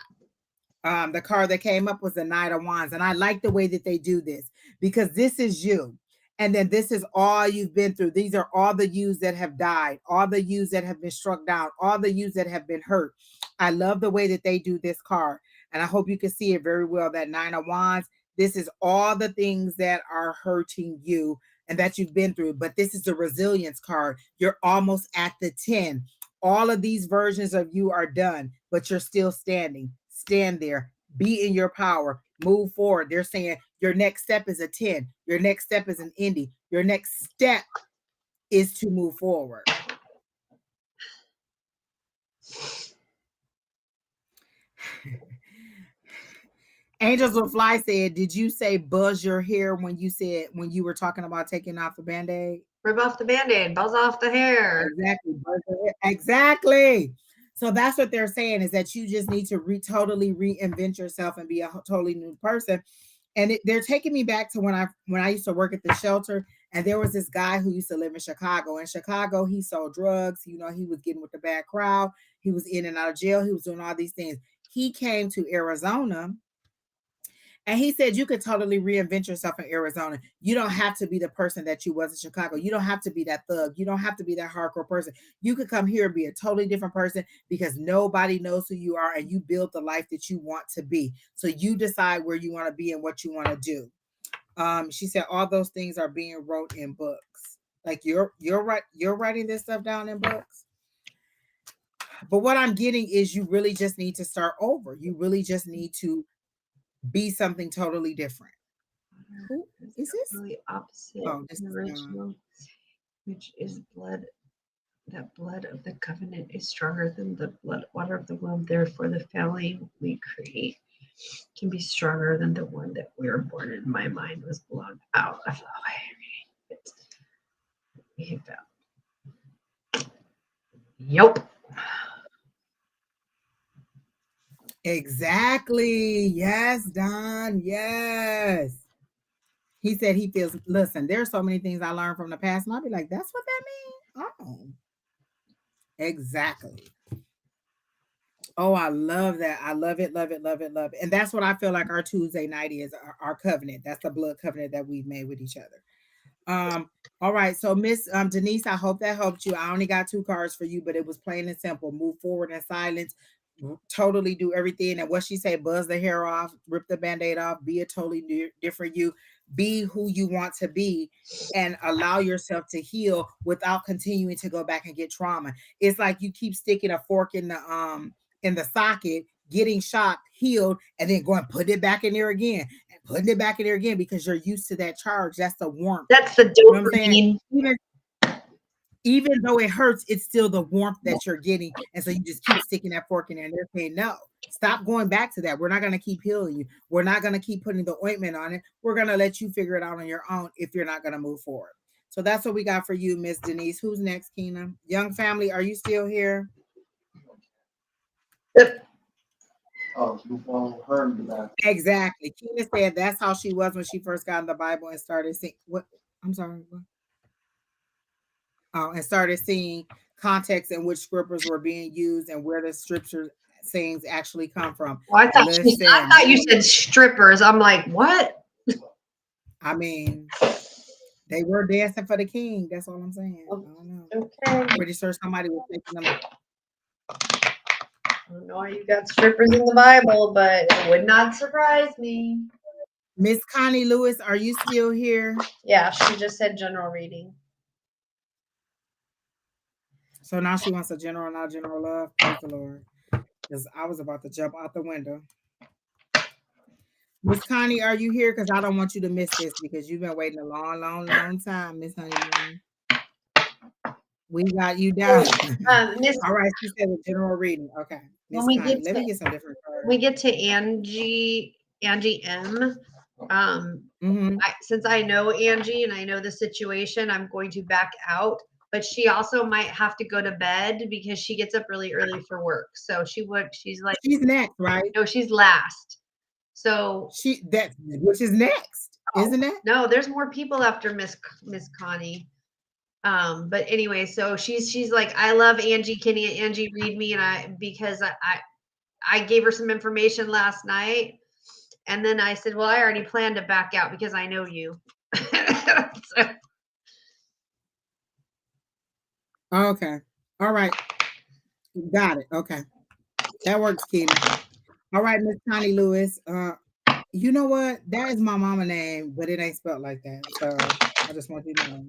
[SPEAKER 1] The card that came up was the Knight of Wands. And I like the way that they do this because this is you. And then this is all you've been through. These are all the yous that have died, all the yous that have been struck down, all the yous that have been hurt. I love the way that they do this card. And I hope you can see it very well. That Nine of Wands, this is all the things that are hurting you and that you've been through. But this is the resilience card. You're almost at the 10. All of these versions of you are done, but you're still standing. Stand there. Be in your power. Move forward. They're saying your next step is a 10. Your next step is an indie. Your next step is to move forward. Angels will Fly said, did you say buzz your hair when you were talking about taking off the Band-Aid?
[SPEAKER 2] Rip off the Band-Aid, buzz off the hair.
[SPEAKER 1] Exactly. Exactly. So that's what they're saying, is that you just need to totally reinvent yourself and be a totally new person. And they're taking me back to when I used to work at the shelter, and there was this guy who used to live in Chicago. In Chicago, he sold drugs. He was getting with the bad crowd. He was in and out of jail. He was doing all these things. He came to Arizona, and he said you could totally reinvent yourself in Arizona. You don't have to be the person that you was in Chicago. You don't have to be that thug. You don't have to be that hardcore person. You could come here and be a totally different person because nobody knows who you are, and you build the life that you want to be. So you decide where you want to be and what you want to do. She said all those things are being wrote in books. Like you're writing this stuff down in books. But what I'm getting is you really just need to start over. You really just need to be something totally different. Who is this?
[SPEAKER 2] Really opposite.
[SPEAKER 1] Oh, this is
[SPEAKER 2] original, which is blood. That blood of the covenant is stronger than the blood water of the womb. Therefore, the family we create can be stronger than the one that we were born in. My mind was blown out of the way. We found. Yep.
[SPEAKER 1] Exactly. Yes, Don. Yes. He said he feels, listen, there's so many things I learned from the past. And I'll be like, that's what that means? Oh. Exactly. Oh, I love that. I love it, love it, love it, love it. And that's what I feel like our Tuesday night is, our covenant. That's the blood covenant that we've made with each other. All right. So Miss Denise, I hope that helped you. I only got 2 cards for you, but it was plain and simple. Move forward in silence. Totally do everything. And what she said, buzz the hair off, rip the Band-Aid off, be a totally different you, be who you want to be, and allow yourself to heal without continuing to go back and get trauma. It's like you keep sticking a fork in the socket, getting shot, healed, and then going put it back in there again and putting it back in there again because you're used to that charge. That's the warmth.
[SPEAKER 2] That's the dopamine.
[SPEAKER 1] You know what I'm saying? Even though it hurts, it's still the warmth that you're getting. And so you just keep sticking that fork in there, and they're saying, no, stop going back to that. We're not going to keep healing you. We're not going to keep putting the ointment on it. We're going to let you figure it out on your own if you're not going to move forward. So that's what we got for you, Miss Denise. Who's next, Keena? Young family, are you still here?
[SPEAKER 3] Oh, you won't hurt that.
[SPEAKER 1] Exactly. Keena said that's how she was when she first got in the Bible and started seeing what I'm sorry. What? And started seeing context in which scriptures were being used and where the scripture sayings actually come from.
[SPEAKER 2] Well, I thought you said strippers. I'm like, what?
[SPEAKER 1] I mean, they were dancing for the king. That's all I'm saying. I don't know.
[SPEAKER 2] Okay.
[SPEAKER 1] I'm pretty sure somebody was taking them.
[SPEAKER 2] I don't know why you got strippers in the Bible, but it would not surprise me.
[SPEAKER 1] Miss Connie Lewis, are you still here?
[SPEAKER 2] Yeah, she just said general reading.
[SPEAKER 1] So now she wants a general, not general love. Praise the Lord. Because I was about to jump out the window. Miss Connie, are you here? Because I don't want you to miss this because you've been waiting a long, long, long time, Miss Honeymoon. We got you down. All right, she said a general reading. Okay. Miss Connie, let me get some different cards.
[SPEAKER 2] We get to Angie M. Since I know Angie and I know the situation, I'm going to back out. But she also might have to go to bed because she gets up really early for work. So she's
[SPEAKER 1] next, right?
[SPEAKER 2] No, she's last. So
[SPEAKER 1] which is next, isn't it?
[SPEAKER 2] No, there's more people after Miss Connie. But anyway, so she's like, I love Angie. Can Angie read me? And because I gave her some information last night, and then I said, well, I already planned to back out because I know you. So,
[SPEAKER 1] Okay. All right. Got it. Okay. That works, Keena. All right, Miss Connie Lewis. You know what? That is my mama name, but it ain't spelled like that. So I just want you to know.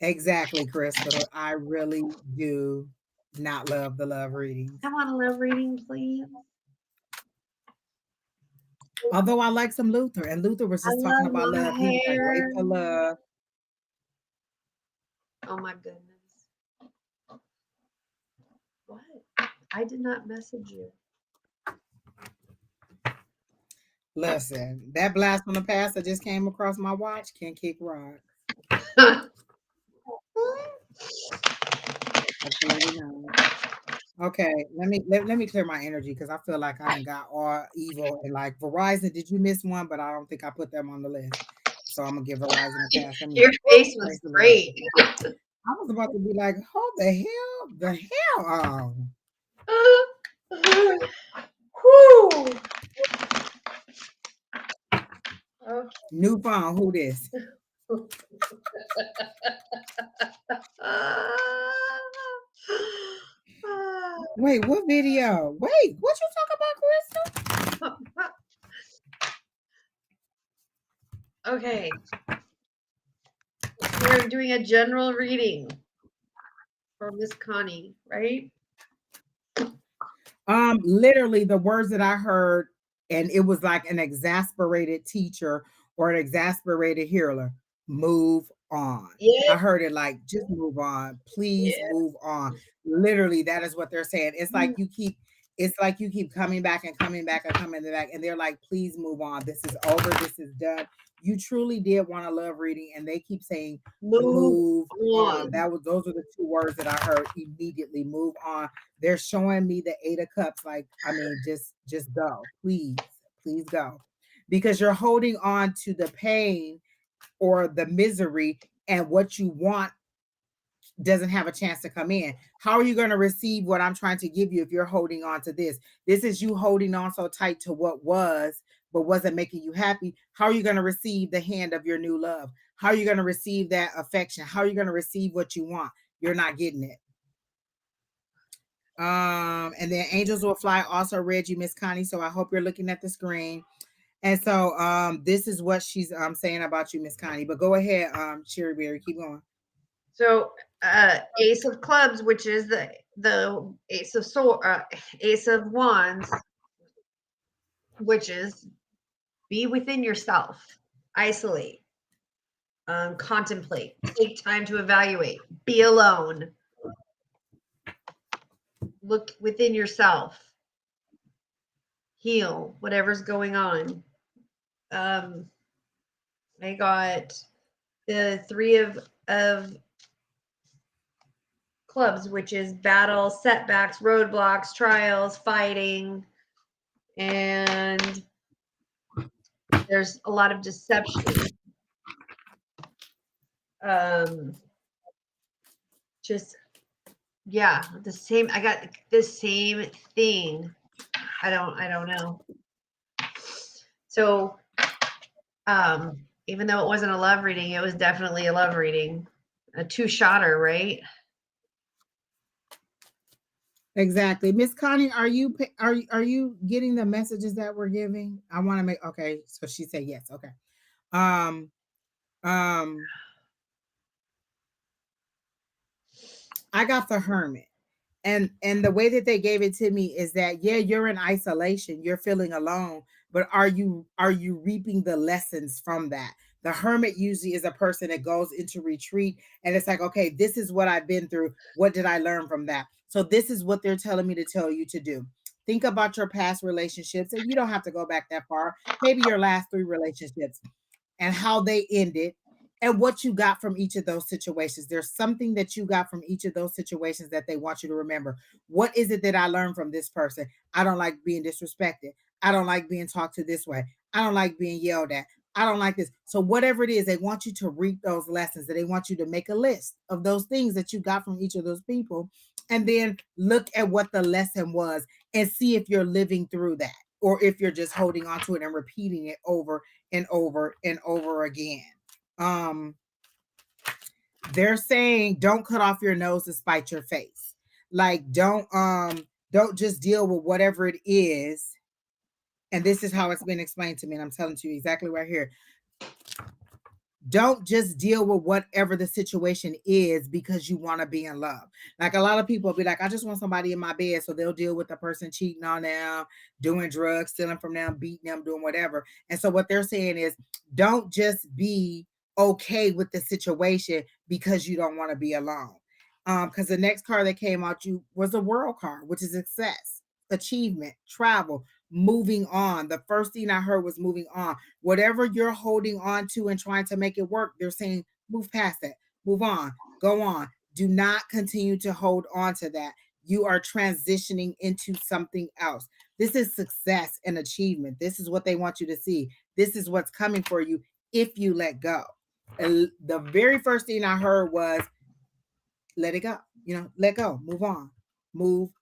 [SPEAKER 1] Exactly, Crystal. I really do not love the love readings.
[SPEAKER 2] I want a love reading, please.
[SPEAKER 1] Although I like some Luther, and Luther was
[SPEAKER 2] I
[SPEAKER 1] just talking
[SPEAKER 2] love
[SPEAKER 1] about
[SPEAKER 2] my
[SPEAKER 1] love. He was like, wait
[SPEAKER 2] hair.
[SPEAKER 1] for love.
[SPEAKER 2] Oh my goodness. What? I did not message you.
[SPEAKER 1] Listen, that blast from the past that just came across my watch can kick rock. Absolutely not. Okay, let me clear my energy because I feel like I done got all evil and like Verizon. Did you miss one? But I don't think I put them on the list, so I'm gonna give Verizon a pass. Let me
[SPEAKER 2] Your face was
[SPEAKER 1] praise the Lord.
[SPEAKER 2] great.
[SPEAKER 1] I was about to be like, "Hold the hell on."
[SPEAKER 2] Whew. Okay.
[SPEAKER 1] New phone, who this? Wait, what video? Wait, what you talk about, Crystal?
[SPEAKER 2] Okay. We're doing a general reading for Miss Connie, right?
[SPEAKER 1] Literally the words that I heard, and it was like an exasperated teacher or an exasperated healer. Move on.
[SPEAKER 2] Yeah.
[SPEAKER 1] I heard it like, just move on. Please
[SPEAKER 2] Yeah.
[SPEAKER 1] move on. Literally, that is what they're saying. It's like you keep coming back and coming back and coming back, and they're like, please move on. This is over. This is done. You truly did want a love reading, and they keep saying, move on. Those are the two words that I heard immediately. Move on. They're showing me the 8 of Cups. Like, I mean, just go. Please go. Because you're holding on to the pain or the misery, and what you want doesn't have a chance to come in. How are you going to receive what I'm trying to give you if you're holding on to this? This is you holding on so tight to what was, but wasn't making you happy. How are you going to receive the hand of your new love? How are you going to receive that affection? How are you going to receive what you want? You're not getting it. And then Angels Will Fly also read you, Miss Connie. So I hope you're looking at the screen. And so this is what she's saying about you, Miss Connie. But go ahead, Shery Beery, keep going.
[SPEAKER 2] So Ace of Clubs, which is the Ace of Wands, which is be within yourself, isolate, contemplate, take time to evaluate, be alone, look within yourself, heal whatever's going on. I got the Three of Clubs, which is battle, setbacks, roadblocks, trials, fighting, and there's a lot of deception. Just yeah, the same. I got the same thing. I don't know. So, even though it wasn't a love reading, it was definitely a love reading. A two-shotter, right?
[SPEAKER 1] Exactly. Miss Connie, are you getting the messages that we're giving? I want to make okay, so she said yes. Okay. Um I got the Hermit. And the way that they gave it to me is that yeah, you're in isolation, you're feeling alone, but are you reaping the lessons from that? The Hermit usually is a person that goes into retreat, and it's like, okay, this is what I've been through, what did I learn from that? So this is what they're telling me to tell you to do. Think about your past relationships, and you don't have to go back that far. Maybe your last 3 relationships and how they ended and what you got from each of those situations. There's something that you got from each of those situations that they want you to remember. What is it that I learned from this person? I don't like being disrespected. I don't like being talked to this way. I don't like being yelled at. I don't like this. So whatever it is, they want you to reap those lessons, that they want you to make a list of those things that you got from each of those people, and then look at what the lesson was and see if you're living through that, or if you're just holding on to it and repeating it over and over and over again. They're saying don't cut off your nose to spite your face. Like don't just deal with whatever it is. And this is how it's been explained to me, and I'm telling you exactly right here. Don't just deal with whatever the situation is because you want to be in love. Like a lot of people be like, I just want somebody in my bed. So they'll deal with the person cheating on them, doing drugs, stealing from them, beating them, doing whatever. And so what they're saying is don't just be okay with the situation because you don't want to be alone. Because the next card that came out you was a world card, which is success, achievement, travel, moving on. The first thing I heard was moving on. Whatever you're holding on to and trying to make it work, they're saying move past that, move on, go on. Do not continue to hold on to that. You are transitioning into something else. This is success and achievement. This is what they want you to see. This is what's coming for you if you let go. And the very first thing I heard was let it go. Let go, move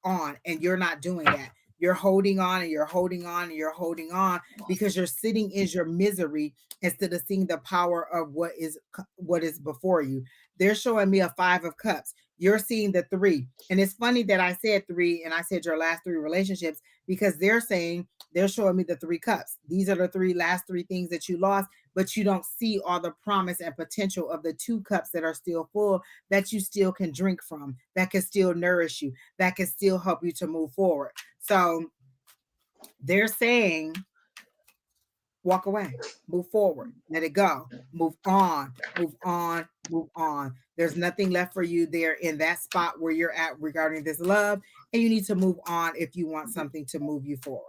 [SPEAKER 1] on. And you're not doing that. You're holding on and you're holding on and you're holding on because you're sitting in your misery instead of seeing the power of what is before you. They're showing me a 5 of cups. You're seeing the 3. And it's funny that I said 3 and I said your last 3 relationships, because they're showing me the 3 cups. These are the last 3 things that you lost, but you don't see all the promise and potential of the 2 cups that are still full, that you still can drink from, that can still nourish you, that can still help you to move forward. So they're saying, walk away, move forward, let it go, move on, move on, move on. There's nothing left for you there in that spot where you're at regarding this love, and you need to move on if you want something to move you forward.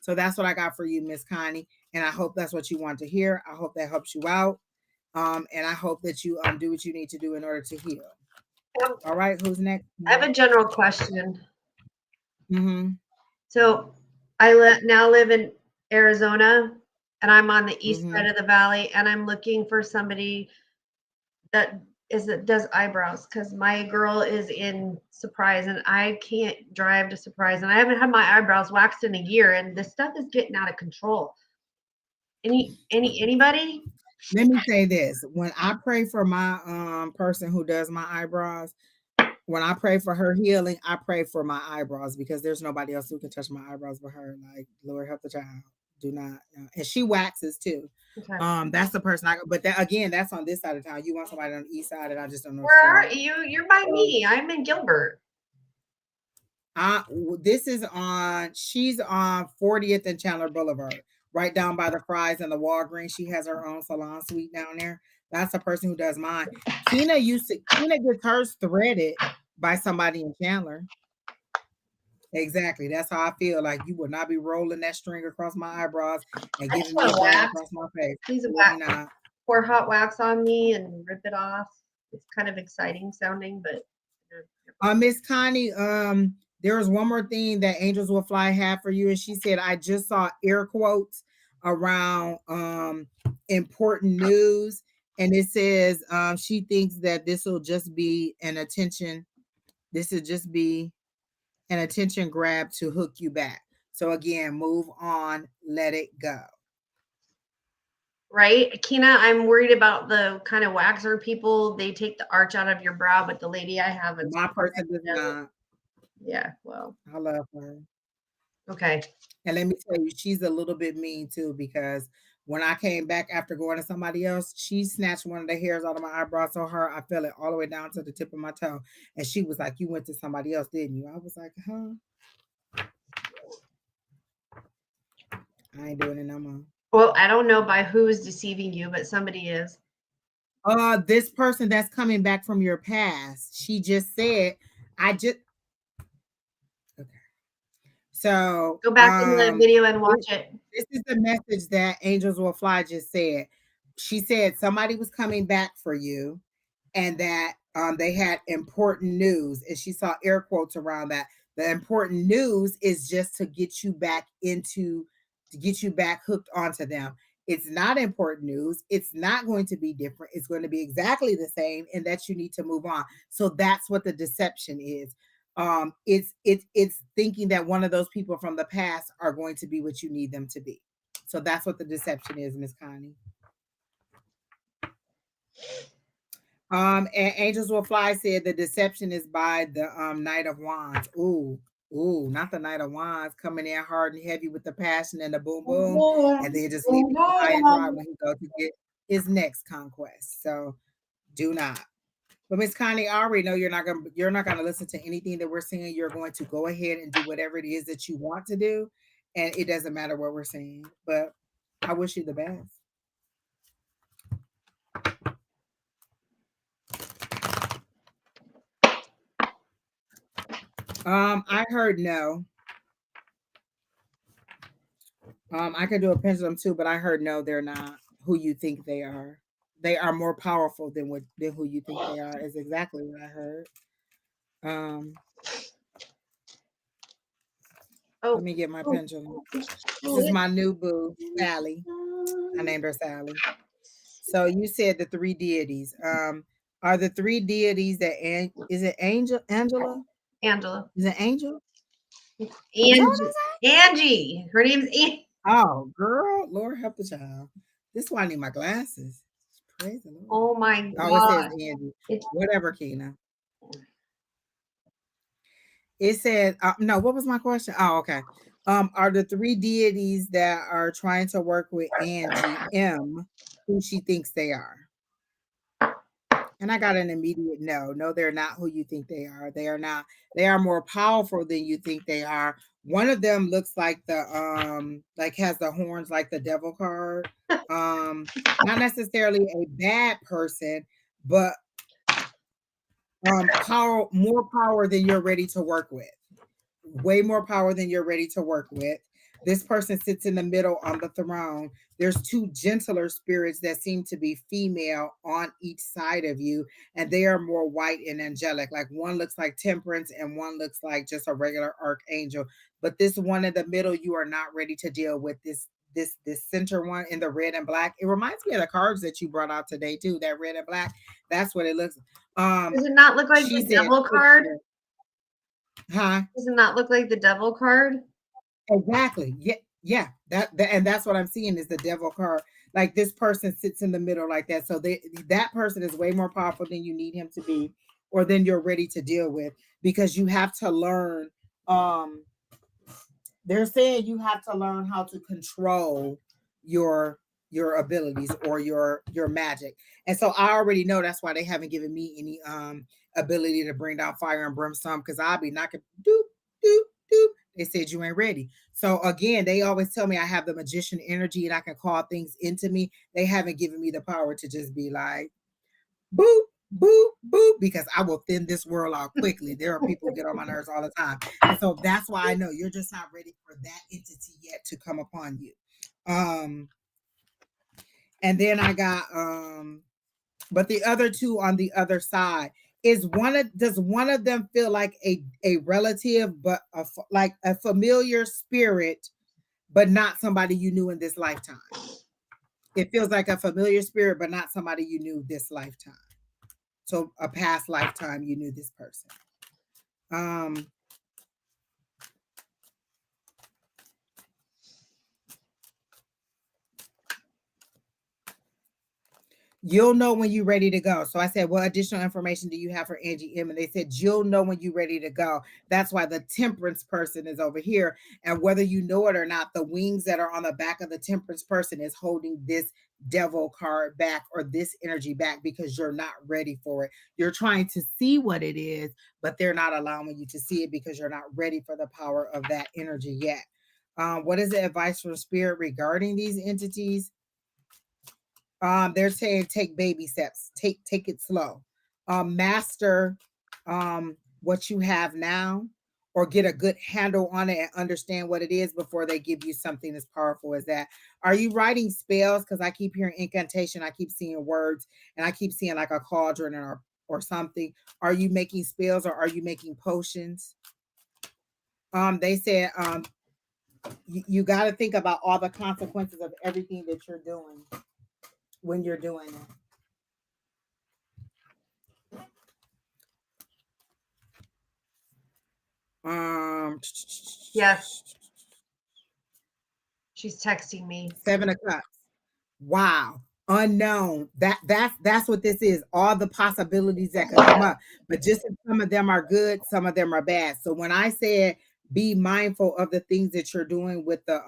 [SPEAKER 1] So that's what I got for you, Miss Connie, and I hope that's what you want to hear. I hope that helps you out, and I hope that you do what you need to do in order to heal. All right, who's next?
[SPEAKER 2] I have a general question.
[SPEAKER 1] Mm-hmm.
[SPEAKER 2] So I now live in Arizona, and I'm on the east
[SPEAKER 1] Mm-hmm.
[SPEAKER 2] side of the valley, and I'm looking for somebody that does eyebrows, because my girl is in Surprise and I can't drive to Surprise, and I haven't had my eyebrows waxed in a year, and this stuff is getting out of control. Anybody?
[SPEAKER 1] Let me say this. When I pray for my person who does my eyebrows, when I pray for her healing, I pray for my eyebrows, because there's nobody else who can touch my eyebrows but her. Like, Lord help the child. Do not. And she waxes too.
[SPEAKER 2] Okay.
[SPEAKER 1] That's the person but that again, that's on this side of town. You want somebody on the east side, and I just don't know.
[SPEAKER 2] Where are you? You're by me. I'm in Gilbert.
[SPEAKER 1] She's on 40th and Chandler Boulevard, right down by the Fry's and the Walgreens. She has her own salon suite down there. That's the person who does mine. Kina gets hers threaded by somebody in Chandler. Exactly. That's how I feel. Like, you would not be rolling that string across my eyebrows and giving me a braid across my face.
[SPEAKER 2] Please pour hot wax on me and rip it off. It's kind of exciting sounding, but
[SPEAKER 1] Miss Connie, there was one more thing that Angels Will Fly had for you, and she said, I just saw air quotes around important news, and it says she thinks that this will just be an attention grab to hook you back. So again, move on, let it go.
[SPEAKER 2] Right, Kina, I'm worried about the kind of waxer people. They take the arch out of your brow, but the lady I have is
[SPEAKER 1] My person does not.
[SPEAKER 2] Yeah, well,
[SPEAKER 1] I love her.
[SPEAKER 2] Okay.
[SPEAKER 1] And let me tell you, she's a little bit mean too, because when I came back after going to somebody else, she snatched one of the hairs out of my eyebrow. So I felt it all the way down to the tip of my toe. And she was like, you went to somebody else, didn't you? I was like, huh? I ain't doing it no more.
[SPEAKER 2] Well, I don't know by who's deceiving you, but somebody is.
[SPEAKER 1] This person that's coming back from your past. She just said, okay. So
[SPEAKER 2] go back in the video and watch it.
[SPEAKER 1] This is the message that Angels Will Fly just said. She said somebody was coming back for you, and that they had important news, and she saw air quotes around that. The important news is just to get you back hooked onto them. It's not important news. It's not going to be different. It's going to be exactly the same, and that you need to move on. So that's what the deception is. It's thinking that one of those people from the past are going to be what you need them to be. So that's what the deception is, Miss Connie. And Angels Will Fly said the deception is by the Knight of Wands. Ooh, not the Knight of Wands coming in hard and heavy with the passion and the boom boom, and then just leaving him high and dry when he goes to get his next conquest. So do not. But Miss Connie, I already know you're not gonna listen to anything that we're saying. You're going to go ahead and do whatever it is that you want to do, and it doesn't matter what we're saying. But I wish you the best. I heard no. I could do a pendulum too, but I heard no, they're not who you think they are. They are more powerful than who you think they are, is exactly what I heard. Let me get my pendulum. This is my new boo, Sally. I named her Sally. So you said the three deities. Are the three deities that is it Angela?
[SPEAKER 2] Angela.
[SPEAKER 1] Is it Angel?
[SPEAKER 2] Angie. Her name's Angie.
[SPEAKER 1] Oh, girl, Lord help the child. This is why I need my glasses. Praise the Lord.
[SPEAKER 2] Oh my God.
[SPEAKER 1] Oh, it says Angie. Whatever, Keena. It said, no, what was my question? Oh, okay. Are the three deities that are trying to work with Angie M who she thinks they are? And I got an immediate no. No, they're not who you think they are. They are not. They are more powerful than you think they are. One of them looks like like has the horns like the devil card. Not necessarily a bad person, but more power than you're ready to work with. Way more power than you're ready to work with. This person sits in the middle on the throne. There's two gentler spirits that seem to be female on each side of you, and they are more white and angelic. Like one looks like temperance and one looks like just a regular archangel. But this one in the middle, you are not ready to deal with this center one in the red and black. It reminds me of the cards that you brought out today too. That red and black. That's what it looks.
[SPEAKER 2] Does it not look like the devil card?
[SPEAKER 1] Huh?
[SPEAKER 2] Does it not look like the devil card?
[SPEAKER 1] Exactly. Yeah. And that's what I'm seeing is the devil card. Like this person sits in the middle like that. So that person is way more powerful than you need him to be, or than you're ready to deal with, because you have to learn. They're saying you have to learn how to control your abilities or your magic. And so I already know that's why they haven't given me any ability to bring down fire and brimstone, because I'll be knocking doop doop doop. They said you ain't ready. So again, they always tell me I have the magician energy and I can call things into me. They haven't given me the power to just be like boop boop boop, because I will thin this world out quickly. There are people who get on my nerves all the time. And so that's why I know you're just not ready for that entity yet to come upon you. And then I got but the other two on the other side, does one of them feel like a relative, but like a familiar spirit, but not somebody you knew in this lifetime? It feels like a familiar spirit, but not somebody you knew this lifetime. So a past lifetime you knew this person. You'll know when you're ready to go. So I said, what additional information do you have for Angie M? And they said, you'll know when you're ready to go. That's why the temperance person is over here. And whether you know it or not, the wings that are on the back of the temperance person is holding this devil card back, or this energy back, because you're not ready for it. You're trying to see what it is, but they're not allowing you to see it because you're not ready for the power of that energy yet. What is the advice from spirit regarding these entities? They're saying take baby steps, take it slow, master what you have now, or get a good handle on it and understand what it is before they give you something as powerful as that. Are you writing spells? Because I keep hearing incantation, I keep seeing words, and I keep seeing like a cauldron or something. Are you making spells or are you making potions? They said you got to think about all the consequences of everything that you're doing when you're doing it.
[SPEAKER 2] Yes. She's texting me.
[SPEAKER 1] 7 of Cups. Wow. Unknown. That's what this is. All the possibilities that could come up. But just as some of them are good, some of them are bad. So when I said be mindful of the things that you're doing with the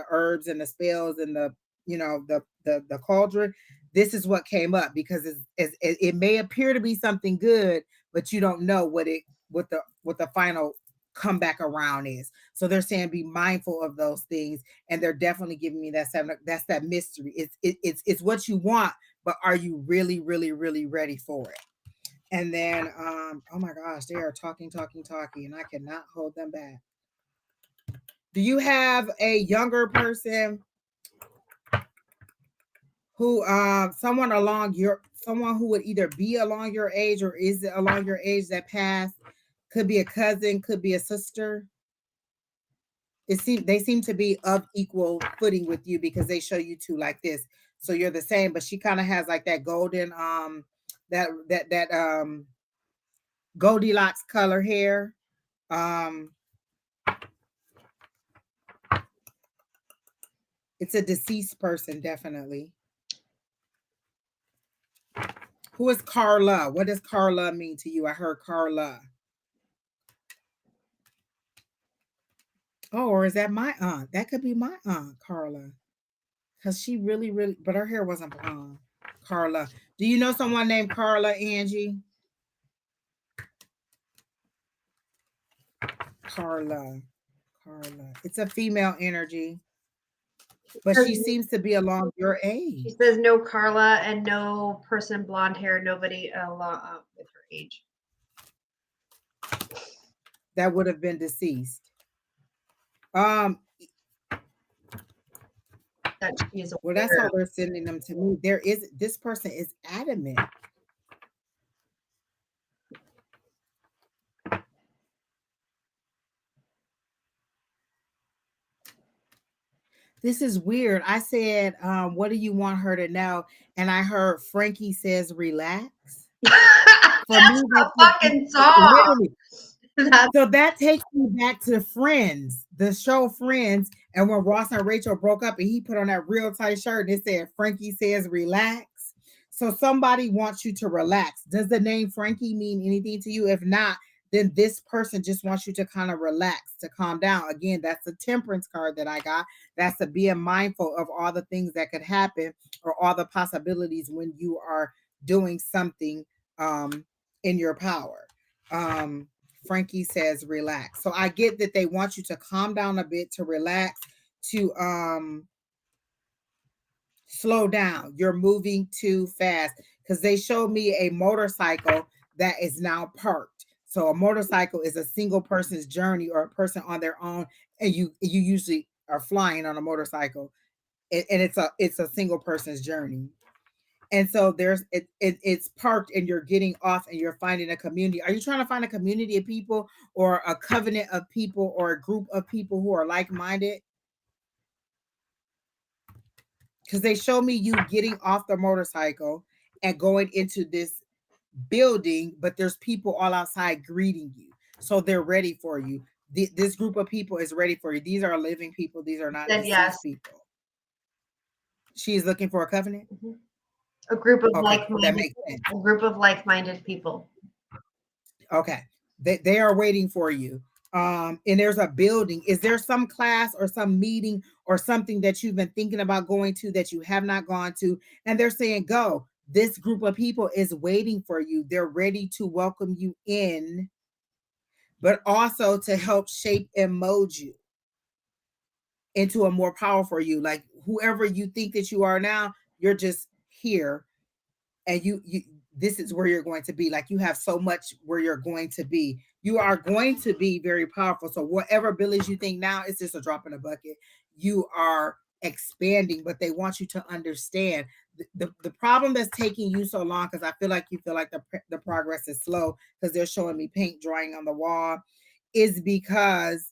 [SPEAKER 1] herbs and the spells and the the cauldron, this is what came up because it may appear to be something good, but you don't know what the final comeback around is. So they're saying be mindful of those things, and they're definitely giving me that 7. That's that mystery. It's what you want, but are you really, really, really ready for it? And then oh my gosh, they are talking, and I cannot hold them back. Do you have a younger person who someone who would either be along your age or is it along your age that passed? Could be a cousin, could be a sister. They seem to be of equal footing with you because they show you two like this. So you're the same, but she kind of has like that golden that Goldilocks color hair. It's a deceased person, definitely. Who is Carla? What does Carla mean to you? I heard Carla. Oh, or is that my aunt? That could be my aunt, Carla. Because she really, really, but her hair wasn't blonde. Carla. Do you know someone named Carla, Angie? Carla. It's a female energy, but she seems to be along your age.
[SPEAKER 2] She says no Carla and no person blonde hair, nobody along with her age.
[SPEAKER 1] That would have been deceased.
[SPEAKER 2] That she is
[SPEAKER 1] well, that's how they're sending them to me. This person is adamant. This is weird. I said, what do you want her to know? And I heard Frankie says relax.
[SPEAKER 2] For me, that's a fucking song.
[SPEAKER 1] So that takes me back to Friends, the show Friends. And when Ross and Rachel broke up and he put on that real tight shirt and it said, Frankie says relax. So somebody wants you to relax. Does the name Frankie mean anything to you? If not, then this person just wants you to kind of relax, to calm down. Again, that's the Temperance card that I got. That's the being mindful of all the things that could happen or all the possibilities when you are doing something in your power. Frankie says relax. So I get that they want you to calm down a bit, to relax, to slow down. You're moving too fast because they showed me a motorcycle that is now parked. So a motorcycle is a single person's journey or a person on their own, and you usually are flying on a motorcycle, and it's a single person's journey. And so it's parked and you're getting off and you're finding a community. Are you trying to find a community of people or a covenant of people or a group of people who are like-minded? Because they show me you getting off the motorcycle and going into this building, but there's people all outside greeting you. So they're ready for you. This group of people is ready for you. These are living people. These are not deceased people. She is looking for a covenant?
[SPEAKER 2] Mm-hmm. A group of like-minded people.
[SPEAKER 1] Okay. They are waiting for you. And there's a building. Is there some class or some meeting or something that you've been thinking about going to that you have not gone to? And they're saying, go. This group of people is waiting for you. They're ready to welcome you in, but also to help shape and mold you into a more powerful you. Like whoever you think that you are now, you're just here. And you this is where you're going to be. Like you have so much where you're going to be. You are going to be very powerful. So whatever abilities you think now, it's just a drop in a bucket. You are expanding, but they want you to understand the problem that's taking you so long, because I feel like you feel like the progress is slow because they're showing me paint drying on the wall, is because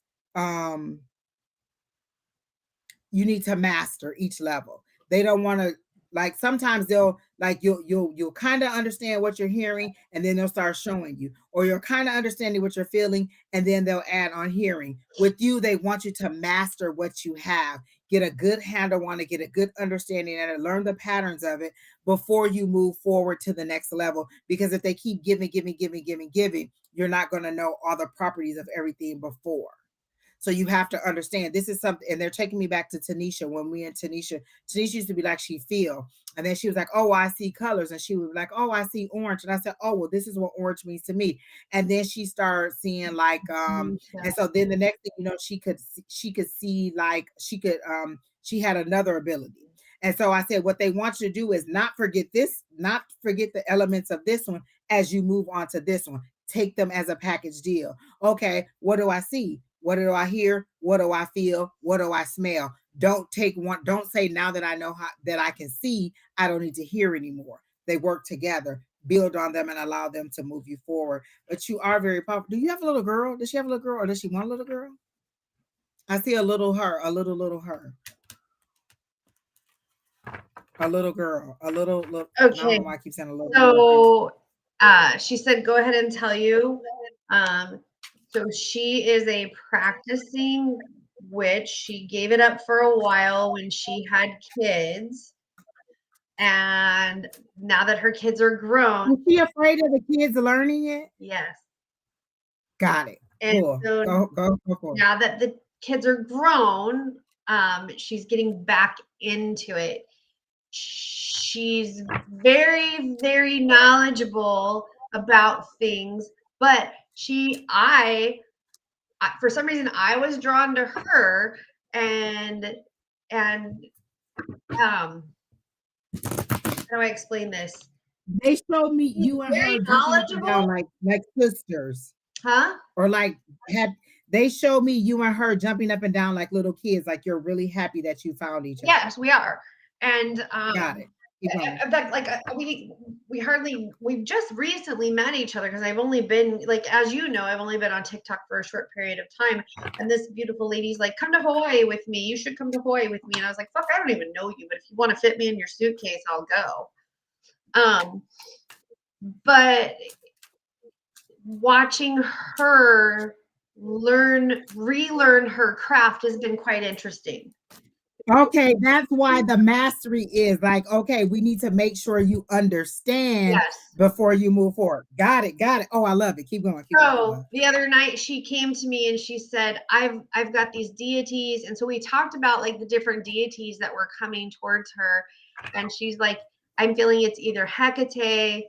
[SPEAKER 1] you need to master each level. They don't want to, like, sometimes they'll, like, you'll kind of understand what you're hearing, and then they'll start showing you, or you're kind of understanding what you're feeling, and then they'll add on hearing. With you, they want you to master what you have, get a good handle on it, get a good understanding and learn the patterns of it before you move forward to the next level. Because if they keep giving, you're not going to know all the properties of everything before. So you have to understand this is something, and they're taking me back to Tanisha. When we in Tanisha used to be like, she feel, and then she was like, oh, I see colors, and she was like, oh, I see orange, and I said, oh, well, this is what orange means to me. And then she started seeing like, and so then the next thing you know, she could see, like, she had another ability. And so I said, what they want you to do is not forget the elements of this one as you move on to this one. Take them as a package deal. Okay, what do I see? What do I hear? What do I feel? What do I smell? Don't say, now that I know that I can see, I don't need to hear anymore. They work together. Build on them and allow them to move you forward. But you are very powerful. Do you have a little girl? Does she have a little girl, or does she want a little girl? I see a little her, a little her. A little girl, a little.
[SPEAKER 2] Okay.
[SPEAKER 1] I don't know why I keep saying a little.
[SPEAKER 2] So she said, go ahead and tell you. So she is a practicing witch. She gave it up for a while when she had kids. And now that her kids are grown.
[SPEAKER 1] Is she afraid of the kids learning it?
[SPEAKER 2] Yes.
[SPEAKER 1] Got it.
[SPEAKER 2] And
[SPEAKER 1] cool.
[SPEAKER 2] So
[SPEAKER 1] go.
[SPEAKER 2] Now that the kids are grown, she's getting back into it. She's very, very knowledgeable about things, but for some reason, I was drawn to her, and how do I explain this?
[SPEAKER 1] They showed me you and her jumping up and down like sisters.
[SPEAKER 2] Huh?
[SPEAKER 1] Or like they showed me you and her jumping up and down like little kids, like you're really happy that you found each other.
[SPEAKER 2] Yes, we are. And
[SPEAKER 1] got it.
[SPEAKER 2] In fact, like we've just recently met each other, because I've only been, like, as you know, I've only been on TikTok for a short period of time. And this beautiful lady's like, come to Hawaii with me. You should come to Hawaii with me. And I was like, fuck, I don't even know you, but if you want to fit me in your suitcase, I'll go. But watching her relearn her craft has been quite interesting.
[SPEAKER 1] Okay, that's why the mastery is like, okay, we need to make sure you understand before you move forward. Got it. Oh, I love it. Keep going.
[SPEAKER 2] So the other night she came to me and she said, I've got these deities. And so we talked about like the different deities that were coming towards her. And she's like, I'm feeling it's either Hecate,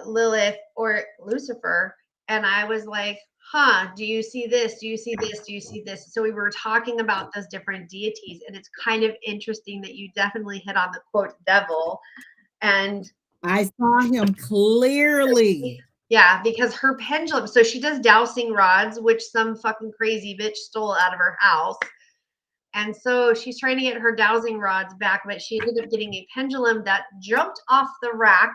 [SPEAKER 2] Lilith, or Lucifer. And I was like, do you see this? Do you see this? Do you see this? So we were talking about those different deities, and it's kind of interesting that you definitely hit on the quote devil. And
[SPEAKER 1] I saw him clearly.
[SPEAKER 2] Yeah, because her pendulum, so she does dowsing rods, which some fucking crazy bitch stole out of her house. And so she's trying to get her dowsing rods back, but she ended up getting a pendulum that jumped off the rack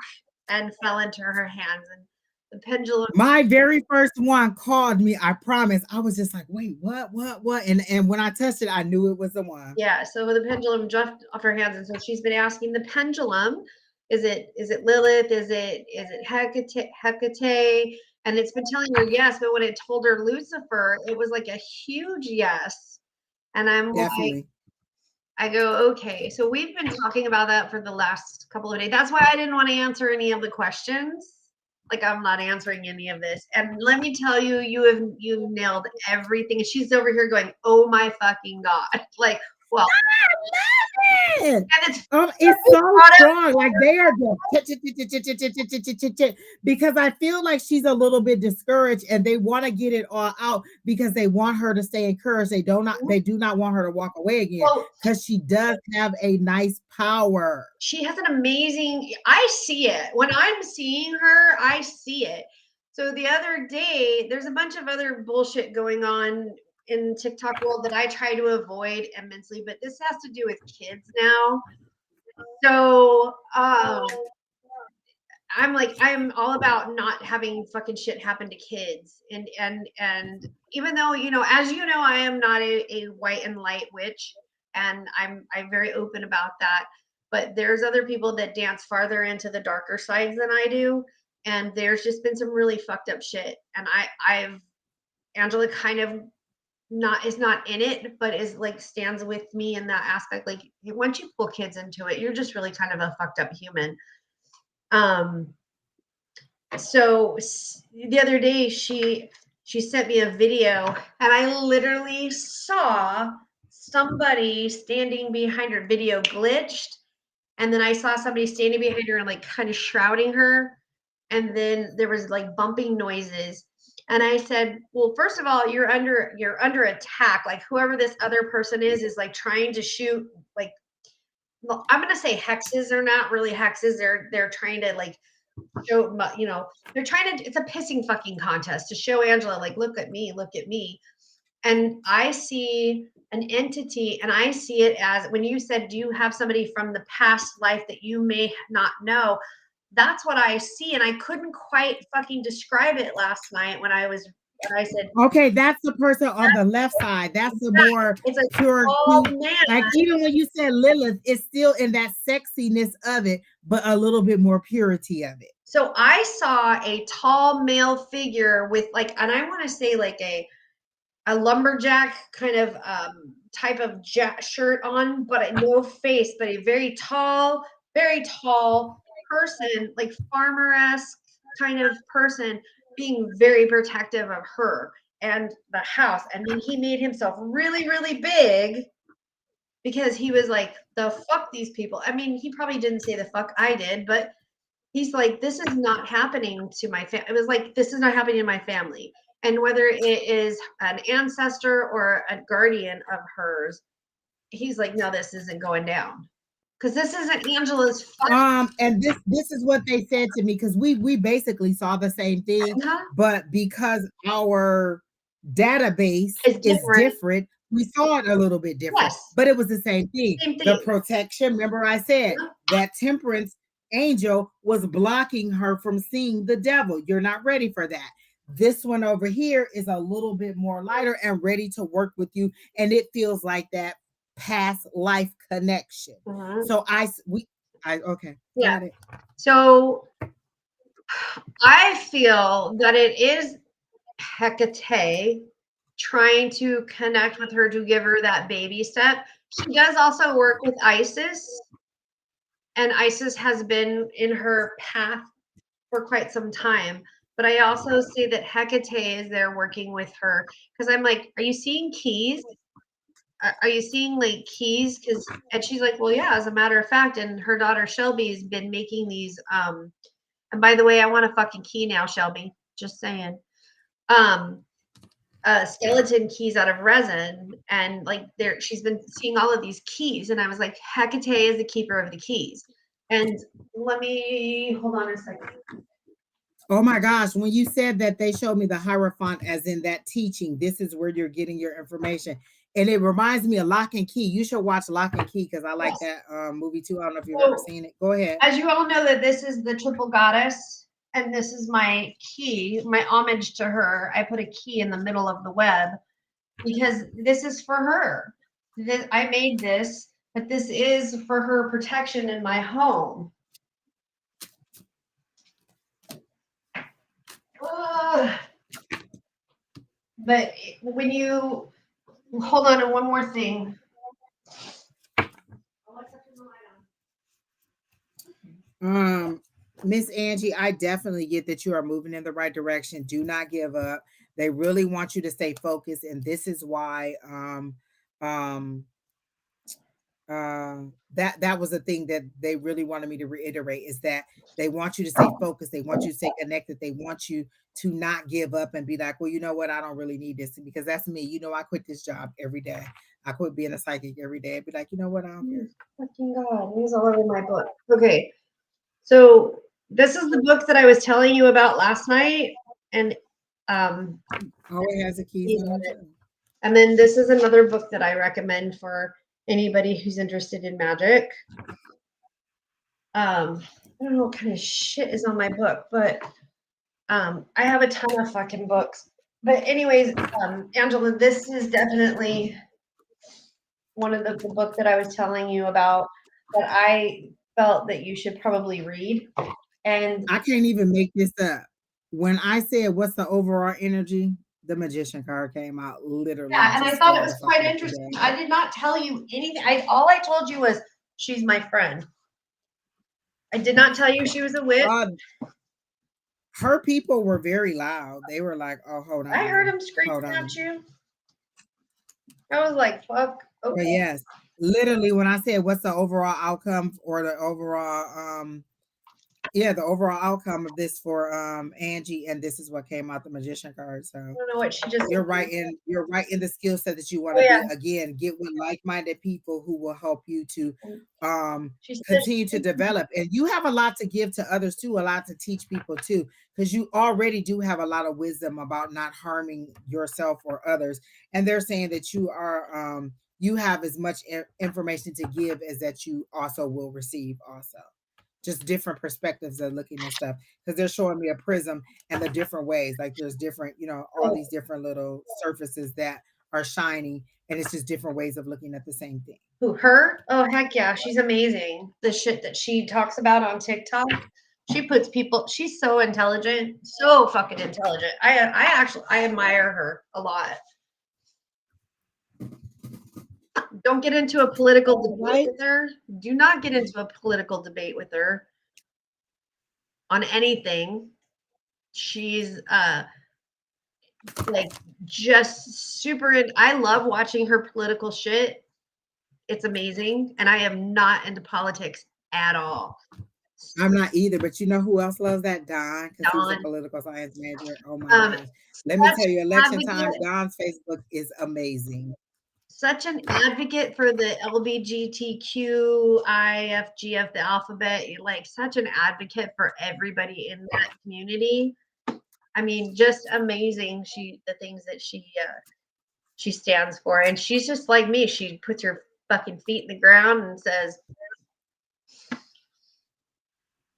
[SPEAKER 2] and fell into her hands. And the pendulum.
[SPEAKER 1] My very first one called me. I promise. I was just like, wait, what? And when I touched it, I knew it was the one.
[SPEAKER 2] Yeah. So the pendulum jumped off her hands, and so she's been asking the pendulum, is it Lilith? Is it Hecate? And it's been telling her yes, but when it told her Lucifer, it was like a huge yes. And I'm definitely. Like, I go, okay. So we've been talking about that for the last couple of days. That's why I didn't want to answer any of the questions. Like, I'm not answering any of this. And let me tell you, you nailed everything. And she's over here going, oh my fucking God. Like, well,
[SPEAKER 1] I love it. And it's so strong. Like they are just because I feel like she's a little bit discouraged, and they want to get it all out because they want her to stay encouraged. They do not want her to walk away again, because she does have a nice power.
[SPEAKER 2] She has an amazing, I see it. When I'm seeing her, I see it. So the other day, there's a bunch of other bullshit going on in TikTok world that I try to avoid immensely, but this has to do with kids now. So I'm all about not having fucking shit happen to kids. And even though, as you know, I am not a white and light witch. and I'm very open about that. But there's other people that dance farther into the darker sides than I do, and there's just been some really fucked up shit. And I've Angela kind of is not in it, but is like stands with me in that aspect. Like once you pull kids into it, you're just really kind of a fucked up human. So the other day she sent me a video, and I literally saw somebody standing behind her. Video glitched, and then I saw somebody standing behind her and like kind of shrouding her, and then there was like bumping noises. And I said, well, first of all, you're under attack. Like whoever this other person is like trying to shoot, like, well, I'm gonna say hexes. They're not really hexes. They're trying to like show, you know, they're trying to, it's a pissing fucking contest to show Angela, like, look at me, look at me. And I see an entity, and I see it as, when you said, do you have somebody from the past life that you may not know? That's what I see. And I couldn't quite fucking describe it last night when I said,
[SPEAKER 1] okay, that's the person on the left side. That's the more
[SPEAKER 2] it's a
[SPEAKER 1] pure,
[SPEAKER 2] tall
[SPEAKER 1] cute.
[SPEAKER 2] man.
[SPEAKER 1] Like even when you said Lilith, it's still in that sexiness of it, but a little bit more purity of it.
[SPEAKER 2] So I saw a tall male figure with like, and I want to say like a lumberjack kind of type of shirt on, but no face, but a very tall person, like farmer-esque kind of person, being very protective of her and the house. And then he made himself really, really big because he was like, the fuck these people. I mean, he probably didn't say the fuck I did, but he's like, this is not happening to my family. It was like, this is not happening to my family. And whether it is an ancestor or a guardian of hers, he's like, no, this isn't going down. Because this isn't Angela's fault.
[SPEAKER 1] And this is what they said to me, because we basically saw the same thing, but because our database is different, we saw it a little bit different.
[SPEAKER 2] Yes.
[SPEAKER 1] But it was the same thing.
[SPEAKER 2] Same thing.
[SPEAKER 1] The protection, remember I said that temperance angel was blocking her from seeing the devil. You're not ready for that. This one over here is a little bit more lighter and ready to work with you, and it feels like that past life connection. So okay,
[SPEAKER 2] yeah.
[SPEAKER 1] got it.
[SPEAKER 2] So I feel that it is Hecate trying to connect with her to give her that baby step. She does also work with Isis, and Isis has been in her path for quite some time. But I also see that Hecate is there working with her, because I'm like, are you seeing keys? Are you seeing like keys? And she's like, well, yeah, as a matter of fact. And her daughter Shelby's been making these. And by the way, I want a fucking key now, Shelby. Just saying. Skeleton keys out of resin, and like she's been seeing all of these keys, and I was like, Hecate is the keeper of the keys. And let me hold on a second.
[SPEAKER 1] Oh my gosh, when you said that, they showed me the Hierophant as in that teaching. This is where you're getting your information. And it reminds me of Lock and Key. You should watch Lock and Key, because I like that movie too. I don't know if you've ever seen it. Go ahead.
[SPEAKER 2] As you all know, that this is the triple goddess, and this is my key, my homage to her. I put a key in the middle of the web because this is for her. I made this, but this is for her protection in my home. But when you hold on to one more thing.
[SPEAKER 1] Miss Angie, I definitely get that you are moving in the right direction. Do not give up. They really want you to stay focused, and this is why that was the thing that they really wanted me to reiterate, is that they want you to stay focused. They want you to stay connected. They want you to not give up and be like, well, you know what? I don't really need this, because that's me. You know, I quit this job every day. I quit being a psychic every day. I'd be like, you know what? I don't care.
[SPEAKER 2] Fucking God, he's all over my book. Okay. So this is the book that I was telling you about last night. And
[SPEAKER 1] it has a keys on it.
[SPEAKER 2] And then this is another book that I recommend for anybody who's interested in magic. I don't know what kind of shit is on my book, but I have a ton of fucking books. But anyways, Angela, this is definitely one of the book that I was telling you about that I felt that you should probably read. And
[SPEAKER 1] I can't even make this up. When I said what's the overall energy, the magician card came out literally.
[SPEAKER 2] yeah, and I
[SPEAKER 1] just
[SPEAKER 2] thought it
[SPEAKER 1] scared
[SPEAKER 2] was
[SPEAKER 1] the fuck
[SPEAKER 2] quite
[SPEAKER 1] out of me.
[SPEAKER 2] interesting. I did not tell you anything. All I told you was she's my friend. I did not tell you she was a witch.
[SPEAKER 1] Her people were very loud. They were like, "Oh, hold on."
[SPEAKER 2] I heard him screaming
[SPEAKER 1] Hold on.
[SPEAKER 2] at you. I was like, fuck.
[SPEAKER 1] But
[SPEAKER 2] Okay.
[SPEAKER 1] yes, literally when I said what's the overall outcome or the overall the overall outcome of this for Angie, and this is what came out the magician card. So
[SPEAKER 2] I don't know what she just
[SPEAKER 1] you're right in the skill set that you want to be. Again, get with like-minded people who will help you to continue to develop. And you have a lot to give to others too, a lot to teach people too, because you already do have a lot of wisdom about not harming yourself or others. And they're saying that you are you have as much information to give as that you also will receive also. Just different perspectives of looking at stuff, because they're showing me a prism and the different ways, like there's different, all these different little surfaces that are shining, and it's just different ways of looking at the same thing.
[SPEAKER 2] Who, her? Oh, heck yeah. She's amazing. The shit that she talks about on TikTok. She puts people, she's so intelligent, so fucking intelligent. I admire her a lot. Don't get into a political debate with her. Do not get into a political debate with her on anything. She's like just super I love watching her political shit. It's amazing. And I am not into politics at all.
[SPEAKER 1] I'm not either, but you know who else loves that? Don, because he's a political science major. Oh my gosh. Let me tell you, election time, Don's Facebook is amazing.
[SPEAKER 2] Such an advocate for the LGBTQIFGF, the alphabet, like such an advocate for everybody in that community. I mean, just amazing. The things that she stands for, and she's just like me. She puts her fucking feet in the ground and says,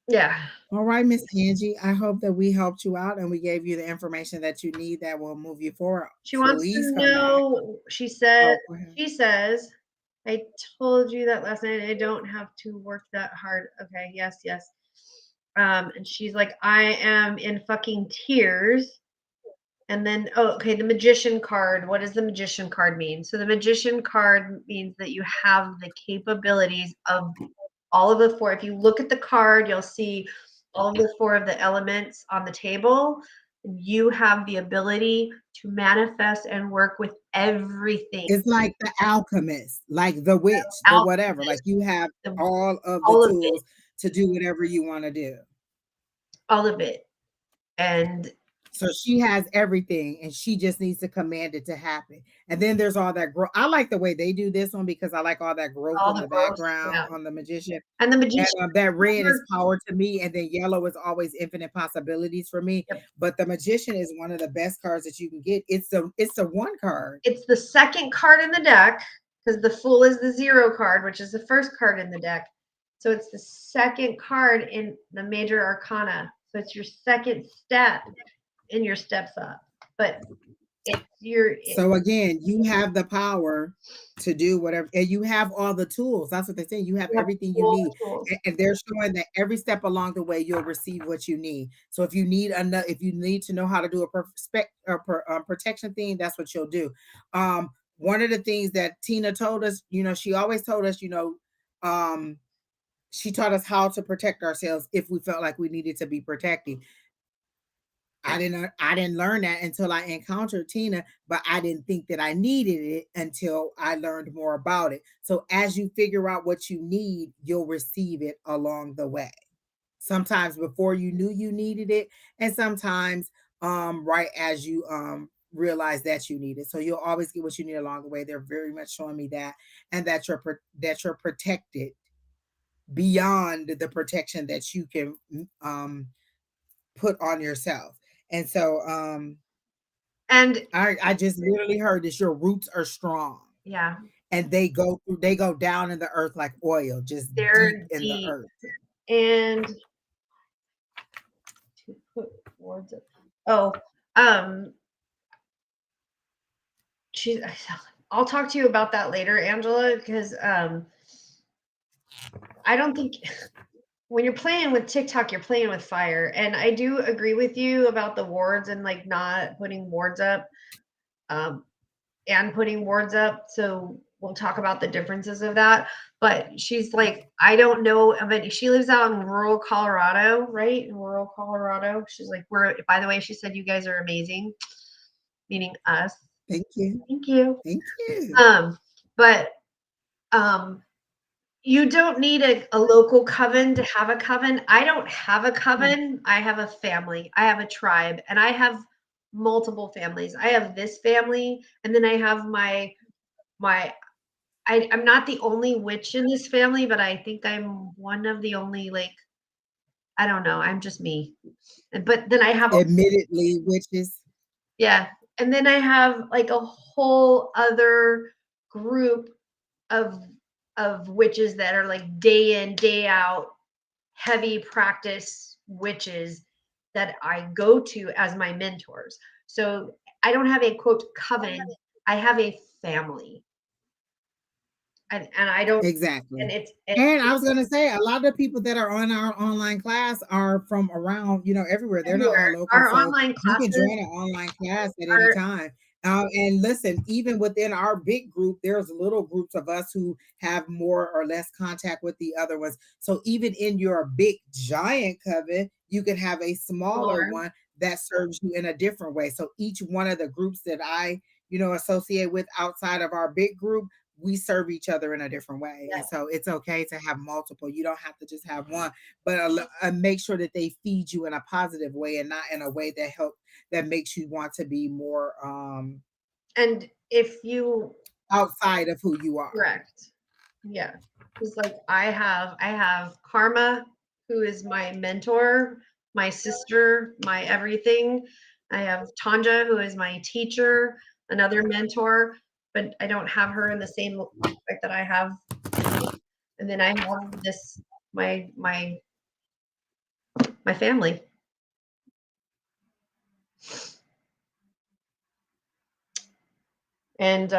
[SPEAKER 2] yeah.
[SPEAKER 1] All right, Miss Angie, I hope that we helped you out and we gave you the information that you need that will move you forward.
[SPEAKER 2] She wants to know, she says, I told you that last night. I don't have to work that hard. Okay, yes. And she's like, I am in fucking tears. And then, okay, the magician card. What does the magician card mean? So the magician card means that you have the capabilities of all of the four. If you look at the card, you'll see all of the four of the elements on the table. You have the ability to manifest and work with everything.
[SPEAKER 1] It's like the alchemist, like the witch, the whatever. Like you have all of the tools to do whatever you want to do.
[SPEAKER 2] All of it. And
[SPEAKER 1] so she has everything, and she just needs to command it to happen. And then there's all that growth. I like the way they do this one because I like all that growth in the background on the magician.
[SPEAKER 2] And the magician,
[SPEAKER 1] and, that red is power to me, and then yellow is always infinite possibilities for me. Yep. But the magician is one of the best cards that you can get. It's the one card.
[SPEAKER 2] It's the second card in the deck, because the Fool is the 0 card, which is the first card in the deck. So it's the second card in the major arcana. So it's your second step in your steps up, but
[SPEAKER 1] so again, you have the power to do whatever, and you have all the tools. That's what they're saying. You have everything you need, and they're showing that every step along the way you'll receive what you need. So if you need to know how to do a protection thing, that's what you'll do. One of the things that Tina told us, she always told us, she taught us how to protect ourselves if we felt like we needed to be protected. I didn't learn that until I encountered Tina, but I didn't think that I needed it until I learned more about it. So as you figure out what you need, you'll receive it along the way. Sometimes before you knew you needed it, and sometimes right as you realize that you need it. So you'll always get what you need along the way. They're very much showing me that, and that you're protected beyond the protection that you can put on yourself. And so
[SPEAKER 2] and
[SPEAKER 1] I just literally heard that your roots are strong.
[SPEAKER 2] Yeah.
[SPEAKER 1] And they go down in the earth like oil, just deep in the earth.
[SPEAKER 2] And to put words she's I'll talk to you about that later, Angela, because I don't think when you're playing with TikTok, you're playing with fire. And I do agree with you about the wards and like not putting wards up and putting wards up. So we'll talk about the differences of that. But she's like, I don't know of it. She lives out in rural Colorado, right? In rural Colorado. She's like, by the way, she said, you guys are amazing, meaning us.
[SPEAKER 1] Thank you.
[SPEAKER 2] Thank you.
[SPEAKER 1] Thank you.
[SPEAKER 2] But you don't need a local coven to have a coven. I don't have a coven. I have a family. I have a tribe, and I have multiple families. I have this family, and then I have I'm not the only witch in this family, but I think I'm one of the only, like, I don't know. I'm just me. But then I have
[SPEAKER 1] admittedly witches.
[SPEAKER 2] Yeah. And then I have like a whole other group of witches that are like day in, day out, heavy practice witches that I go to as my mentors. So I don't have a quote coven. I have a family. And I don't
[SPEAKER 1] Exactly.
[SPEAKER 2] and
[SPEAKER 1] I was gonna say a lot of people that are on our online class are from around, everywhere. They're not all local.
[SPEAKER 2] Our
[SPEAKER 1] so
[SPEAKER 2] online classes,
[SPEAKER 1] you can join an online class at any time. And listen, even within our big group, there's little groups of us who have more or less contact with the other ones. So even in your big giant coven, you can have a smaller one that serves you in a different way. So each one of the groups that I, associate with outside of our big group, we serve each other in a different way. And so it's okay to have multiple. You don't have to just have one, but make sure that they feed you in a positive way and not in a way that makes you want to be more
[SPEAKER 2] and if you
[SPEAKER 1] outside of who you are.
[SPEAKER 2] Correct. Yeah. It's like I have Karma, who is my mentor, my sister, my everything. I have Tanja, who is my teacher, another mentor, but I don't have her in the same aspect that I have. And then I have this my family. And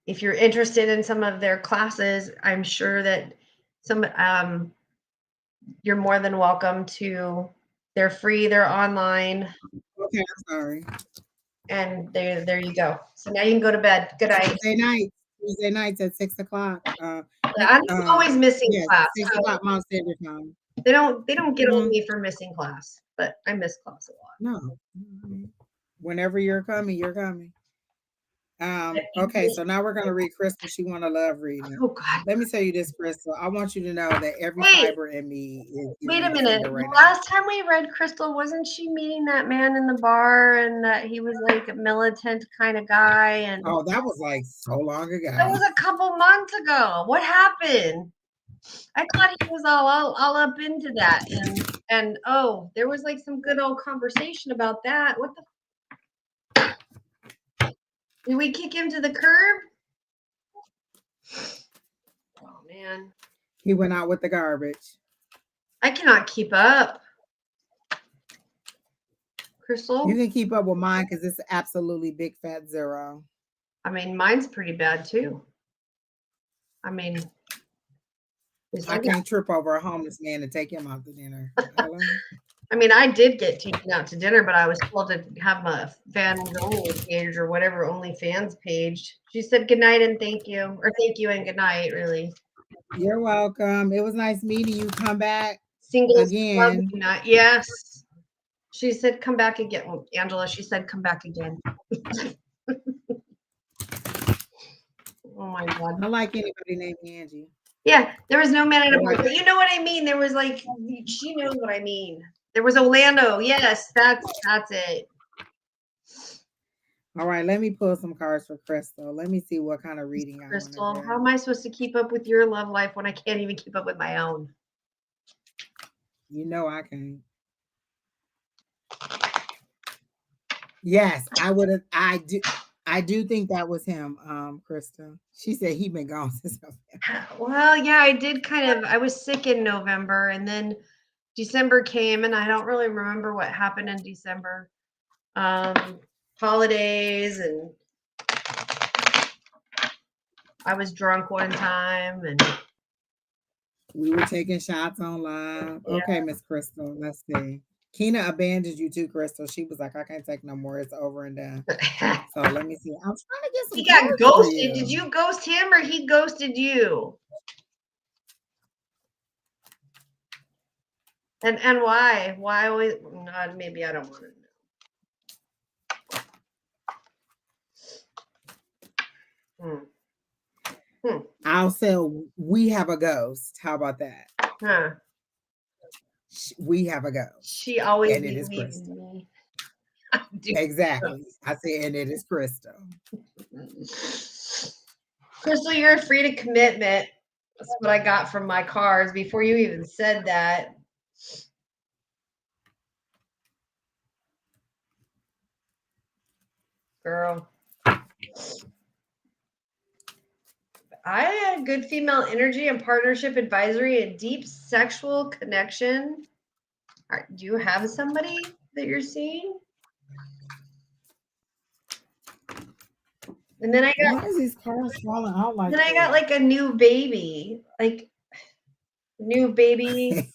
[SPEAKER 2] if you're interested in some of their classes, I'm sure that you're more than welcome to. They're free, they're online.
[SPEAKER 1] Okay, I'm sorry.
[SPEAKER 2] And there you go. So now you can go to bed. Good night.
[SPEAKER 1] Tuesday nights at 6:00.
[SPEAKER 2] I'm always missing class.
[SPEAKER 1] 6:00 Mountain Standard Time.
[SPEAKER 2] They don't get on me for missing class, but I miss class a
[SPEAKER 1] No.
[SPEAKER 2] lot.
[SPEAKER 1] Whenever you're coming, you're coming. Okay, so now we're gonna read Crystal. She want a love reading.
[SPEAKER 2] Oh God.
[SPEAKER 1] Let me tell you this, Crystal. I want you to know that every fiber in me is
[SPEAKER 2] wait a minute.
[SPEAKER 1] Right
[SPEAKER 2] Last time we read Crystal, wasn't she meeting that man in the bar and that he was like a militant kind of guy? And
[SPEAKER 1] oh, that was like so long ago.
[SPEAKER 2] That was a couple months ago. What happened? I thought he was all up into that, and oh, there was like some good old conversation about that. What the? Did we kick him to the curb? Oh man,
[SPEAKER 1] he went out with the garbage.
[SPEAKER 2] I cannot keep up. Crystal,
[SPEAKER 1] you can keep up with mine because it's absolutely big fat 0.
[SPEAKER 2] I mean, mine's pretty bad too. I mean,
[SPEAKER 1] I can't trip over a homeless man and take him out to dinner.
[SPEAKER 2] I mean, I did get taken out to dinner, but I was told to have a fans only page or whatever OnlyFans page. She said good night and thank you, or thank you and good night. Really,
[SPEAKER 1] you're welcome. It was nice meeting you. Come back
[SPEAKER 2] singles
[SPEAKER 1] again.
[SPEAKER 2] Yes, she said come back again. Well, Angela, she said come back again. Oh my God!
[SPEAKER 1] I like anybody named Angie.
[SPEAKER 2] Yeah, there was no man in a boat, but you know what I mean. There was like, she knows what I mean. There was Orlando. Yes, that's it.
[SPEAKER 1] All right, let me pull some cards for Crystal. Let me see what kind of reading
[SPEAKER 2] Crystal,
[SPEAKER 1] I want to do.
[SPEAKER 2] how am I supposed to keep up with your love life when I can't even keep up with my own?
[SPEAKER 1] You know I can. Yes, I would have. I do think that was him, Crystal. She said he been gone since November.
[SPEAKER 2] Well, yeah, I did I was sick in November, and then December came, and I don't really remember what happened in December. Holidays and I was drunk one time and
[SPEAKER 1] We were taking shots on live.
[SPEAKER 2] yeah.
[SPEAKER 1] Okay, Miss Crystal. Let's see. Keena abandoned you too, Crystal. She was like, I can't take no more. It's over and done. So let me see. I'm trying to get some
[SPEAKER 2] He got
[SPEAKER 1] cards for
[SPEAKER 2] ghosted. Did you ghost him or he ghosted you? And why? Why always? No, maybe I don't want to know.
[SPEAKER 1] I'll say we have a ghost. How about that?
[SPEAKER 2] Huh.
[SPEAKER 1] We have a ghost.
[SPEAKER 2] She always
[SPEAKER 1] and it is
[SPEAKER 2] leaves
[SPEAKER 1] Crystal.
[SPEAKER 2] me.
[SPEAKER 1] Exactly. I said, and it is Crystal.
[SPEAKER 2] Crystal, you're free to commitment. That's what I got from my cards before you even said that. Girl. I had good female energy and partnership advisory and deep sexual connection. All right, do you have somebody that you're seeing? And then I got
[SPEAKER 1] why is these cards falling out like
[SPEAKER 2] then I got like a new baby. Like new baby.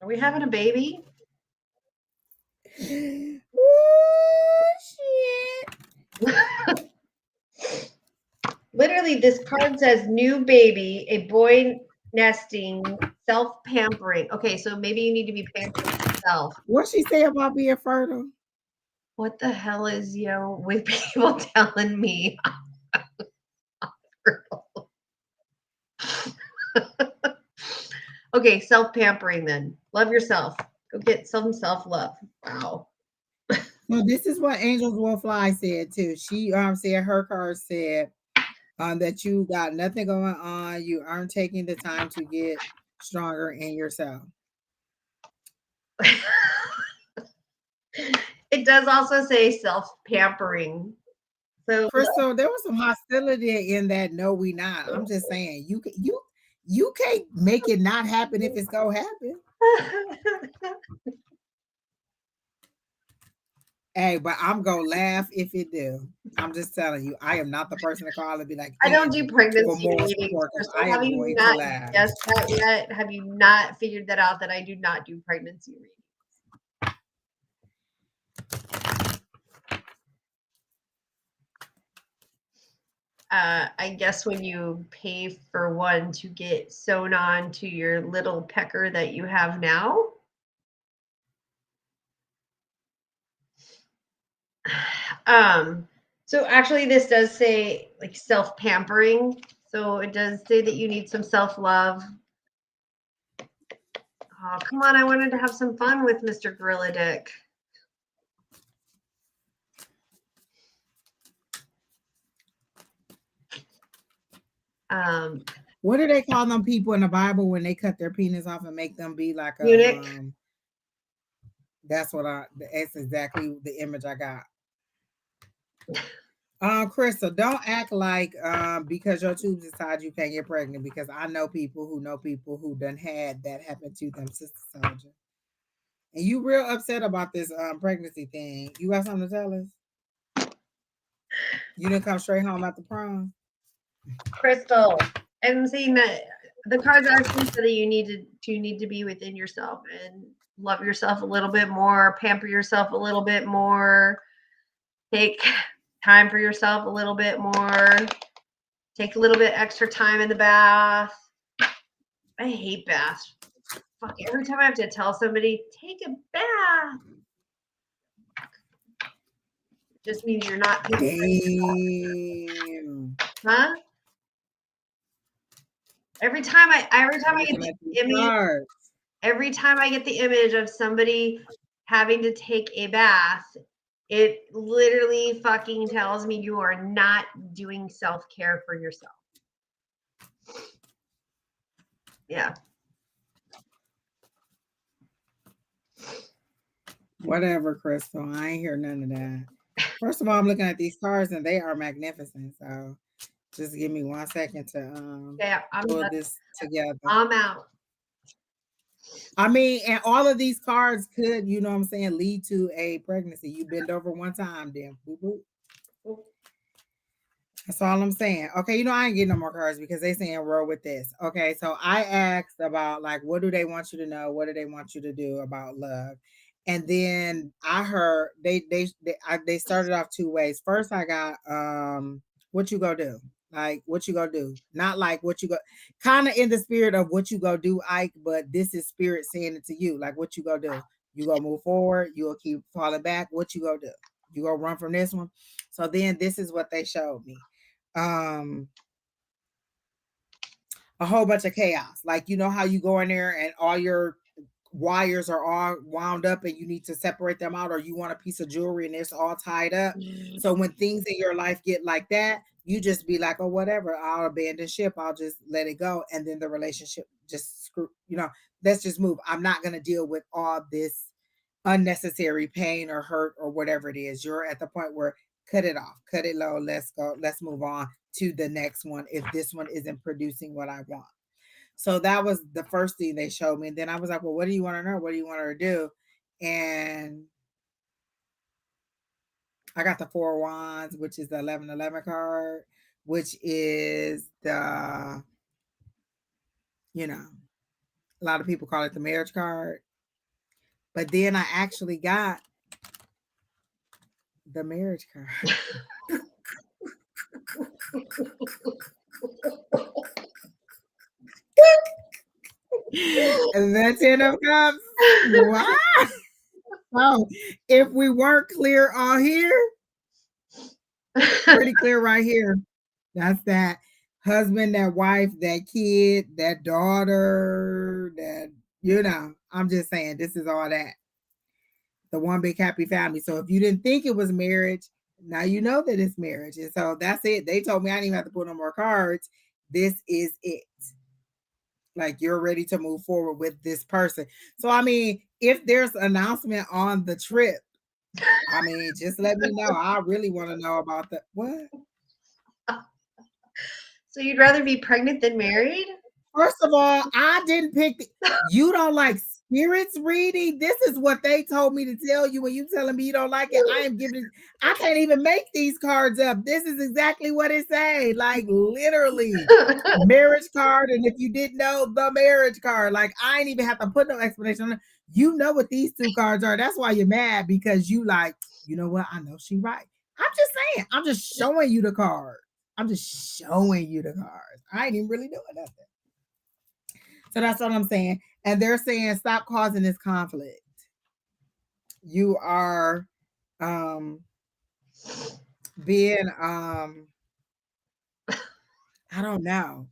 [SPEAKER 2] Are we having a baby?
[SPEAKER 1] Oh, shit.
[SPEAKER 2] Literally, this card says new baby, a boy nesting, self-pampering. Okay, so maybe you need to be pampering yourself.
[SPEAKER 1] What she say about being fertile?
[SPEAKER 2] What the hell is with people telling me I'm fertile? Okay, self-pampering then. Love yourself. Go get some self-love. Wow.
[SPEAKER 1] Well, this is what Angels Will Fly said too. She said her card said that you got nothing going on. You aren't taking the time to get stronger in yourself.
[SPEAKER 2] It does also say self-pampering. So
[SPEAKER 1] Crystal, there was some hostility in that. No, we not. I'm just saying you can't make it not happen if it's gonna happen. Hey, but I'm gonna laugh if it do. I'm just telling you, I am not the person to call and be like,
[SPEAKER 2] I don't do
[SPEAKER 1] Angie,
[SPEAKER 2] pregnancy
[SPEAKER 1] for more
[SPEAKER 2] readings.
[SPEAKER 1] support, 'cause
[SPEAKER 2] Crystal,
[SPEAKER 1] I
[SPEAKER 2] have
[SPEAKER 1] am
[SPEAKER 2] you
[SPEAKER 1] going to
[SPEAKER 2] not
[SPEAKER 1] laugh.
[SPEAKER 2] guessed that yet? Have you not figured that out that I do not do pregnancy readings? I guess when you pay for one to get sewn on to your little pecker that you have now. So actually this does say like self-pampering. So it does say that you need some self-love. Oh, come on. I wanted to have some fun with Mr. Gorilla Dick.
[SPEAKER 1] What do they call them people in the Bible when they cut their penis off and make them be like a
[SPEAKER 2] eunuch?
[SPEAKER 1] That's exactly the image I got. Crystal, don't act like because your tubes inside you can't get pregnant, because I know people who done had that happen to them, Sister Soldier. And you real upset about this pregnancy thing. You got something to tell us? You didn't come straight home after prom?
[SPEAKER 2] Crystal, I'm saying that the cards actually said that you need to be within yourself and love yourself a little bit more, pamper yourself a little bit more, take time for yourself a little bit more, take a little bit extra time in the bath. I hate baths. Fuck, every time I have to tell somebody, take a bath. It just means you're not
[SPEAKER 1] Damn.
[SPEAKER 2] huh? Every time I get the image, every time I get the image of somebody having to take a bath, it literally fucking tells me you are not doing self-care for yourself. Yeah.
[SPEAKER 1] Whatever, Crystal. I ain't hear none of that. First of all, I'm looking at these cards and they are magnificent. So just give me 1 second to
[SPEAKER 2] Yeah,
[SPEAKER 1] put this together.
[SPEAKER 2] I'm out.
[SPEAKER 1] I mean, and all of these cards could, you know what I'm saying, lead to a pregnancy. You bend over one time, then boop, boop. That's all I'm saying. Okay, I ain't getting no more cards because they saying roll with this. Okay, so I asked about like what do they want you to know? What do they want you to do about love? And then I heard they started off two ways. First, I got what you go do? Like what you go do? Not like what you go, kind of in the spirit of what you go do, Ike. But this is spirit saying it to you, like what you go do. You go move forward. You will keep falling back. What you go do? You go run from this one. So then this is what they showed me um a whole bunch of chaos. Like how you go in there and all your wires are all wound up and you need to separate them out, or you want a piece of jewelry and it's all tied up. So when things in your life get like that, you just be like, oh, whatever, I'll abandon ship, I'll just let it go. And then the relationship just let's just move. I'm not going to deal with all this unnecessary pain or hurt or whatever it is. You're at the point where cut it off, cut it low, let's go, let's move on to the next one if this one isn't producing what I want. So that was the first thing they showed me. And then I was like, well, what do you want to know? What do you want her to do? And I got the Four Wands, which is the 1111 card, which is a lot of people call it the marriage card. But then I actually got the marriage card. And that's Ten of Cups. Wow. So if we weren't clear on here, pretty clear right here. That's that husband, that wife, that kid, that daughter, I'm just saying this is all that. The one big happy family. So if you didn't think it was marriage, now you know that it's marriage. And so that's it. They told me I didn't even have to put no more cards. This is it. Like you're ready to move forward with this person. So I mean, if there's an announcement on the trip, I mean, just let me know. I really want to know about the what?
[SPEAKER 2] So you'd rather be pregnant than married?
[SPEAKER 1] First of all, I didn't pick you don't like spirits reading. This is what they told me to tell you when you telling me you don't like it. I am giving I can't even make these cards up. This is exactly what it say. Like literally marriage card. And if you didn't know, the marriage card. Like I ain't even have to put no explanation on it. You know what these two cards are. That's why you're mad, because you like, you know what? I know she right. I'm just saying, I'm just showing you the card. I'm just showing you the cards. I ain't even really doing nothing. So that's what I'm saying. And they're saying, stop causing this conflict. You are being, I don't know,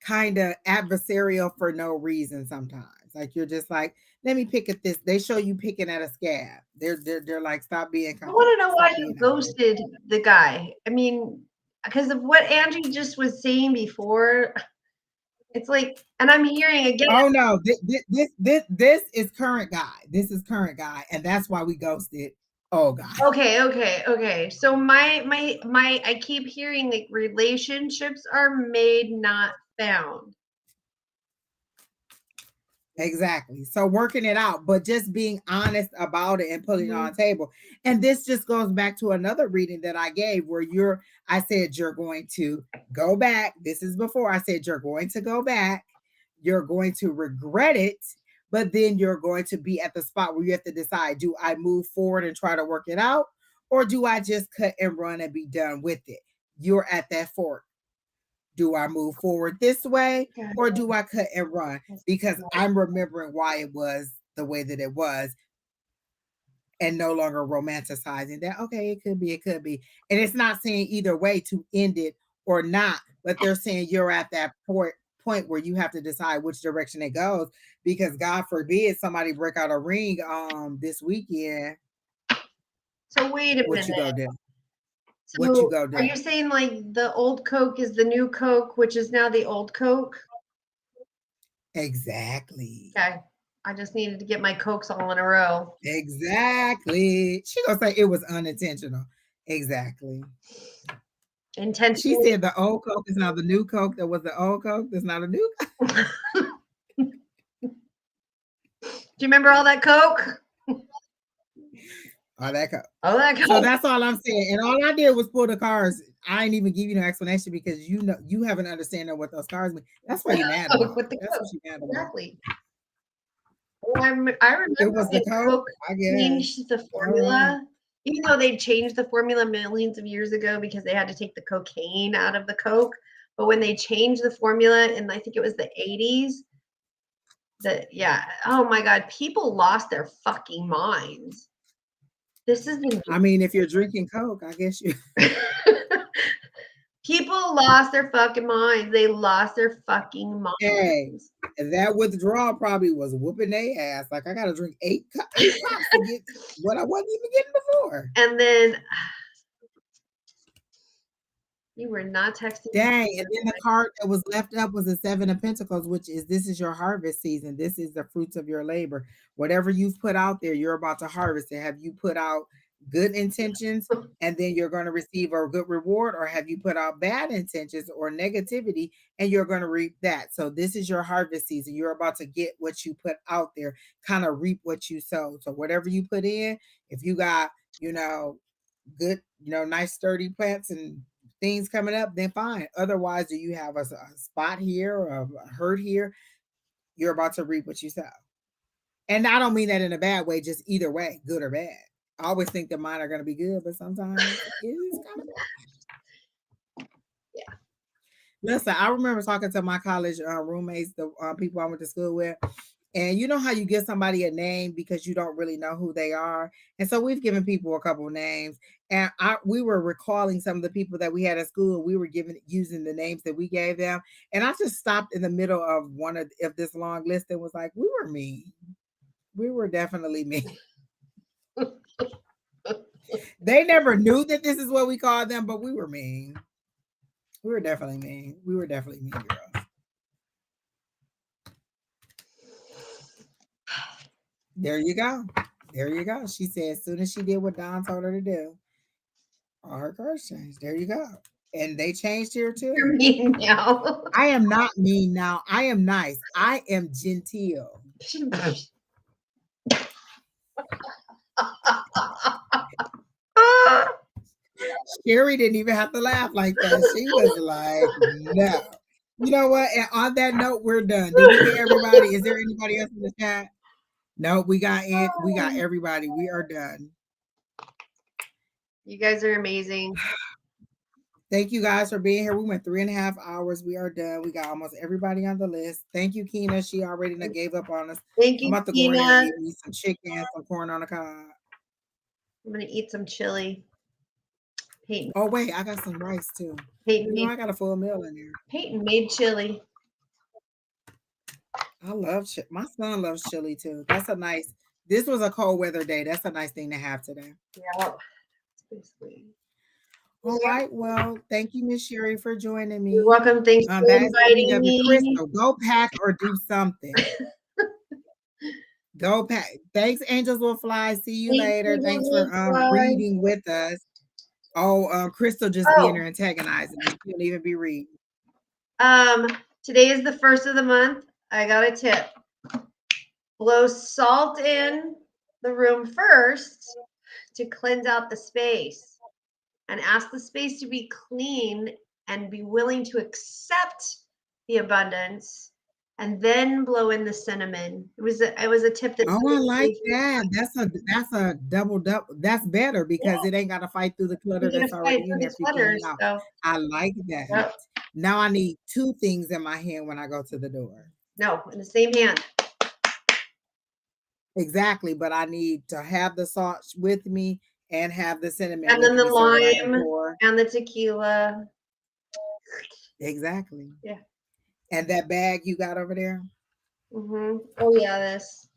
[SPEAKER 1] kind of adversarial for no reason sometimes. Like you're just like, let me pick at this. They show you picking at a scab. They're like, stop being.
[SPEAKER 2] I want to know why you ghosted the guy. I mean, because of what Angie just was saying before. It's like, and I'm hearing again.
[SPEAKER 1] Oh no, this is current guy. This is current guy, and that's why we ghosted. Oh God.
[SPEAKER 2] Okay. So my I keep hearing like relationships are made, not found.
[SPEAKER 1] Exactly. So working it out, but just being honest about it and putting it on the table. And this just goes back to another reading that I gave where I said you're going to go back. This is before I said you're going to go back. You're going to regret it, but then you're going to be at the spot where you have to decide, do I move forward and try to work it out? Or do I just cut and run and be done with it? You're at that fork. Do I move forward this way or do I cut and run? Because I'm remembering why it was the way that it was and no longer romanticizing that. Okay, it could be. And it's not saying either way to end it or not, but they're saying you're at that point where you have to decide which direction it goes, because God forbid somebody break out a ring this weekend.
[SPEAKER 2] So wait a minute.
[SPEAKER 1] What you go do?
[SPEAKER 2] So what you go do? Are you saying like the old Coke is the new Coke, which is now the old Coke?
[SPEAKER 1] Exactly.
[SPEAKER 2] Okay. I just needed to get my Cokes all in a row.
[SPEAKER 1] Exactly. She gonna say it was unintentional. Exactly.
[SPEAKER 2] Intentional.
[SPEAKER 1] She said the old Coke is now the new Coke. That was the old Coke. That's not a new Coke.
[SPEAKER 2] Do you remember all that Coke?
[SPEAKER 1] All that.
[SPEAKER 2] All that Coke.
[SPEAKER 1] So that's all I'm saying. And all I did was pull the cards. I didn't even give you no explanation because you know you have an understanding of what those cards mean. That's why you're mad at me.
[SPEAKER 2] With the
[SPEAKER 1] That's
[SPEAKER 2] Coke.
[SPEAKER 1] what you're mad at me.
[SPEAKER 2] Exactly. Well, I remember
[SPEAKER 1] It was the Coke, I guess.
[SPEAKER 2] changed the formula. Even though they changed the formula millions of years ago because they had to take the cocaine out of the Coke. But when they changed the formula in, I think it was the 80s, oh my God, people lost their fucking minds. This is
[SPEAKER 1] I mean, if you're drinking Coke, I guess you.
[SPEAKER 2] People lost their fucking minds. They lost their fucking minds.
[SPEAKER 1] Hey, and that withdrawal probably was whooping their ass. Like I gotta drink eight pops to get what I wasn't even getting before.
[SPEAKER 2] And then you were not texting.
[SPEAKER 1] Dang, and then the card that was left up was the Seven of Pentacles, which is this is your harvest season. This is the fruits of your labor. Whatever you've put out there, you're about to harvest it. Have you put out good intentions and then you're going to receive a good reward, or have you put out bad intentions or negativity and you're going to reap that? So this is your harvest season. You're about to get what you put out there, kind of reap what you sow. So whatever you put in, if you got, good, nice sturdy plants and things coming up, then fine. Otherwise, do you have a spot here or a hurt here? You're about to reap what you sow. And I don't mean that in a bad way, just either way, good or bad. I always think that mine are going to be good, but sometimes it is kind of bad.
[SPEAKER 2] Yeah.
[SPEAKER 1] Listen, I remember talking to my college roommates, the people I went to school with, and you know how you give somebody a name because you don't really know who they are. And so we've given people a couple of names, and we were recalling some of the people that we had at school. We were using the names that we gave them, and I just stopped in the middle of one of this long list and was like, "We were mean. We were definitely mean." They never knew that this is what we called them, but we were mean. We were definitely mean. We were definitely mean girls. There you go. There you go. She said as soon as she did what Don told her to do, all her cards changed. There you go. And they changed here too.
[SPEAKER 2] You're mean now.
[SPEAKER 1] I am not mean now. I am nice. I am genteel. Shery didn't even have to laugh like that. She was like, no. You know what? And on that note, we're done. Did we get everybody? Is there anybody else in the chat? No, we got it. We got everybody. We are done.
[SPEAKER 2] You guys are amazing.
[SPEAKER 1] Thank you guys for being here. We went 3.5 hours. We are done. We got almost everybody on the list. Thank you, Keena. She already gave up on us.
[SPEAKER 2] Thank you,
[SPEAKER 1] I'm about to go in there and eat some chicken, some corn on the cob.
[SPEAKER 2] I'm gonna eat some chili. Peyton.
[SPEAKER 1] Oh wait, I got some rice too.
[SPEAKER 2] Peyton
[SPEAKER 1] I got a full meal in there.
[SPEAKER 2] Peyton made chili.
[SPEAKER 1] I love my son loves chili too. That's a nice. This was a cold weather day. That's a nice thing to have today.
[SPEAKER 2] Yeah. Basically.
[SPEAKER 1] All right. Well, thank you, Miss Shery, for joining me.
[SPEAKER 2] You're welcome. Thanks for inviting me.
[SPEAKER 1] Crystal, go pack or do something. Go pack. Thanks, Angels Will Fly. See you later. Thanks for reading with us. Oh, Crystal just being here antagonizing me. She don't even be reading.
[SPEAKER 2] Today is the first of the month. I got a tip. Blow salt in the room first to cleanse out the space. And ask the space to be clean and be willing to accept the abundance, and then blow in the cinnamon. It was a tip that.
[SPEAKER 1] Oh, I like that. That's a double. That's better because it ain't got to fight through the clutter that's already in there. So. I like that. Yep. Now I need two things in my hand when I go to the door.
[SPEAKER 2] No, in the same hand.
[SPEAKER 1] Exactly, but I need to have the salt with me and have the cinnamon.
[SPEAKER 2] And then the lime and the tequila.
[SPEAKER 1] Exactly.
[SPEAKER 2] Yeah.
[SPEAKER 1] And that bag you got over there?
[SPEAKER 2] Mm-hmm. Oh, yeah, this.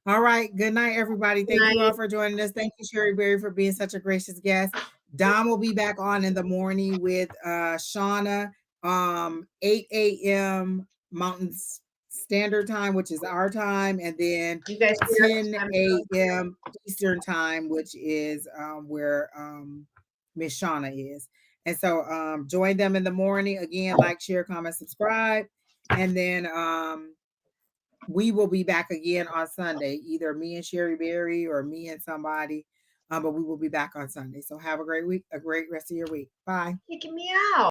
[SPEAKER 1] All right. Good night, everybody. Thank you all for joining us. Thank you, Shery Beery, for being such a gracious guest. Don will be back on in the morning with Shauna, 8 a.m. Mountain Standard Time, which is our time, and then 10 a.m. Eastern Time, which is where Miss Shauna is. And so join them in the morning. Again, like, share, comment, subscribe. And then we will be back again on Sunday, either me and Shery Berry or me and somebody. But we will be back on Sunday. So have a great week, a great rest of your week. Bye.
[SPEAKER 2] Kicking me out.